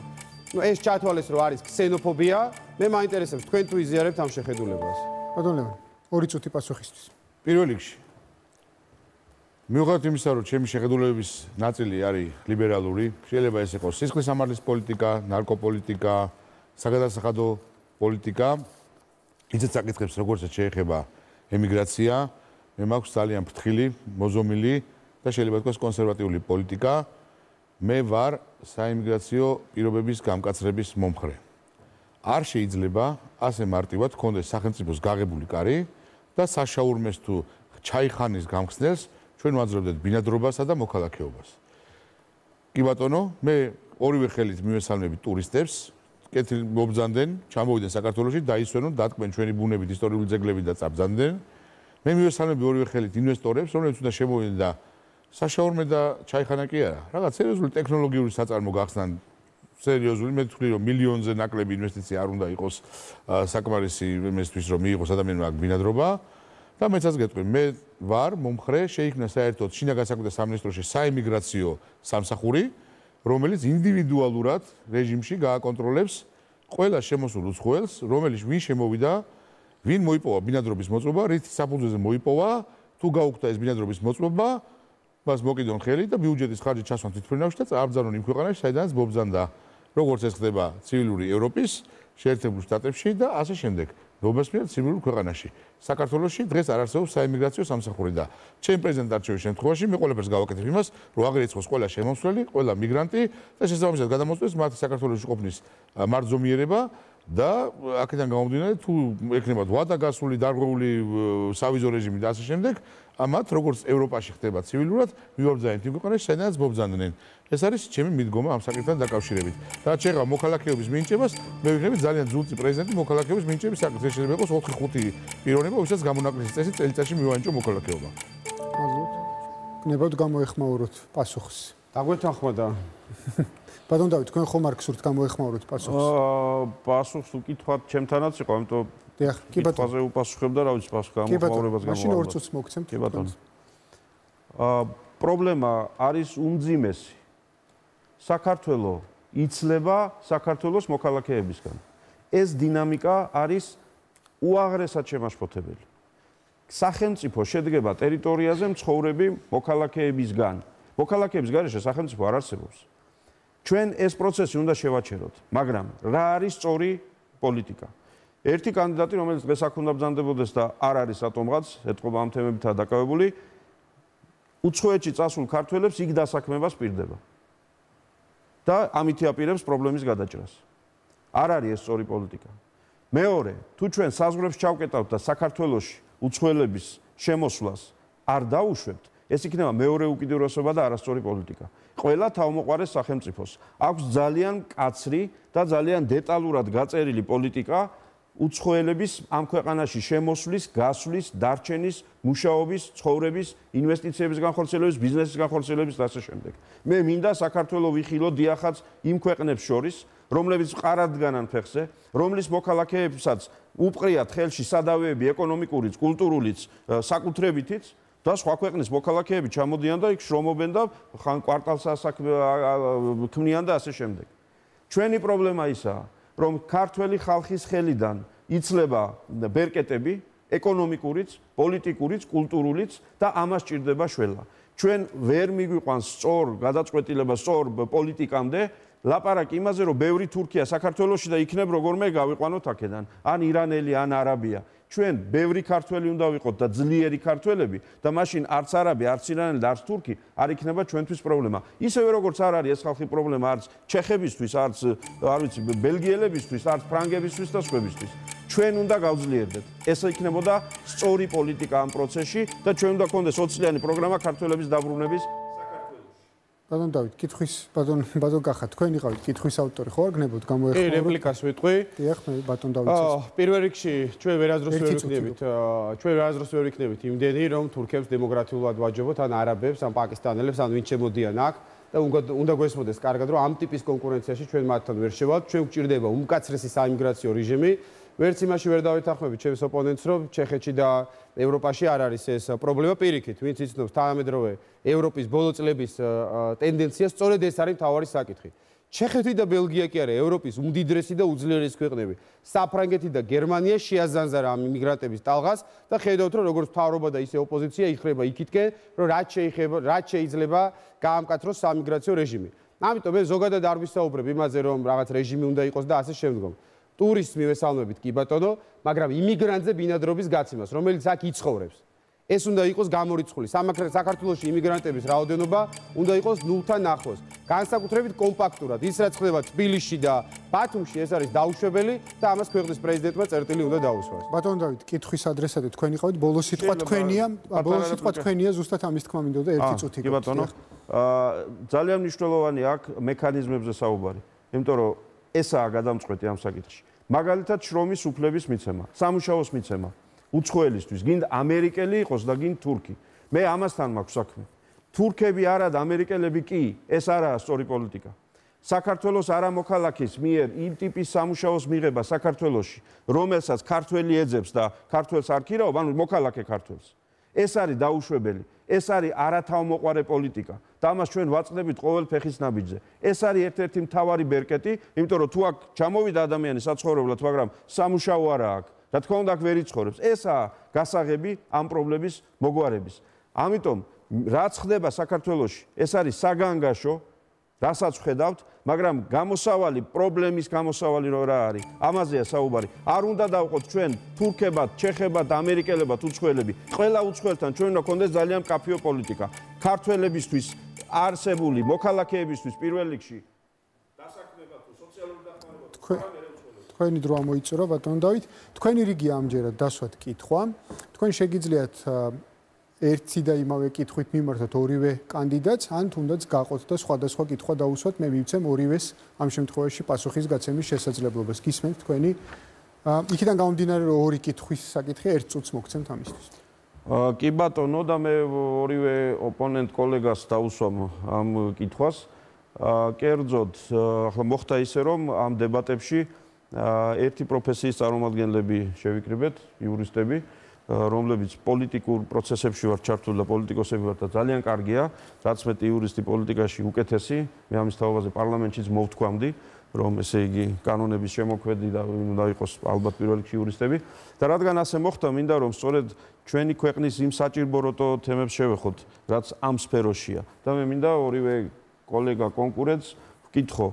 ეს ჩათვალეს რომ არის ქსენოფობია, მე მაინტერესებს თქვენ თუ იზიარებთ ამ შეხედულებას. ბატონ ლევან, 2 წუთი პასუხისთვის. პირველ რიგში მიუხედავად იმისა, რომ ჩემი შეხედულებების ნაწილი არის ლიბერალური, შეიძლება ეს იყოს სისხლის სამართლის პოლიტიკა, ნარკოპოლიტიკა, საგადასახადო პოლიტიკა, ისეთ საკითხებს, როგორცაც შეეხება ემიგრაცია, მე მაქვს ძალიან ფრთხილი, მოზომილი და შეიძლება თქვას კონსერვატიული პოლიტიკა. მე ვარ საიმიგრაციო პირობების გამკაცრების მომხრე. არ შეიძლება ასე მარტივად გქონდეს სახელმწიფოს გაღებული კარი და საშაურმეს თუ ჩაიხანის გამხსნელს ჩვენ ვაძლევდეთ ბინადრობასა და მოქალაქეობას. კი ბატონო, მე ორივე ხელით მივესალმები ტურისტებს, კეთილ მობრძანდნენ, ჩამოვიდნენ საქართველოში, დაისვენონ, დატკბენ ჩვენი ბუნებით, ისტორიული ძეგლები და წაბრძანდნენ. მე მივესალმები ორივე ხელით ინვესტორებს, რომლებიც უნდა შემოვიდნენ და საშაურმე და ჩაიხანა კი არა. რაღაც სერიოზული ტექნოლოგიური საწარმო გახსნან, სერიოზული, მე ვთვლი, რომ მილიონზე ნაკლები ინვესტიცია არ უნდა იყოს საკმარისი იმისთვის, რომ მიიღოს ადამიანმა აქ ბინადრობა. და მეცაც გეტყვი, მე ვარ მომხრე, შეიქმნა საერთოდ შინაგან განსაკუთრებულ სამინისტროში საიმიგრაციო სამსახური, რომელიც ინდივიდუალურად რეჟიმში გააკონტროლებს ყველა შემოსულ უცხოელს, რომელიც ვინ შემოვიდა, ვინ მოიპოვა ბინადრობის მოწყობა, რით საფუძველზე მოიპოვა, თუ გაუქმდა ეს ბინადრობის მოწყობა, მას მოკიდონ ხელი და ბიუჯეტის ხარჯი ჩასვან თვითმფრინავში და წააბრძანონ იმ ქვეყანაში, საიდანაც მობრძანდა, როგორც ეს ხდება ცივილური ევროპის შეერთებულ შტატებში და ასე შემდეგ. ნებისმიერ ცივილურ ქვეყანაში. საქართველოში დღეს არ არსებობს საიმიგრაციო სამსახური და ჩემ პრეზიდენტ არჩევნების შემთხვევაში მე ყველაფერს გავაკეთებ იმას, რომ აღერიცხოს ყველა შემომსვლელი, ყველა მიგრანტი და შესაბამისად გადამოწყვეს მათ საქართველოში ყოფნის მარძომიერება და აქედან გამომდინარე თუ ექნებათ ვადა გასული, დარღვეული სავიზო რეჟიმი და ასე შემდეგ, ამათ როგორც ევროპაში ხდება ცივილურად, მივაბრძანეთ იმ ქვეყანაში, საიდანაც მობრძანდნენ. ეს არის ჩემი მიდგომა ამ საკითხთან დაკავშირებით. და შეიძლება მოქალაქეობის მინიჭებას, მე ვიქნები ძალიან ძულწი პრეზიდენტი მოქალაქეობის მინიჭების საკითხზე შეიძლება იყოს 4-5 პიროვნება, ვისაც გამონაკლისის წესი წელიწადში მივანიჭო მოქალაქეობა. მადლობთ. გნებავთ გამოეხმაუროთ პასუხს. დაგვეთანხმდა. ბატონ დავით, თქვენ ხომ არ გსურთ გამოეხმაუროთ პასუხს? პასუხს უკითხავთ ჩემთანაც იყო, ამიტომ დიახ, კი ბატონო. კითხვაზე უპასუხებ და რა ვიცი პასუხი გამოხმაურებას გამოვარდა. მაშინ 2 წუთს მოგცემთ. კი ბატონო. პრობლემა არის უმძიმესი. საქართველოს იცლება საქართველოს მოქალაქეებისგან. ეს დინამიკა არის უაღრესად შემაშფოთებელი. სახელმწიფო შედგება ტერიტორიაზე მცხოვრები მოქალაქეებისგან. მოქალაქეების გარეშე სახელმწიფო არ არსებობს. ჩვენ ეს პროცესი უნდა შევაჩეროთ, მაგრამ რა არის სწორი პოლიტიკა? ერთი კანდიდატი, რომელიც დღეს აქ უნდა ბრძანდებოდეს და არ არის რატომღაც, ეთყობა ამ თემებითაა დაკავებული, უცხოეთში წასულ ქართველებს იქ დასაქმებას პირდება. და ამით აპირებს პრობლემის გადაჭრას. არ არის ეს სწორი პოლიტიკა. მეორე, თუ ჩვენ საზღვრებს ჩავკეტავთ და საქართველოში უცხოელების შემოსვლას არ დაუშვებთ, ეს იქნება მეორე უკიდურესობა და არასწორი პოლიტიკა. ყველა თავმოყარეს სახელმწიფოს აქვს ძალიან მკაცრი და ძალიან დეტალურად გაწერილი პოლიტიკა უცხოელების ამ ქვეყანაში შემოსვლის, გასვლის, დარჩენის, მუშაობის, ცხოვრების, ინვესტიციების განხორციელების, ბიზნესის განხორციელების და ასე შემდეგ. მე მინდა საქართველოს ვიხილო დიახაც იმ ქვეყნებს შორის, რომლებიც მყარად დგანან ფეხზე, რომლის მოქალაქეებსაც უპყრიათ ხელში სადავეები ეკონომიკურიც, კულტურულიც, საკუთრებითიც და სხვა ქვეყნის მოქალაქეები ჩამოდიან და იქ შრომობენ და ხან კვარტალს ქმნიან და ასე შემდეგ. ჩვენი პრობლემა ისაა, რომ ქართველი ხალხის ხელიდან იცლება ბერკეტები, ეკონომიკურიც, პოლიტიკურიც, კულტურულიც და ამას ჭირდება შველა. ჩვენ ვერ მიგვიყვანს სწორ გადაწყვეტილებას, სწორ პოლიტიკამდე, ლაპარაკი იმაზე, რომ ბევრი თურქია საქართველოში და იქნებ როგორმე გავიყვანოთ აქედან, ან ირანელი, ან არაბია. ჩვენ ბევრი ქართველი უნდა ვიყოთ და ძლიერი ქართველები და მაშინ არც არაბი, არც ირანელი და არც თურქი არ იქნება ჩვენთვის პრობლემა. ისევე როგორც არ არის ეს ხალხი პრობლემა არც ჩეხებისთვის, არც არ ვიცი, ბელგიელებისთვის, არც ფრანგებისთვის და სხვებისთვის. ჩვენ უნდა გავძლიერდეთ. ეს იქნებოდა სწორი პოლიტიკა ამ პროცესში და ჩვენ უნდა გქონდეს 20-წლიანი პროგრამა ქართველების დაბრუნების ბატონ დავით, კითხვის ბატონ კახა, თქვენ იყავით კითხვის ავტორი, ხო არ გნებოდ გამოეხმაუროთ? რეპლიკას ვიტყვი. დიახ, მე ბატონ დავითს. პირველ რიგში ჩვენ ვერასდროს ვერ ვიქნებით იმდენი, რომ თურქებს დემოგრაფიულად ვაჯობოთ, ან არაბებს, ან პაკისტანელებს, ან ვინ შემოდიან აქ და უნდა გვესმოდეს კარგად, რომ ამ ტიპის კონკურენციაში ჩვენ მათთან ვერ შევალთ, ჩვენ გვჭირდება უმკაცრესი საიმიგრაციო რეჟიმი. ვერც იმაში ვერ დავითანხმებით ჩემს ოპონენტს, რომ ჩეხეთში და ევროპაში არ არის ეს პრობლემა პირიქით, ვინც იცნობს თანამედროვე ევროპის ბოლო წლების ტენდენციას, სწორედ ეს არის მთავარი საკითხი. ჩეხეთი და ბელგია კი არა ევროპის უმდიდრესი და უძლიერესი ქვეყნები. საფრანგეთი და გერმანია შეაზანზარა ამ იმიგრანტების ტალღას და ხედავთ, რომ როგორც მთავრობა და ისე ოპოზიცია იხრება იქითკენ, რომ რაც შეიძლება გაამკაცროს საიმიგრაციო რეჟიმი. ამიტომ მე ზოგადად არ ვისაუბრებ იმაზე, რომ რაღაც რეჟიმი უნდა იყოს და ასე შემდგომ. ტურისტს მივესალმებით კი ბატონო, მაგრამ იმიგრანტზე ბინადრობის გაცემას, რომელიც აქ იცხოვრებს. ეს უნდა იყოს გამორიცხული. საქართველოში იმიგრანტების რაოდენობა უნდა იყოს 0-თან ახლოს. განსაკუთრებით კომპაქტურად, ის რაც ხდება თბილისში და ბათუმში, ეს არის დაუშვებელი და ამას ქვეყნის პრეზიდენტმა წერტილი უნდა დაუსვას. ბატონ დავით, კითხვის ადრესატი თქვენ იყავით, ბოლო სიტყვა თქვენია, ზუსტად ამის თქმა მინდოდა ერთი წუთი. კი ბატონო, ძალიან მნიშვნელოვანი აქ მექანიზმებზე საუბარი, იმიტომ რომ ესაა გადამწყვეტი ამ საკითხში. მაგალითად შრომის უფლების მიცემა, სამუშაოს მიცემა, უცხოელისთვის, გინდა ამერიკელი იყოს და გინდა თურქი. მე ამასთან მაქვს საქმე. თურქები არა და ამერიკელები კი, ეს არაა სწორი პოლიტიკა. საქართველოს არამოქალაქის მიერ იმ ტიპის სამუშაოს მიღება საქართველოში, რომელსაც ქართველი ეძებს და ქართველს არ ქირაობ, ანუ მოქალაქე ქართველს. ეს არის დაუშვებელი, ეს არის არათავმოყარე პოლიტიკა და ამას ჩვენ ვაწყდებით ყოველ ფეხის ნაბიჯზე. ეს არის ერთ-ერთი მთავარი ბერკეტი, იმიტომ რომ თუ აქ ჩამოვიდა ადამიანი საცხოვრებლად, მაგრამ სამუშაო არა აქვს, რა თქმა უნდა აქ ვერ იცხოვრებს. ესაა გასაღები ამ პრობლემის მოგვარების. ამიტომ რაც ხდება საქართველოში, ეს არის საგანგაშო, რასაც ხედავთ, მაგრამ გამოსავალი, პრობლემის გამოსავალი რა არის? ამაზეა საუბარი. არ უნდა დავყოთ ჩვენ თურქებად, ჩეხებად, ამერიკელებად უცხოელები. ყველა უცხოელთან ჩვენ უნდა გქონდეს ძალიან მკაფიო პოლიტიკა. ქართველებისთვის არსებული მოქალაქეებისთვის პირველ რიგში დასაქმება თუ სოციალური დახმარება თქვენი დრო ამოიწურა ბატონ დავით. თქვენი რიგია ამჯერად დასვათ კითხვა. თქვენ შეგიძლიათ ერთი და იმავე კითხვით მიმართოთ ორივე კანდიდატს, ან თუნდაც გაყოთ და სხვადასხვა კითხვა დაუსვათ, მე მივცემ ორივეს ამ შემთხვევაში პასუხის გაცემის შესაძლებლობას. გისმენთ თქვენი იქიდან გამომდინარე რომ ორი კითხვის საკითხი ერთ წუთს მოგცემთ ამისთვის. კი ბატონო და მე ორივე ოპონენტ კოლეგას დაუსვამ ამ კითხვას. კერძოდ ახლა მოხდა ისე რომ ამ დებატებში ერთი პროფესიის წარმომადგენლები შევიკრიბეთ, იურისტები, რომლებიც პოლიტიკურ პროცესებში ვარ ჩართული და პოლიტიკოსები ვარ და ძალიან კარგია, რაც მეტი იურისტი პოლიტიკაში უკეთესი, მე ამის თაობაზე პარლამენტშიც მოვთქვამდი, რომ ესე იგი კანონების შემოქმედი და უნდა იყოს ალბათ პირველ რიგში იურისტები და რადგან ასე მოხდა, მინდა რომ სწორედ ჩვენი ქვეყნის იმ საჭირბოროტო თემებს შევეხოთ, რაც ამ სფეროშია და მე მინდა ორივე კოლეგა კონკურენტს ვკითხო,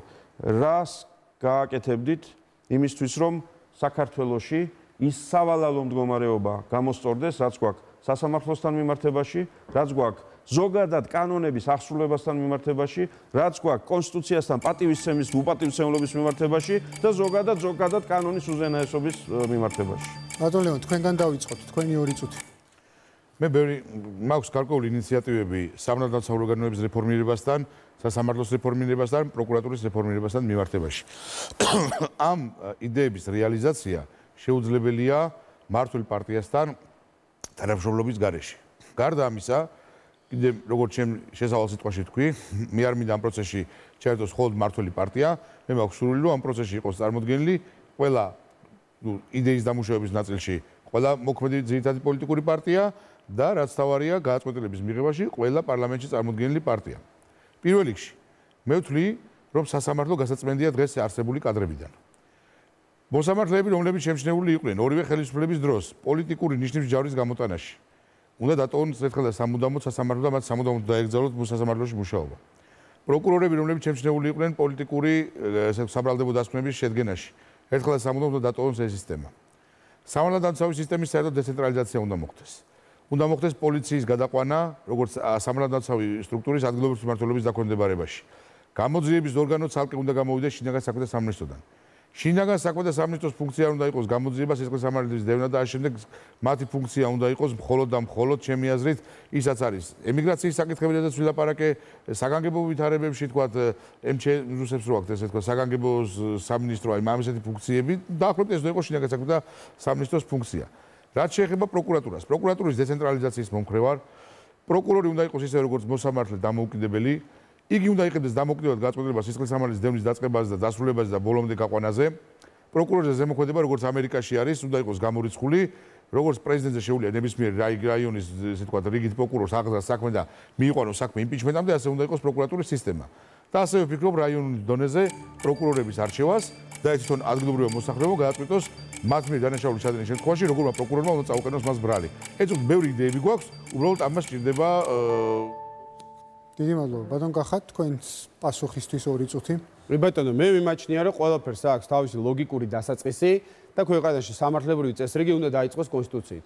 რას გააკეთებდით იმისთვის რომ საქართველოში ის სავალალო მდგომარეობა გამოსწორდეს, რაც გვაქვს სასამართლოსთან მიმართებაში, რაც გვაქვს ზოგადად კანონების აღსრულებასთან მიმართებაში, რაც გვაქვს კონსტიტუციასთან პატივისცემის უპატივცემლობის მიმართებაში და ზოგადად კანონის უზენაესობის მიმართებაში. ბატონ ლევან, თქვენგან დავიწყოთ, თქვენი 2 წუთი. მე მაქვს გარკვეული ინიციატივები სამართალდამცავ ორგანოების რეფორმირებასთან, სასამართლოს რეფორმირებასთან, პროკურატურის რეფორმირებასთან მიმართებაში. ამ იდეების რეალიზაცია შეუძლებელია მმართველ პარტიასთან თანამშრომლობის გარეშე. გარდა ამისა, კიდე როგორც ჩემ შესავალ სიტყვაში თქვი, მე არ მინდა ამ პროცესში ჩაერთოს მხოლოდ მმართველი პარტია, მე მაქვს სურვილი, რომ ამ პროცესში იყოს წარმოდგენილი ყველა იდეის დამუშავების ნაწილში, ყველა მოქმედი ძირითადი პოლიტიკური პარტია და რაც თავარია გადაწყვეტილების მიღებაში ყველა პარლამენტში წარმოდგენილი პარტია. პირველ რიგში, მე ვთვლი, რომ სასამართლო გასაწმენდია დღეს არსებული კადრებიდან. მოსამართლეები, რომლებიც შემჩნეული იყვნენ ორივე ხელისუფლების დროს პოლიტიკური ნიშნის ჯავრის გამოტანაში, უნდა დატოვონ ერთხელ და სამუდამოდ სასამართლო და მათ სამუდამოდ დაეგზავნოთ სასამართლოში მუშაობა. პროკურორები, რომლებიც შემჩნეული იყვნენ პოლიტიკური საბრალდებო დასკვნების შედგენაში, ერთხელ და სამუდამოდ დატოვონ ეს სისტემა. სამართალდამცავი სისტემის საერთო დეცენტრალიზაცია უნდა მოხდეს. უნდა მოხდეს პოლიციის გადაყვანა, როგორც სამართალდამცავი სტრუქტურის ადგილობრივი მმართველობის დაქვემდებარებაში. გამოძიების ორგანო ცალკე უნდა გამოვიდეს შინაგან საქმეთა სამინისტროდან. შინაგან საქმეთა სამინისტროს ფუნქცია უნდა იყოს გამოძიება, სისხლის სამართლის დევნა და ამ შემდეგ მათი ფუნქცია უნდა იყოს მხოლოდ და მხოლოდ ჩემი აზრით ისაც არის ემიგრაციის საკითხებიდანაც ვილაპარაკე, საგანგებო ვითარებებში თქვათ რუსებს რო აქვს ესე თქვა საგანგებო სამინისტრო, აი ამისეთი ფუნქციები დაახლოებით ეს უნდა იყოს შინაგან საქმეთა სამინისტროს ფუნქცია. რაც შეეხება პროკურატურას, პროკურატურის დეცენტრალიზაციის მომხრევარ, პროკურორი უნდა იყოს ისე როგორც მოსამართლე დამოუკიდებელი, იგი უნდა იყიდეს დამოუკიდებლად გაწყვეტილებას სისხლის სამართლის დევნის დაწყებაზე და დასრულებაზე და ბოლომდე გაყვანაზე. პროკურორის ზემოქმედება როგორც ამერიკაში არის, უნდა იყოს გამორიცხული, როგორც პრეზიდენტზე შეუძლია ნებისმიერ რაიონის ესე ვთქვათ რიგით პროკურორს აღზრდა საქმე და მიიყვანოს საქმე იმპიჩმენტამდე, ასე უნდა იყოს პროკურატურის სისტემა. და ასევე ვფიქრობ რაიონის დონეზე პროკურორების არჩევას და თვითონ ადგილობრივ მოსახლეობა გადაწყვეტოს მათ მიერ დანაშაულის ჩადენის შემთხვევაში როგორმა პროკურორმა უნდა წაუყენოს მას ბრალი. ეცოთ ბევრი იდეები გვაქვს, უბრალოდ ამას სჭირდება დიდი მადლობა. ბატონ კახა, თქვენს პასუხისთვის 2 წუთი. ბატონო, მე მიმაჩნია, რომ ყველაფერს აქვს თავისი ლოგიკური დასაწყისი და ქვეყანაში სამართლებრივი წესრიგი უნდა დაიწყოს კონსტიტუციით.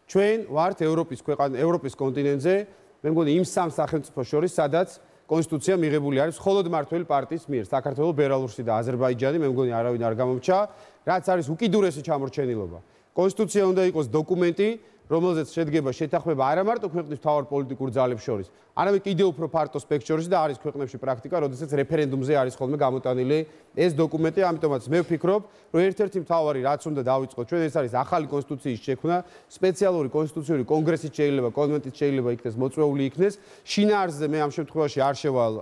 ჩვენ ვართ ევროპის კონტინენტზე, მე მგონი იმ სამ სახელმწიფოს შორის, სადაც კონსტიტუცია მიღებული არის მხოლოდ მმართველი პარტიის მიერ, საქართველოს, ბელარუსი და აზერბაიჯანი, მე მგონი არავინ არ გამომჩა, რაც არის უკიდურესი ჩამორჩენილობა. კონსტიტუცია უნდა იყოს დოკუმენტი, რომელზეც შედგება შეთანხმება არა მარტო ქვეყნის მთავარ პოლიტიკურ ძალებს შორის, არამედ კიდევ უფრო ფართო სპექტრში და არის ქვეყნებში პრაქტიკა, როდესაც რეფერენდუმზე არის ხოლმე გამოტანილი ეს დოკუმენტი, ამიტომაც მე ვფიქრობ, რომ ერთ-ერთი მთავარი რაც უნდა დავიწყოთ ჩვენ, ეს არის ახალი კონსტიტუციის შექმნა, სპეციალური კონსტიტუციური კონგრესით შეიძლება, კონვენტით შეიძლება იქნეს მოწვეული იქნეს, შინაარსზე მე ამ შემთხვევაში არ შევალ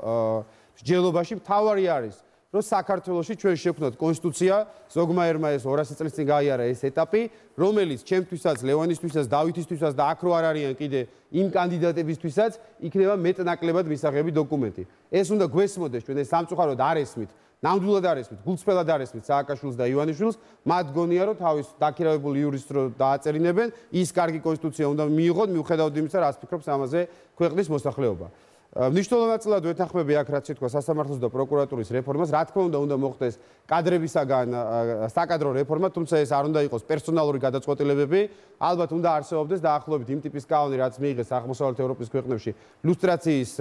მსჯელობაში, მთავარი არის რომ საქართველოში ჩვენ შევქმნათ კონსტიტუცია, ზოგმაერმა ეს 200 წლის წინ გაიარა ეს ეტაპი, რომელიც ჩემთვისაც, ლევანისთვისაც, დავითისთვისაც და აქ რო არ არიან კიდე იმ კანდიდატებისთვისაც იქნება მეტნაკლებად მისაღები დოკუმენტი. ეს უნდა გვესმოდეს ჩვენ ეს სამწუხაროდ არ ესმით, ნამდვილად არ ესმით, გულწრფელად არ ესმით სააკაშვილს და ივანიშვილს, მათ გონია რომ თავის დაქირავებული იურისტს რო დააწერინებენ, ის კარგი კონსტიტუცია უნდა მიიღოთ, მიუხედავად იმისა, რას ფიქრობს ამაზე ქვეყნის მოსახლეობა. მნიშვნელოვნად ვეთანხმები აქ რაც ითქვა სასამართლოს და პროკურატურის რეფორმას, რა თქმა უნდა, უნდა მოხდეს კადრებისაგან საკადრო რეფორმა, თუმცა ეს არ უნდა იყოს პერსონალური გადაწყვეტილებები, ალბათ უნდა არსებობდეს დაახლოებით იმ ტიპის კანონი, რაც მიიღეს აღმოსავლეთ ევროპის ქვეყნებში ლუსტრაციის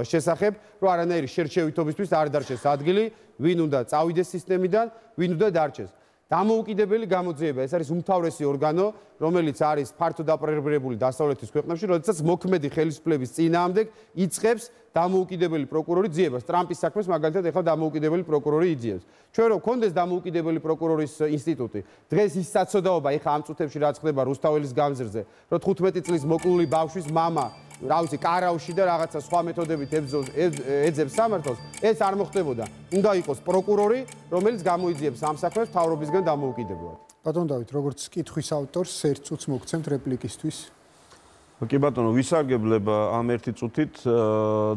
შესახებ, რომ არანაირი შერჩევითობისთვის არ დარჩეს ადგილი, ვინ უნდა წავიდეს სისტემიდან, ვინ უნდა დარჩეს. დამოუკიდებელი გამოძიება, ეს არის უმთავრესი ორგანო, რომელიც არის ფართო დაპროგრამირებული დასავლეთის ქვეყნებში, როდესაც მოქმედი ხელისუფლების წინააღმდეგ იწყებს დამოუკიდებელი პროკურორი ძიებას. ტრამპის საქმეს მაგალითად ეხლა დამოუკიდებელი პროკურორი იძიებს. ჩვენ რო გქონდეს დამოუკიდებელი პროკურორის ინსტიტუტი, დღეს ის საწოდაობა ეხლა ამ წუთებში რაც ხდება რუსთაველის გამზირზე, რომ 15 წლის მოკლული ბავშვის მამა რა ვიცი, კარავში და რაღაცა სხვა მეთოდებით ეძებს სამართალს, ეს არ მოხდებოდა. უნდა იყოს პროკურორი, რომელიც გამოიძიებს ამ საქმეს მთავრობისგან დამოუკიდებლად. ბატონ დავით, როგორც კითხვის ავტორს 1 წუთს მოგცემთ რეპლიკისთვის. კი ბატონო, ვისარგებლებ ამ 1 წუთით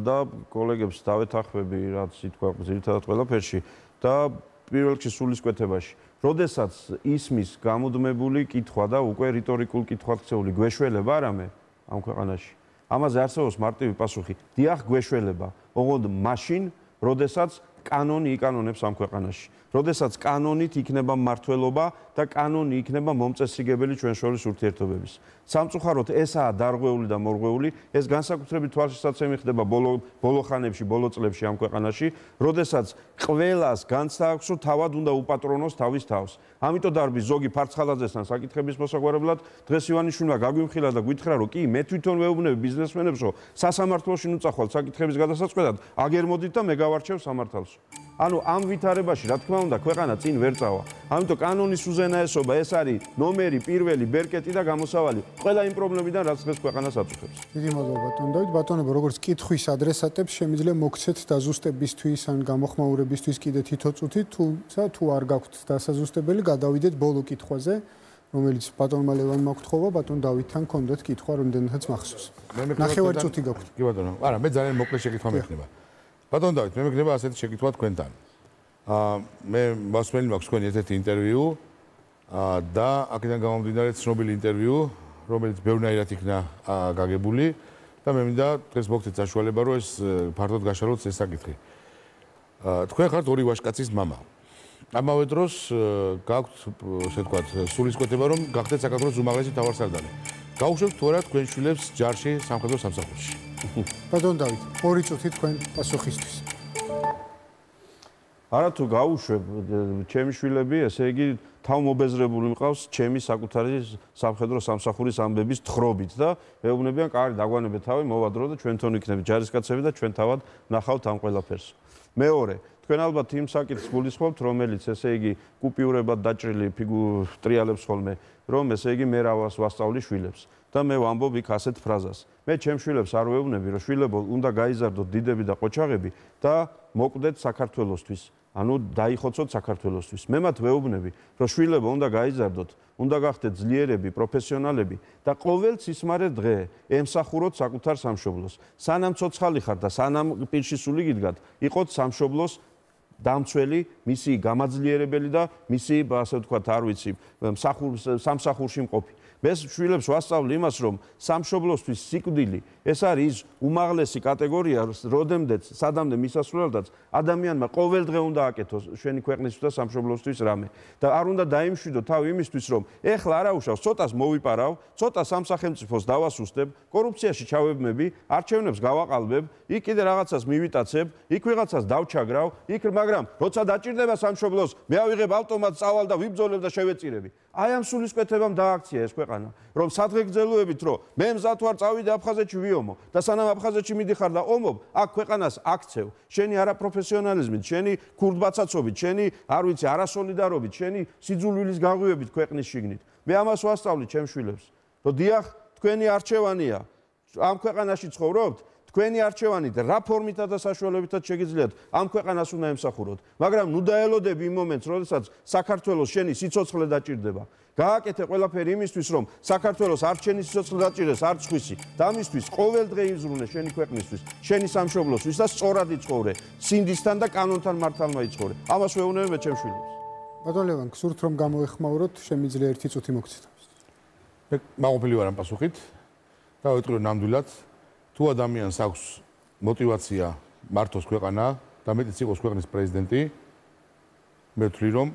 და კოლეგებს დავეთანხმები, რაც ითქვა ძირითადად ყველაფერში და პირველ რიგში სულისკვეთებაში. როდესაც ისმის გამუდმებული კითხვა და უკვე რიტორიკულ კითხვაქცეული გვეშველება არამე ამ ქვეყანაში. ამაზე არსებობს მარტივი პასუხი. დიახ, გვეშველება. ოღონდ მაშინ, როდესაც კანონი იკანონებს ამ ქვეყანაში. როდესაც კანონით იქნება მმართველობა და კანონი იქნება მომწესრიგებელი ჩვენ შორის ურთიერთობების. სამწუხაროდ ესაა დარღვეული და მორღვეული, ეს განსაკუთრებით თვალშისაცემი ხდება ბოლო ხანებში, ბოლო წლებში ამ ქვეყანაში, როდესაც ყველას განცდა აქვს, რომ თავად უნდა უპატრონოს თავის თავს. ამიტომ დარბის ზოგი ფარცხალაძესთან საკითხების მოსაგვარებლად დღეს ივანიშვილმა გაგვიმხილა და გვითხრა, რომ კი მე თვითონ ვეუბნები ბიზნესმენებს, რომ სასამართლოში ნუწახვალ საკითხების გადასაწყვეტად, აგერ მოდით და მე გავარჩევ სამართალს. ანუ ამ ვითარებაში, რა თქმა უნდა, ქვეყანა წინ ვერ წავა. ამიტომ კანონის უზენაესობა ეს არის ნომერი პირველი, ბერკეტი და გამოსავალი ყველა იმ პრობლემებიდან, რაც დღეს ქვეყანას აწუხებს. დიდი მადლობა ბატონ დავით. ბატონებო, როგორც კითხვის ადრესატებს შემიძლია მოგცეთ დაზუსტებისთვის ან გამოხმაურებისთვის კიდე თითო წუთი, თუ არ გაქვთ დასაზუსტებელი, გადავიდეთ ბოლო კითხვაზე, რომელიც ბატონმა ლევანმა გთხოვა, ბატონ დავითთან გქონდათ კითხვა, რამდენადაც მახსოვს. ნახევარი წუთი გაქვთ. კი ბატონო. არა, მე ძალიან მოკლე შეკითხვა მექნება. ბატონ დავით, მე მეკნება ასეთი შეკითხვა თქვენთან. მე მასმელი მაქვს თქვენი ერთ-ერთი ინტერვიუ და აქედან გამომდინარე ცნობილი ინტერვიუ, რომელიც ბევრნაირად იქნა გაგებული და მე მინდა დღეს მოგცეთ საშუალება, რომ ეს ფართოდ გაშალოთ ეს საკითხი. თქვენ ხართ ორი ვაჟკაცის მამა. ამავე დროს გაქვთ, ესე ვთქვათ, სულისკვეთება, რომ გახდეთ საქართველოს უმაღლესი მთავარსარდალი. გაუშვებთ თუ არა თქვენ შვილებს ჯარში სამხედრო სამსახურში? ბატონ დავით, 2 წუთი თქვენ პასუხისთვის. არათუ გაუშვებ ჩემი შვილები, ესე იგი თავმობეზრებული მყავს ჩემი საკუთარი სამხედრო სამსახურის ამბების თხრობით და ეუბნებიან, კარგი, დაგვანებეთ თავი, მოვადრო და ჩვენ თვითონ იქნებით ჯარისკაცები და ჩვენ თავად ნახავთ ამ ყველაფერს. მეორე, თქვენ ალბათ იმ საკითხს გულისხმობთ, რომელიც ესე იგი კუპიურებად დაჭრილი ტრიალებს ხოლმე, რომ ესე იგი მე რა ვასწავლი შვილებს. და მე ვამბობ იქ ასეთ ფრაზას. მე ჩემ შვილებს არ ვეუბნები, რომ შვილებო, უნდა გაიზარდოთ დიდები და ყოჩაღები და მოკვდეთ საქართველოსთვის. ანუ დაიხოცოთ საქართველოსთვის. მე მათ ვეუბნები, რომ შვილებო, უნდა გაიზარდოთ, უნდა გახდეთ ძლიერები, პროფესიონალები და ყოველ ცისმარე დღე ემსახუროთ საკუთარ სამშობლოს. სანამ ცოცხალი ხართ და სანამ პირში სული გიდგათ, იყოთ სამშობლოს დამცველი, მისი გამაძლიერებელი და მისი, ასე ვთქვათ, არ ვიცი, სამსახურში მყოფი. მე შვილებს ვასწავლი იმას, რომ სამშობლოსთვის სიკვდილი ეს არის უმაღლესი კატეგორია, როდემდეც, სადამდე მისასვლელადაც ადამიანმა ყოველ დღე უნდა აკეთოს შენი ქვეყნისთვის და სამშობლოსთვის რამე. და არ უნდა დაიმშვიდო თავი იმისთვის, რომ ეხლა არა უშავს, ცოტას მოვიპარავ, ცოტა სამსახელმწიფოს დავასუსტებ, კორუფციაში ჩავებმები, არჩევნებს გავაყალბებ, იქ კიდე რაღაცას მივიტაცებ, იქ ვიღაცას დავჩაგრავ, იქ მაგრამ როცა დაჭირდება სამშობლოს, მე ავიღებ ავტომატს, წავალ და ვიბრძოლებ და შევეწირები. აი ამ სულისკვეთებამ დააქცია ეს ქვეყანა, რომ სადღეგრძელოებით, რომ მე მზად ვარ წავიდე აფხაზეთში ვიომო და სანამ აფხაზეთში მიდიხარ და ომობ, აქ ქვეყანას აქცევ, შენი არაპროფესიონალიზმით, შენი ქურდბაცაცობით, შენი, არ ვიცი, არასოლიდარობით, შენი სიძულვილის გაღვივებით ქვეყნის შიგნით. მე ამას ვასწავლი ჩემ შვილებს, რომ დიახ, თქვენი არჩევანია, ამ ქვეყანაში ცხოვრობთ, თქვენი არჩევანით რა ფორმითა და საშუალებითაც შეგიძლიათ ამ ქვეყანას უნდა ემსახუროთ, მაგრამ ნუ დაელოდები იმ მომენტს, როდესაც საქართველოს შენი სიცოცხლე დაჭირდება. გააკეთე ყველაფერი იმისთვის, რომ საქართველოს არ შენი სიცოცხლე დაჭირდეს, არც სხვისი. და ამისთვის ყოველ დღე იზრუნე შენი ქვეყნისთვის, შენი სამშობლოსთვის და სწორად იცხოვრე, სინდისთან და კანონთან მართალმა იცხოვრე. ამას ვეუბნები მე ჩემ შვილებს. ბატონ ლევან, გსურთ რომ გამოეხმაუროთ, შემიძლია 1 წუთი მოგცეთ. მე მაყოფილი ვარ ამ პასუხით და ვიტყვი ნამდვილად თუ ადამიანს აქვს мотиваცია მართოს ქვეყანა და მეტიც იყოს ქვეყნის პრეზიდენტი, მე ვთვლი, რომ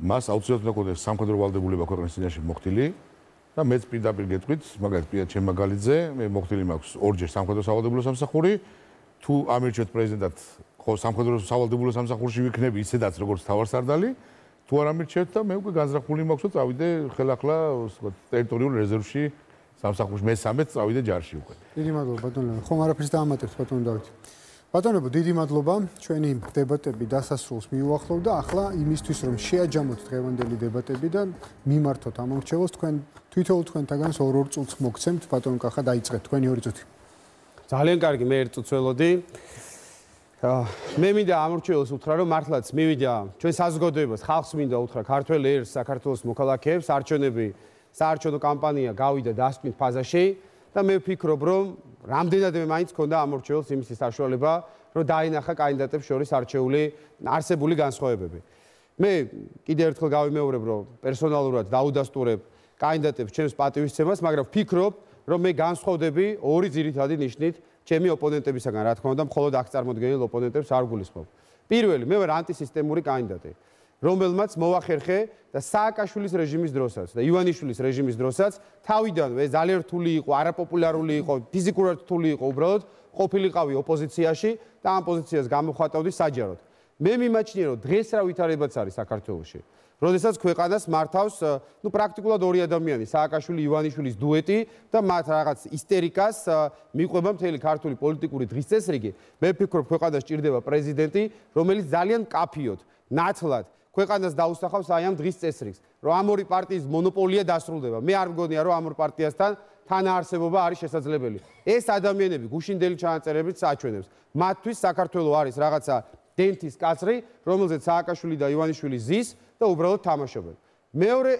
მას აუცილებლად უნდა გქონდეს სამხედრო ვალდებულება ქვეყნის წინაშე მოხდილი და მეც პირდაპირ გეტყვით, მაგალითად ჩემ მაგალითზე, მე მოხდილი მაქვს ორჯერ სამხედრო სავალდებულო სამსახური, თუ ამირჩევთ პრეზიდენტად, ხო სამხედრო სავალდებულო სამსახურში ვიქნები ისედაც როგორც თავარსარდალი, თუ არ ამირჩევთ და მე უკვე განზრახული მაქვს, რომ წავიდე ხელახლა, ვთქვათ, ტერიტორიულ რეზერვში სამსახურში მე-13 წავიდე ჯარში უკვე. დიდი მადლობა ბატონ ლევან. ხომ არაფერს დაამატებთ ბატონ დავით. ბატონებო, დიდი მადლობა. ჩვენი დებატები დასასრულს მიუახლოვ და ახლა იმისთვის რომ შეაჯამოთ დღევანდელი დებატები და მიმართოთ ამ ამორჩევლს, თქვენ თვითონ თქვენთაგანს 2 წუთს მოგცემთ. ბატონ კახა, დაიწყეთ თქვენი 2 წუთი. ძალიან კარგი, მე 1 წუთს ველოდი. მე მინდა ამორჩევლს უთხრა, რომ მართლაც მივიდა ჩვენ საზოგადოებას, ხალხს მინდა უთხრა, ქართველ ერს, საქართველოს მოქალაქეებს, არჩევნები საარჩევნო კამპანია გავიდა დასკვნით ფაზაში და მე ვფიქრობ, რომ რამდენადმე მაინც ქონდა ამორჩევლს იმის საშუალება, რომ დაინახა კანდიდატებს შორის არსებული განსხვავებები. მე კიდევ ერთხელ გავიმეორებ, რომ პერსონალურად დაუდასტურებ კანდიდატებს ჩემს პატივისცემას, მაგრამ ვფიქრობ, რომ მე განსხვავდები 2 ძირითადი ნიშნით ჩემი ოპონენტებისაგან, რა თქმა უნდა, მხოლოდ აქ წარმოდგენილ ოპონენტებს არ გულისხმობ. პირველი, მე ვარ ანტისისტემური კანდიდატი, რომელმაც მოახერხე და სააკაშვილის რეჟიმის დროსაც და ივანიშვილის რეჟიმის დროსაც თავიდანვე ძალიან რთული იყო, არაპოპულარული იყო, ფიზიკურად რთული იყო, უბრალოდ ყოფილიყავი ოპოზიციაში და ამ პოზიციას გამოხატავდი საჯაროდ. მე მიმაჩნია, რომ დღეს რა ვითარებაც არის საქართველოში. როდესაც ქვეყანას მართავს, პრაქტიკულად ორი ადამიანი, სააკაშვილი, ივანიშვილის დუეტი და მათ რაღაც ისტერიკას მიყვება მთელი ქართული პოლიტიკური დღის წესრიგი. მე ვფიქრობ, ქვეყანას ჭირდება პრეზიდენტი, რომელიც ძალიან კაფიოდ, ნათლად ქვეყანას დაუსახავს აი ამ დღის წესრიგს, რომ ამ ორი პარტიის მონოპოლია დასრულდება. მე არ მგონია, რომ ამ ორ პარტიასთან თანაარსებობა არის შესაძლებელი. ეს ადამიანები გუშინდელი ჩანაწერებით საჩვენებს. მათთვის საქართველო არის რაღაცა დენთის კაცრი, რომელზეც სააკაშვილი და ივანიშვილი ზის და უბრალოდ თამაშობენ. მეორე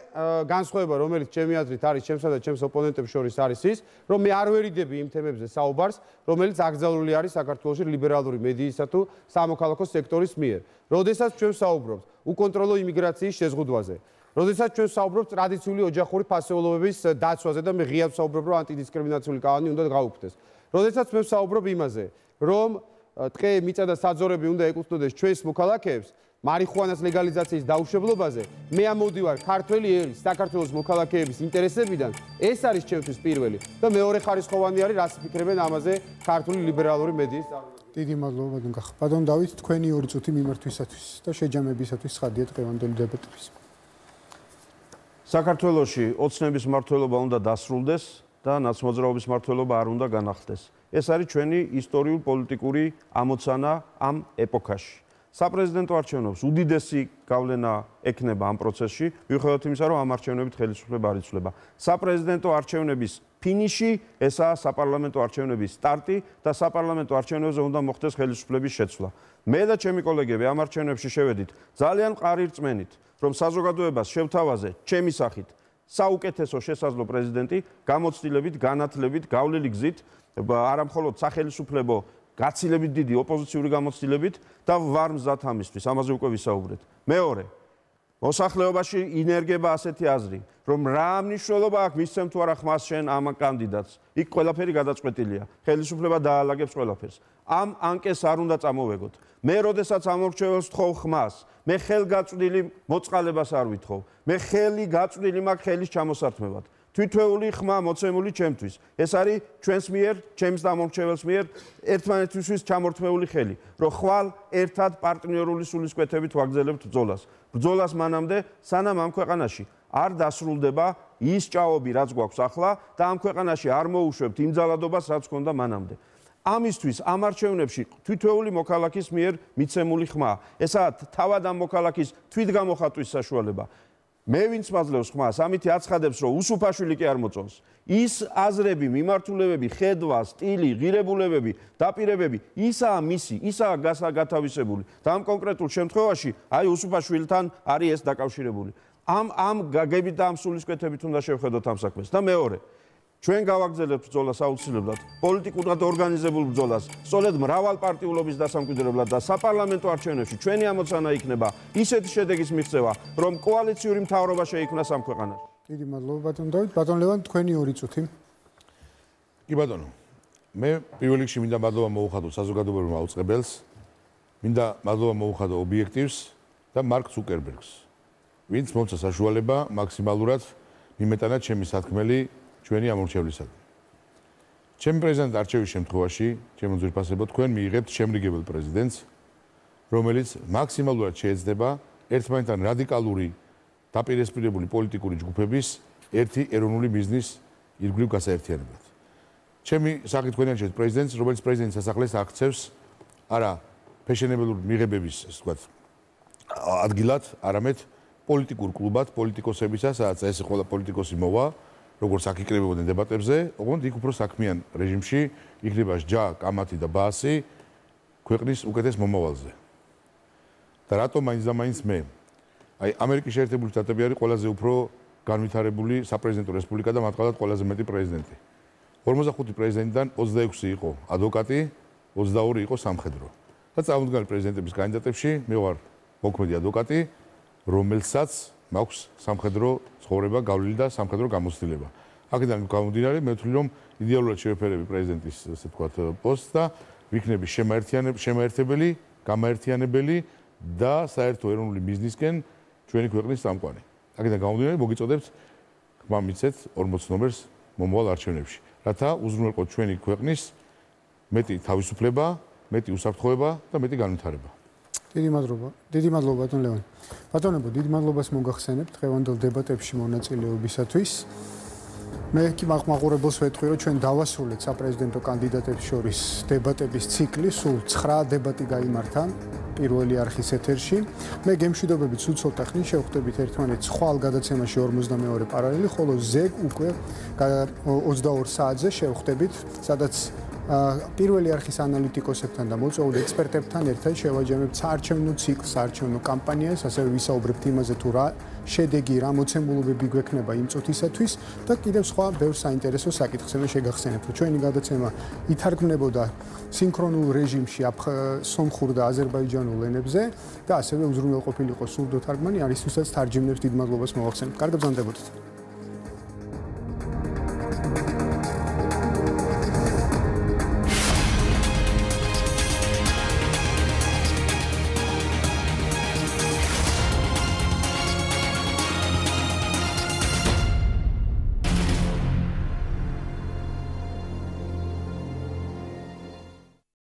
განსხვავება, რომელიც ჩემი აზრით არის ჩემსა და ჩემს ოპონენტებს შორის არის ის, რომ მე არ ვერიდები იმ თემებზე საუბარს, რომელიც აკრძალული არის საქართველოში ლიბერალური მედიისა თუ სამოქალაქო სექტორის მიერ. როდესაც ჩვენ საუბრობთ უკონტროლო იმიგრაციის შეზღუდვაზე, როდესაც ჩვენ საუბრობთ ტრადიციული ოჯახური ფასეულობების დაცვაზე და მე ღიად ვსაუბრობ, რომ ანტიდისკრიმინაციული კანონი უნდა გაუქმდეს. როდესაც მე ვსაუბრობ იმაზე, რომ ტყე, მიწა და საძოვრები უნდა ეკუთვნოდეს ჩვენს მოქალაქეებს, მარიხუანას ლეგალიზაციის დაუშვებლობაზე, მე ამოვდივარ ქართველი ერის, საქართველოს მოქალაქეების ინტერესებიდან, ეს არის ჩემთვის პირველი და მეორე ხარისხოვანი არის, რას ფიქრებენ ამაზე ქართული ლიბერალური მედიის წარმომადგენლები. დიდი მადლობა გახ. ბატონ დავით, თქვენი 2 წუთი მიმართვისათვის და შეჯამებისათვის ხადია დღევანდელი დებატების. საქართველოში ოცნების მმართველობა უნდა დასრულდეს და ნაცმოძრაობის მმართველობა არ უნდა განახლდეს. ეს არის ჩვენი ისტორიულ პოლიტიკური ამოცანა ამ ეპოქაში. საპრეზიდენტო არჩევნებს უდიდესი გავლენა ექნება ამ პროცესში, მიუხედავად იმისა, რომ ამ არჩევნებით ხელისუფლება არ იცვლება. საპრეზიდენტო არჩევნების ფინიში ესაა საპარლამენტო არჩევნების სტარტი და საპარლამენტო არჩევნებზე უნდა მოხდეს ხელისუფლების შეცვლა. მე და ჩემი კოლეგები ამ არჩევნებში შევედით ძალიან მყარი რწმენით, რომ საზოგადოებას შევთავაზე ჩემი სახით საუკეთესო შესაძლო პრეზიდენტი გამოცდილებით, განათლებით, გავლილი გზით, არა მხოლოდ სახელისუფლებო გაცილებით დიდი ოპოზიციური გამოცდილებით და ვარ მზად ამისთვის, ამაზე უკვე ვისაუბრეთ. მეორე, მოსახლეობაში ინერგება ასეთი აზრი, რომ რა მნიშვნელობა აქვს მისცემ თუ არა ხმას შენ ამ კანდიდატს. იქ ყველაფერი გადაწყვეტილია. ხელისუფლება დაალაგებს ყველაფერს. ამ ანკეს არ უნდა წამოვეგოთ. მე როდესაც ამორჩეველს ვთხოვ ხმას, მე ხელგაწვდილი მოწყალებას არ ვითხოვ. მე ხელი გაწვდილი მაქვს ხელის ჩამოსართმევად. თვითეული ხმა მოცემული ჩემთვის. ეს არის ჩვენს მიერ, ჩემს დამორჩეველს მიერ ერთმანეთისთვის ჩამორთმეული ხელი, რომ ხვალ ერთად პარტნიორული სულისკვეთებით ვაგრძელებთ ბრძოლას. ბრძოლას მანამდე, სანამ ამ ქვეყანაში არ დასრულდება ის ჭაობი, რაც გვაქვს ახლა და ამ ქვეყანაში არ მოუშვებთ იმ ძალადობას, რაც ჰქონდა მანამდე. ამისთვის ამ არჩევნებში თვითეული მოქალაქის მიერ მიცემული ხმა. ესაა თავად ამ მოქალაქის თვითგამოხატვის საშუალება. მე ვინც მაძლევს ხმას, ამითი აცხადებს, რომ უსუფაშვილი კი არ მოწონს. ის აზრები, მიმართულებები, ხედვა, სტილი, ღირებულებები, დაპირებები, ისაა მისი, ისაა გათავისებული. და ამ კონკრეტულ შემთხვევაში, აი უსუფაშვილთან არის ეს დაკავშირებული. ამ გაგებით და ამ სულისკვეთებით უნდა შევხედოთ ამ საქმეს. და მეორე, ჩვენ გავაგრძელებთ ბრძოლას აუცილებლად, პოლიტიკურად ორგანიზებულ ბრძოლას, სწორედ მრავალპარტიულობის დასამკვიდრებლად და საპარლამენტო არჩევნებში ჩვენი ამოცანა იქნება ისეთი შედეგის მიღწევა, რომ კოალიციური მთავრობა შეიქმნას ამ ქვეყანაში. დიდი მადლობა ბატონ დავით. ბატონ ლევან, თქვენი 2 წუთი. კი ბატონო. მე პირველ რიგში მინდა მადლობა მოუხადო საზოგადოებრივ აუწყებელს, მინდა მადლობა მოუხადო ობიექტივს და მარკ ზუკერბერგს, ვინც მომცა საშუალება მაქსიმალურად მიმეტანა ჩემი სათქმელი ჩვენი ამორჩევლისადმი. ჩემი პრეზიდენტ არჩევის შემთხვევაში, ჩემო ძვირფასებო, თქვენ მიიღებთ შემრიგებელ პრეზიდენტს, რომელიც მაქსიმალურად შეეცდება ერთმანეთთან რადიკალური დაპირისპირებული პოლიტიკური ჯგუფების ერთი ეროვნული ბიზნის ირგვლივ გასაერთიანებლად. ჩემი სახით თქვენ არჩევთ პრეზიდენტს, რომელიც პრეზიდენტის სასახლეს აქცევს არა ფეშენებელური მიღებების, ასე ვთქვათ, ადგილად, არამედ პოლიტიკურ კლუბად, პოლიტიკოსებისა, სადაც ეს ყველა პოლიტიკოსი მოვა, როგორც აქ იკრებებოდნენ დებატებზე, ოღონდ იქ უფრო საქმიან რეჟიმში იქნება ჯა, კამათი და ბაასი ქვეყნის უკეთეს მომავალზე. და რატომ მაინც და მაინც მე? აი, ამერიკის შეერთებული შტატები არის ყველაზე უფრო განვითარებული საპრეზიდენტო რესპუბლიკა და მათ ყავდათ ყველაზე მეტი პრეზიდენტი. 45 პრეზიდენტიდან 26 იყო ადვოკატი, 22 იყო სამხედრო. და წარმომდგარი პრეზიდენტების კანდიდატებში მე ვარ მოქმედი ადვოკატი, რომელსაც მაქვს სამხედრო ცხოვრება, გავლილი და სამხედრო გამოცდილება. აქედან გამომდინარე, მე ვთვლი, რომ იდეალურად შევეფერები პრეზიდენტის, ასე ვთქვათ, პოსტს და ვიქნები შემაერთებელი გამაერთიანებელი და საერთო ეროვნული ბიზნისკენ ჩვენი ქვეყნის წამყვანი. აქედან გამომდინარე, მოგიწოდებთ ხმა მიცეთ 40 ოქტომბერს მომავალ არჩევნებში, რათა უზრუნველყოთ ჩვენი ქვეყნის მეტი თავისუფლება, მეტი უსაფრთხოება და მეტი განვითარება. დიდი მადლობა ბატონ ლევან. ბატონებო, დიდი მადლობას მოგახსენებთ დღევანდელ დებატებში მონაწილეობისათვის. მე კი მაყურებელს ვეთქვი, რომ ჩვენ დავასრულეთ საპრეზიდენტო კანდიდატებს შორის დებატების ციკლი, სულ 9 დებატი გაიმართა პირველი არხის ეთერში. მე გემშვიდობებით სულ ცოტა ხნის შევხვდებით ერთმანეთს ხვალ გადაცემაში 42 პარალელი, ხოლო ზეგ უკვე 22 საათზე შევხვდებით, სადაც პირველი არხის ანალიტიკოსებთან და მოწვეულ ექსპერტებთან ერთად შევაჯამებთ საარჩევნო ციკლს, საარჩევნო კამპანიას, ასევე ვისაუბრებთ იმაზე თუ რა შედეგი, რა მოცემულობები გვექნება იმ წუთისათვის და კიდევ სხვა ბევრ საინტერესო საკითხს მე შეგახსენებ, რომ ჩვენი გადაცემა ითარგმნებოდა სინქრონულ რეჟიმში სომხურ და აზერბაიჯანულ ენებზე და ასევე უზრუნველყოფილიყო სრულ დათარგმანი, არისთვისაც თარჯიმნებს დიდ მადლობას მოვახსენებთ. კარგად ბრძანდებოდეთ.